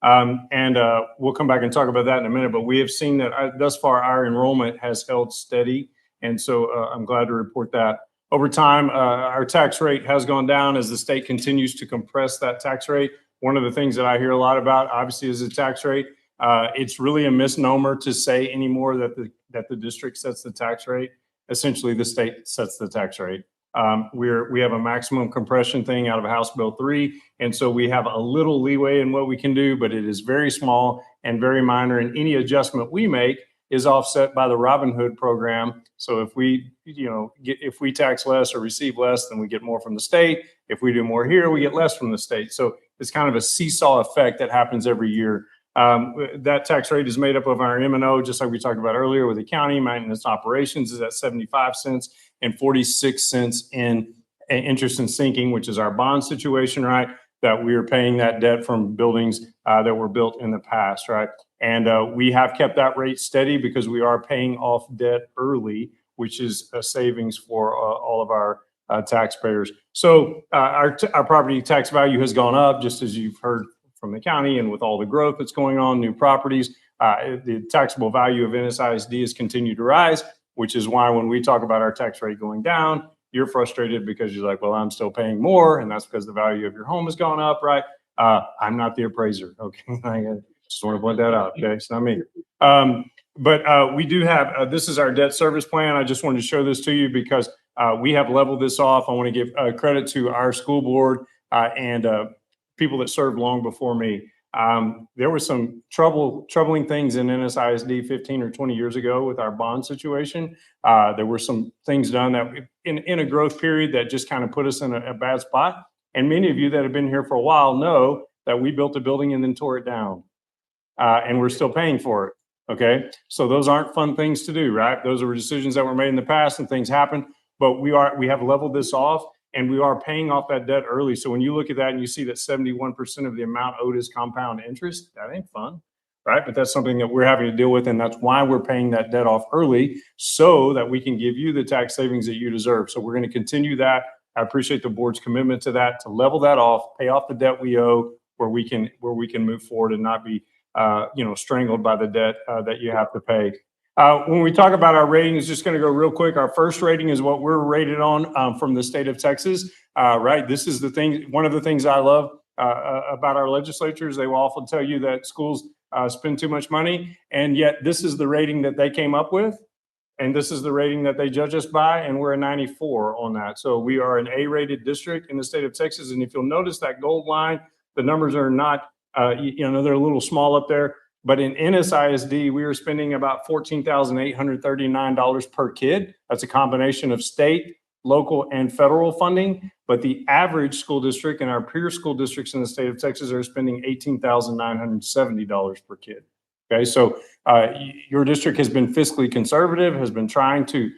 And we'll come back and talk about that in a minute, but we have seen that thus far our enrollment has held steady. And so I'm glad to report that. Over time, our tax rate has gone down as the state continues to compress that tax rate. One of the things that I hear a lot about, obviously, is the tax rate. It's really a misnomer to say anymore that the district sets the tax rate. Essentially, the state sets the tax rate. We have a maximum compression thing out of House Bill 3. And so we have a little leeway in what we can do, but it is very small and very minor. And any adjustment we make is offset by the Robin Hood program. So if we, if we tax less or receive less, then we get more from the state. If we do more here, we get less from the state. So it's kind of a seesaw effect that happens every year. That tax rate is made up of our M&O, just like we talked about earlier with the county. Maintenance operations is at 75 cents and 46 cents in interest and sinking, which is our bond situation, right? That we are paying that debt from buildings that were built in the past, right? And we have kept that rate steady because we are paying off debt early, which is a savings for all of our taxpayers. So our property tax value has gone up, just as you've heard from the county, and with all the growth that's going on, new properties, the taxable value of Ennis ISD has continued to rise, which is why when we talk about our tax rate going down, you're frustrated because you're like, well, I'm still paying more, and that's because the value of your home has gone up, right? I'm not the appraiser, okay? I just want to point that out, okay? It's not me. But we do have, this is our debt service plan. I just wanted to show this to you because we have leveled this off. I want to give credit to our school board and people that served long before me. There were some troubling things in Ennis ISD 15 or 20 years ago with our bond situation. There were some things done that in a growth period that just kind of put us in a bad spot. And many of you that have been here for a while know that we built a building and then tore it down. And we're still paying for it. Okay. So those aren't fun things to do, right? Those are decisions that were made in the past and things happen, but we have leveled this off. And we are paying off that debt early. So when you look at that and you see that 71% of the amount owed is compound interest, that ain't fun, right? But that's something that we're having to deal with. And that's why we're paying that debt off early so that we can give you the tax savings that you deserve. So we're going to continue that. I appreciate the board's commitment to that, to level that off, pay off the debt we owe. where we can move forward and not be, strangled by the debt that you have to pay. When we talk about our ratings, just going to go real quick. Our first rating is what we're rated on from the state of Texas, right? This is the thing. One of the things I love about our legislatures, they will often tell you that schools spend too much money, and yet this is the rating that they came up with, and this is the rating that they judge us by, and we're a 94 on that. So we are an A-rated district in the state of Texas, and if you'll notice that gold line, the numbers are not, they're a little small up there. But in Ennis ISD, we were spending about $14,839 per kid. That's a combination of state, local, and federal funding. But the average school district and our peer school districts in the state of Texas are spending $18,970 per kid. Okay, so your district has been fiscally conservative, has been trying to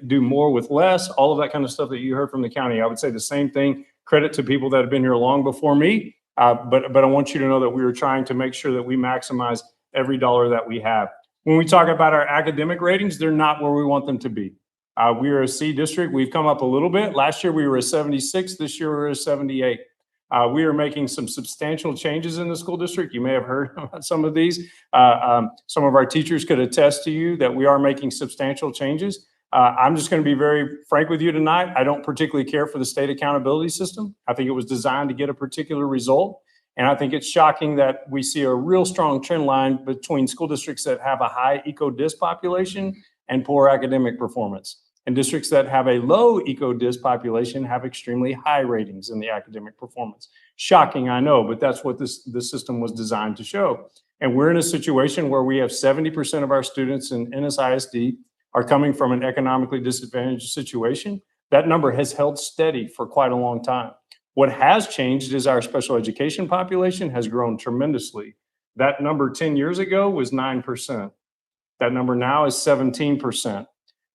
do more with less, all of that kind of stuff that you heard from the county. I would say the same thing. Credit to people that have been here long before me. But I want you to know that we are trying to make sure that we maximize every dollar that we have. When we talk about our academic ratings, they're not where we want them to be. We are a C district. We've come up a little bit. Last year we were a 76. This year we're a 78. We are making some substantial changes in the school district. You may have heard about some of these. Some of our teachers could attest to you that we are making substantial changes. I'm just going to be very frank with you tonight. I don't particularly care for the state accountability system. I think it was designed to get a particular result. And I think it's shocking that we see a real strong trend line between school districts that have a high eco-dis population and poor academic performance. And districts that have a low eco-dis population have extremely high ratings in the academic performance. Shocking, I know, but that's what this system was designed to show. And we're in a situation where we have 70% of our students in Ennis ISD are coming from an economically disadvantaged situation. That number has held steady for quite a long time. What has changed is our special education population has grown tremendously. That number 10 years ago was 9%. That number now is 17%.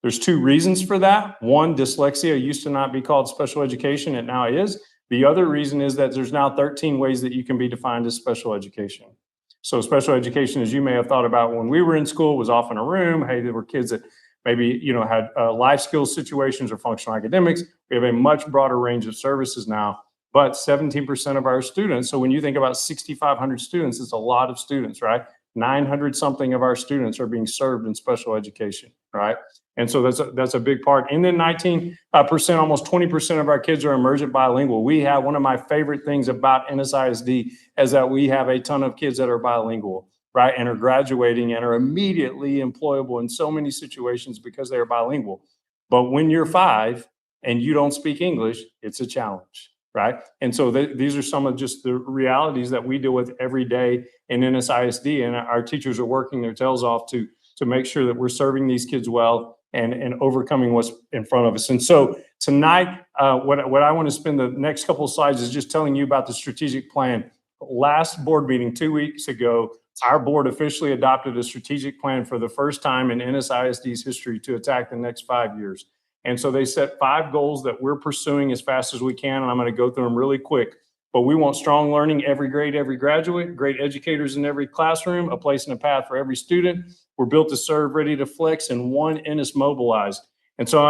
There's two reasons for that. One, dyslexia used to not be called special education, it now is. The other reason is that there's now 13 ways that you can be defined as special education. So special education, as you may have thought about when we were in school, was often a room. Hey, there were kids that maybe had life skills situations or functional academics. We have a much broader range of services now, but 17% of our students. So when you think about 6,500 students, it's a lot of students, right? 900 something of our students are being served in special education, right? And so that's a big part. And then 19%, almost 20% of our kids are emergent bilingual. We have one of my favorite things about Ennis ISD is that we have a ton of kids that are bilingual, right? And are graduating and are immediately employable in so many situations because they are bilingual. But when you're 5 and you don't speak English, it's a challenge, right? And so these are some of just the realities that we deal with every day in Ennis ISD, and our teachers are working their tails off to make sure that we're serving these kids well and overcoming what's in front of us. And so tonight, what I want to spend the next couple of slides is just telling you about the strategic plan. Last board meeting 2 weeks ago, our board officially adopted a strategic plan for the first time in Ennis ISD's history to attack the next 5 years. And so they set 5 goals that we're pursuing as fast as we can, and I'm going to go through them really quick. But we want strong learning, every grade, every graduate, great educators in every classroom, a place and a path for every student. We're built to serve, ready to flex, and one Ennis mobilized. And so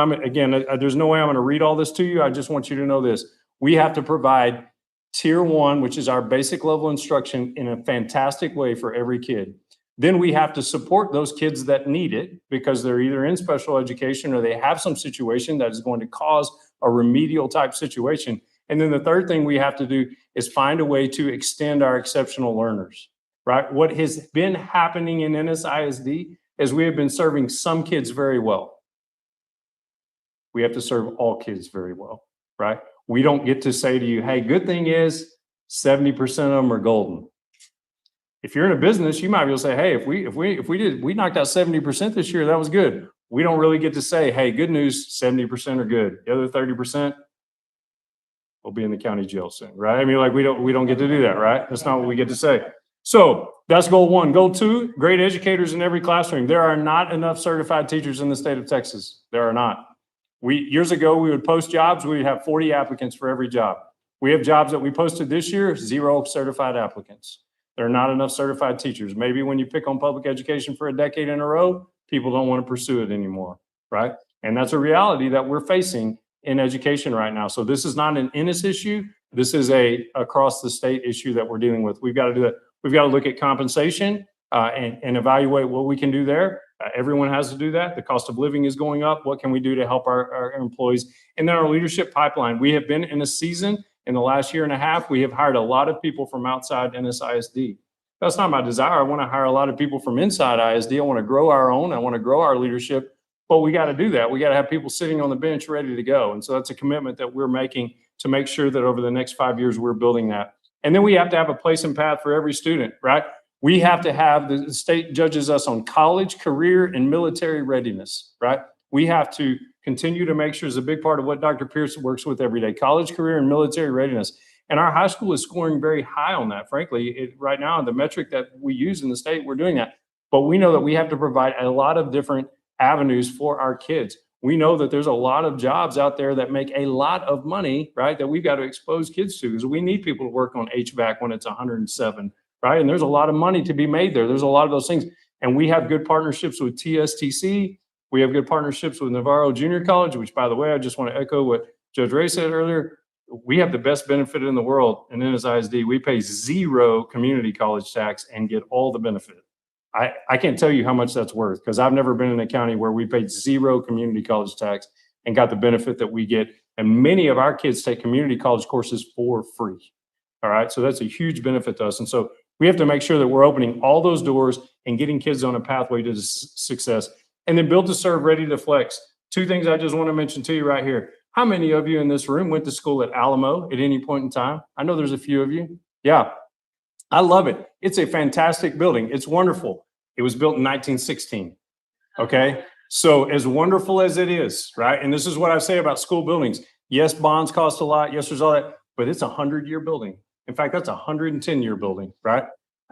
there's no way I'm going to read all this to you. I just want you to know this. We have to provide tier 1, which is our basic level instruction, in a fantastic way for every kid. Then we have to support those kids that need it because they're either in special education or they have some situation that is going to cause a remedial type situation. And then the third thing we have to do is find a way to extend our exceptional learners, right? What has been happening in Ennis ISD is we have been serving some kids very well. We have to serve all kids very well, right? We don't get to say to you, hey, good thing is 70% of them are golden. If you're in a business, you might be able to say, hey, if we knocked out 70% this year, that was good. We don't really get to say, hey, good news, 70% are good. The other 30%, will be in the county jail soon, right? I mean, like we don't get to do that, right? That's not what we get to say. So that's goal 1. Goal 2, great educators in every classroom. There are not enough certified teachers in the state of Texas. There are not. Years ago, we would post jobs. We would have 40 applicants for every job. We have jobs that we posted this year, 0 certified applicants. There are not enough certified teachers. Maybe when you pick on public education for a decade in a row, people don't want to pursue it anymore, right? And that's a reality that we're facing in education right now. So this is not an Ennis issue. This is a across the state issue that we're dealing with. We've got to do that. We've got to look at compensation and evaluate what we can do there. Everyone has to do that. The cost of living is going up. What can we do to help our employees? And then our leadership pipeline. We have been in a season in the last year and a half. We have hired a lot of people from outside Ennis ISD. That's not my desire. I want to hire a lot of people from inside ISD. I want to grow our own. I want to grow our leadership. But we got to do that. We got to have people sitting on the bench ready to go. And so that's a commitment that we're making to make sure that over the next 5 years, we're building that. And then we have to have a place and path for every student, right? We have to have, the state judges us on college, career, and military readiness, right? We have to continue to make sure is a big part of what Dr. Pierce works with every day, college, career, and military readiness. And our high school is scoring very high on that. Frankly, right now, the metric that we use in the state, we're doing that. But we know that we have to provide a lot of different avenues for our kids. We know that there's a lot of jobs out there that make a lot of money, right? That we've got to expose kids to, because we need people to work on HVAC when it's 107, right? And there's a lot of money to be made there. There's a lot of those things. And we have good partnerships with TSTC. We have good partnerships with Navarro Junior College, which, by the way, I just want to echo what Judge Ray said earlier. We have the best benefit in the world in Ennis ISD. We pay 0 community college tax and get all the benefit. I can't tell you how much that's worth, because I've never been in a county where we paid 0 community college tax and got the benefit that we get. And many of our kids take community college courses for free. All right. So that's a huge benefit to us. And so we have to make sure that we're opening all those doors and getting kids on a pathway to success. And then build to serve, ready to flex. 2 things I just want to mention to you right here. How many of you in this room went to school at Alamo at any point in time? I know there's a few of you. Yeah. I love it. It's a fantastic building. It's wonderful. It was built in 1916. Okay. So as wonderful as it is, right? And this is what I say about school buildings. Yes, bonds cost a lot. Yes, there's all that, but it's a 100-year building. In fact, that's a 110-year building, right?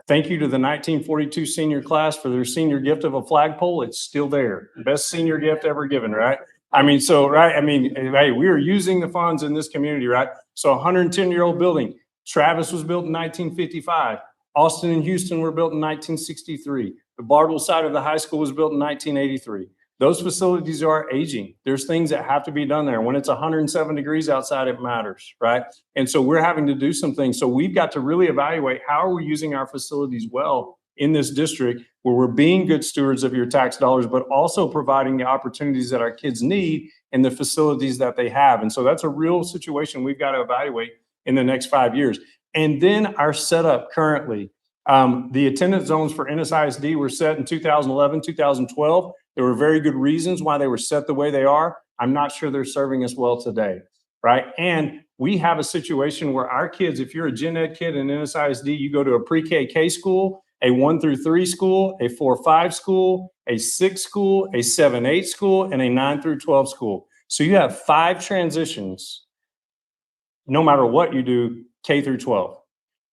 Thank you to the 1942 senior class for their senior gift of a flagpole. It's still there. Best senior gift ever given, right? I mean, so, right. I mean, hey, we are using the funds in this community, right? So 110-year-old building. Travis was built in 1955. Austin and Houston were built in 1963. The Bardwell side of the high school was built in 1983. Those facilities are aging. There's things that have to be done there. When it's 107 degrees outside, it matters, right? And so we're having to do some things. So we've got to really evaluate how are we using our facilities well in this district, where we're being good stewards of your tax dollars, but also providing the opportunities that our kids need in the facilities that they have. And so that's a real situation we've got to evaluate in the next 5 years. And then our setup currently, the attendance zones for Ennis ISD were set in 2011, 2012. There were very good reasons why they were set the way they are. I'm not sure they're serving us well today, right? And we have a situation where our kids, if you're a gen ed kid in Ennis ISD, you go to a pre-K school, a 1 through 3 school, a 4-5 school, a 6 school, a 7-8 school, and a 9 through 12 school. So you have 5 transitions, no matter what you do, K through 12,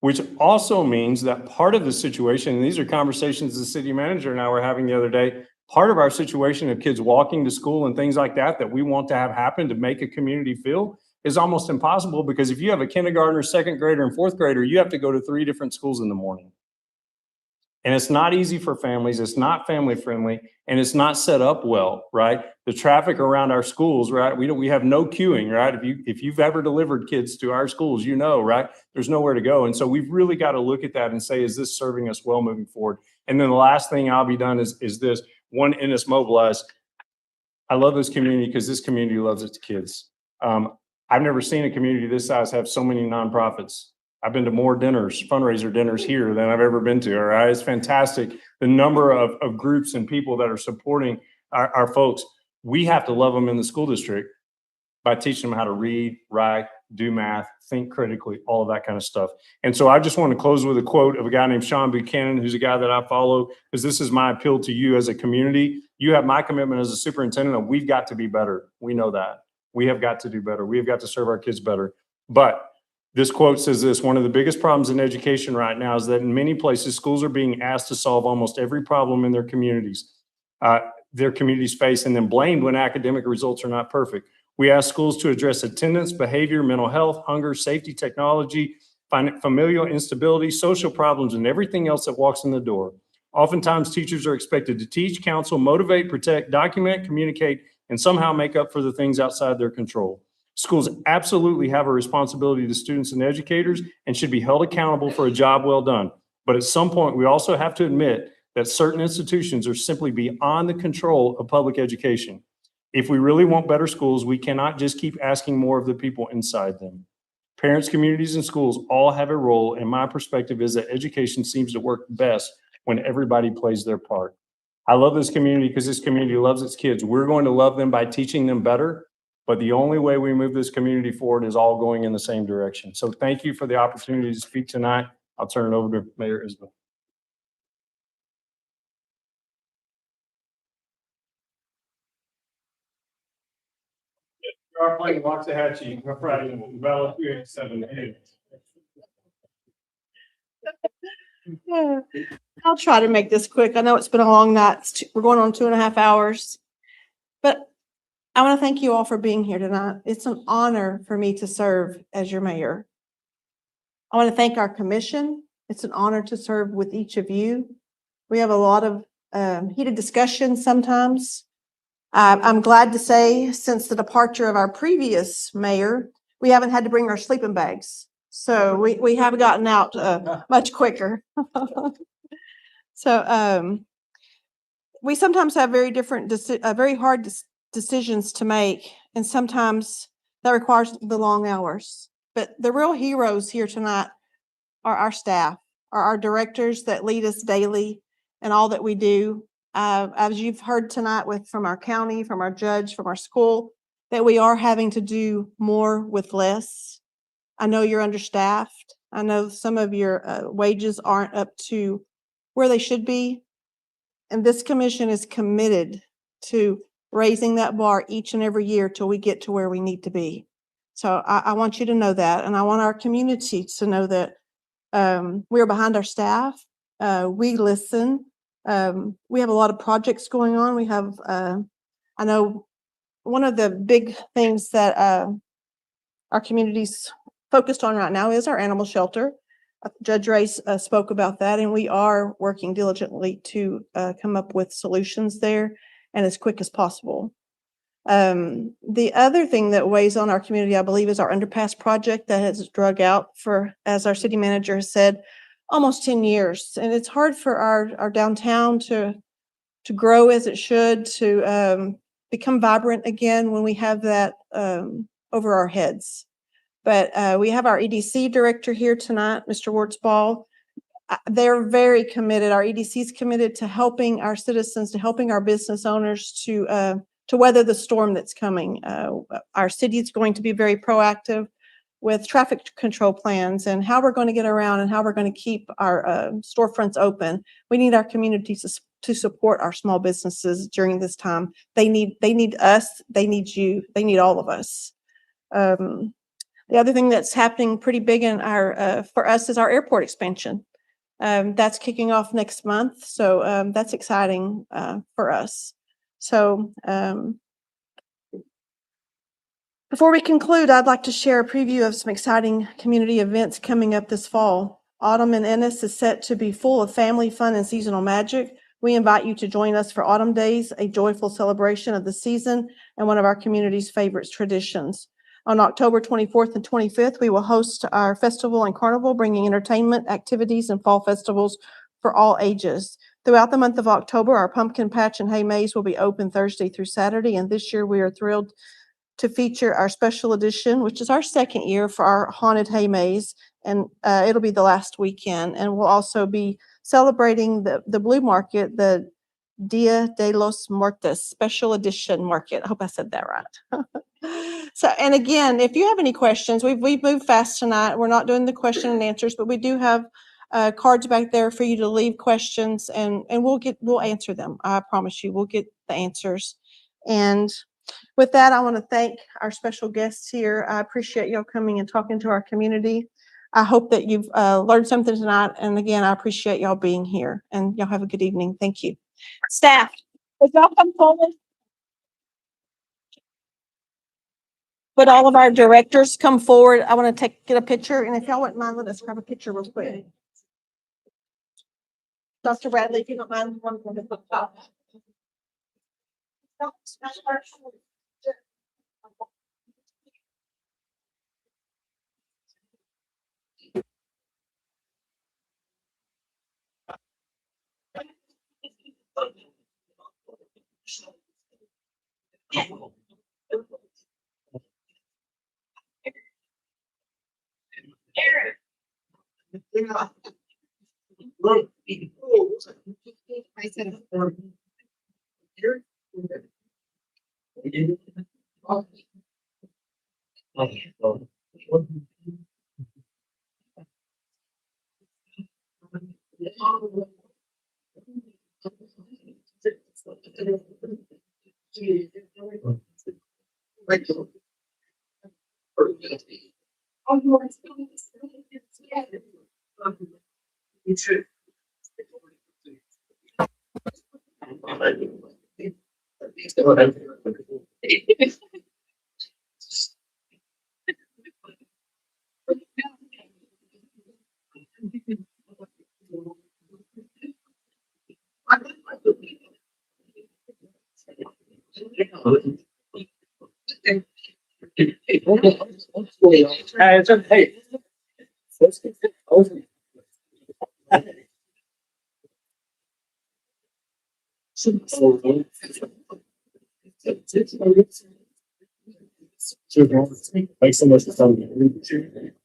which also means that part of the situation, and these are conversations the city manager and I were having the other day, part of our situation of kids walking to school and things like that, that we want to have happen to make a community feel is almost impossible, because if you have a kindergartner, 2nd grader, and 4th grader, you have to go to 3 different schools in the morning. And it's not easy for families. It's not family friendly, and it's not set up well, right? The traffic around our schools, right? We have no queuing, right? If you've ever delivered kids to our schools, you know, right? There's nowhere to go. And so we've really got to look at that and say, is this serving us well moving forward? And then the last thing I'll be done is this. One, Ennis Mobilize. I love this community because this community loves its kids. I've never seen a community this size have so many nonprofits. I've been to more dinners, fundraiser dinners here than I've ever been to. All right. It's fantastic. The number of groups and people that are supporting our folks. We have to love them in the school district by teaching them how to read, write, do math, think critically, all of that kind of stuff. And so I just want to close with a quote of a guy named Sean Buchanan, who's a guy that I follow, because this is my appeal to you as a community. You have my commitment as a superintendent of we've got to be better. We know that. We have got to do better. We have got to serve our kids better. But this quote says this: one of the biggest problems in education right now is that in many places, schools are being asked to solve almost every problem in their communities face, and then blamed when academic results are not perfect. We ask schools to address attendance, behavior, mental health, hunger, safety, technology, familial instability, social problems, and everything else that walks in the door. Oftentimes, teachers are expected to teach, counsel, motivate, protect, document, communicate, and somehow make up for the things outside their control. Schools absolutely have a responsibility to students and educators and should be held accountable for a job well done. But at some point, we also have to admit that certain institutions are simply beyond the control of public education. If we really want better schools, we cannot just keep asking more of the people inside them. Parents, communities, and schools all have a role, and my perspective is that education seems to work best when everybody plays their part. I love this community because this community loves its kids. We're going to love them by teaching them better, but the only way we move this community forward is all going in the same direction. So thank you for the opportunity to speak tonight. I'll turn it over to Mayor Isbell. We are playing Waxahachie Friday, Bella 387. I'll try to make this quick. I know it's been a long night. We're going on 2.5 hours. But I want to thank you all for being here tonight. It's an honor for me to serve as your mayor. I want to thank our commission. It's an honor to serve with each of you. We have a lot of heated discussions sometimes. I'm glad to say, since the departure of our previous mayor, we haven't had to bring our sleeping bags. So we have gotten out much quicker. So we sometimes have very different, very hard decisions to make, and sometimes that requires the long hours. But the real heroes here tonight are our staff, are our directors that lead us daily in all that we do. As you've heard tonight from our county, from our judge, from our school, that we are having to do more with less. I know you're understaffed. I know some of your wages aren't up to where they should be. And this commission is committed to raising that bar each and every year till we get to where we need to be. So I want you to know that, and I want our community to know that we're behind our staff. We listen. We have a lot of projects going on. We have, I know one of the big things that our community's focused on right now is our animal shelter. Judge Race spoke about that, and we are working diligently to come up with solutions there and as quick as possible. The other thing that weighs on our community, I believe, is our underpass project that has drug out for, as our city manager has said, almost 10 years. And it's hard for our downtown to grow as it should, to become vibrant again when we have that over our heads. But we have our EDC director here tonight, Mr. Wartsball. They're very committed. Our EDC is committed to helping our citizens, to helping our business owners to weather the storm that's coming. Our city is going to be very proactive with traffic control plans and how we're going to get around and how we're going to keep our storefronts open. We need our communities to support our small businesses during this time. They need us. They need you. They need all of us. The other thing that's happening pretty big in our for us is our airport expansion. That's kicking off next month, so that's exciting for us. So before we conclude, I'd like to share a preview of some exciting community events coming up this fall. Autumn in Ennis is set to be full of family fun and seasonal magic. We invite you to join us for Autumn Days, a joyful celebration of the season and one of our community's favorite traditions. On October 24th and 25th, we will host our festival and carnival, bringing entertainment, activities, and fall festivals for all ages. Throughout the month of October, our pumpkin patch and hay maze will be open Thursday through Saturday, and this year we are thrilled to feature our special edition, which is our second year for our haunted hay maze, and it'll be the last weekend. And we'll also be celebrating the Blue Market, the Dia de los Muertos special edition market. I hope I said that right. So, and again, if you have any questions, we've moved fast tonight. We're not doing the question and answers, but we do have cards back there for you to leave questions, and we'll answer them. I promise you, we'll get the answers. And with that, I want to thank our special guests here. I appreciate y'all coming and talking to our community. I hope that you've learned something tonight. And again, I appreciate y'all being here, and y'all have a good evening. Thank you. Staff, would y'all come forward? Would all of our directors come forward? I want to get a picture, and if y'all wouldn't mind, let us grab a picture real quick. Dr. Bradley, if you don't mind. Thanks so much for coming.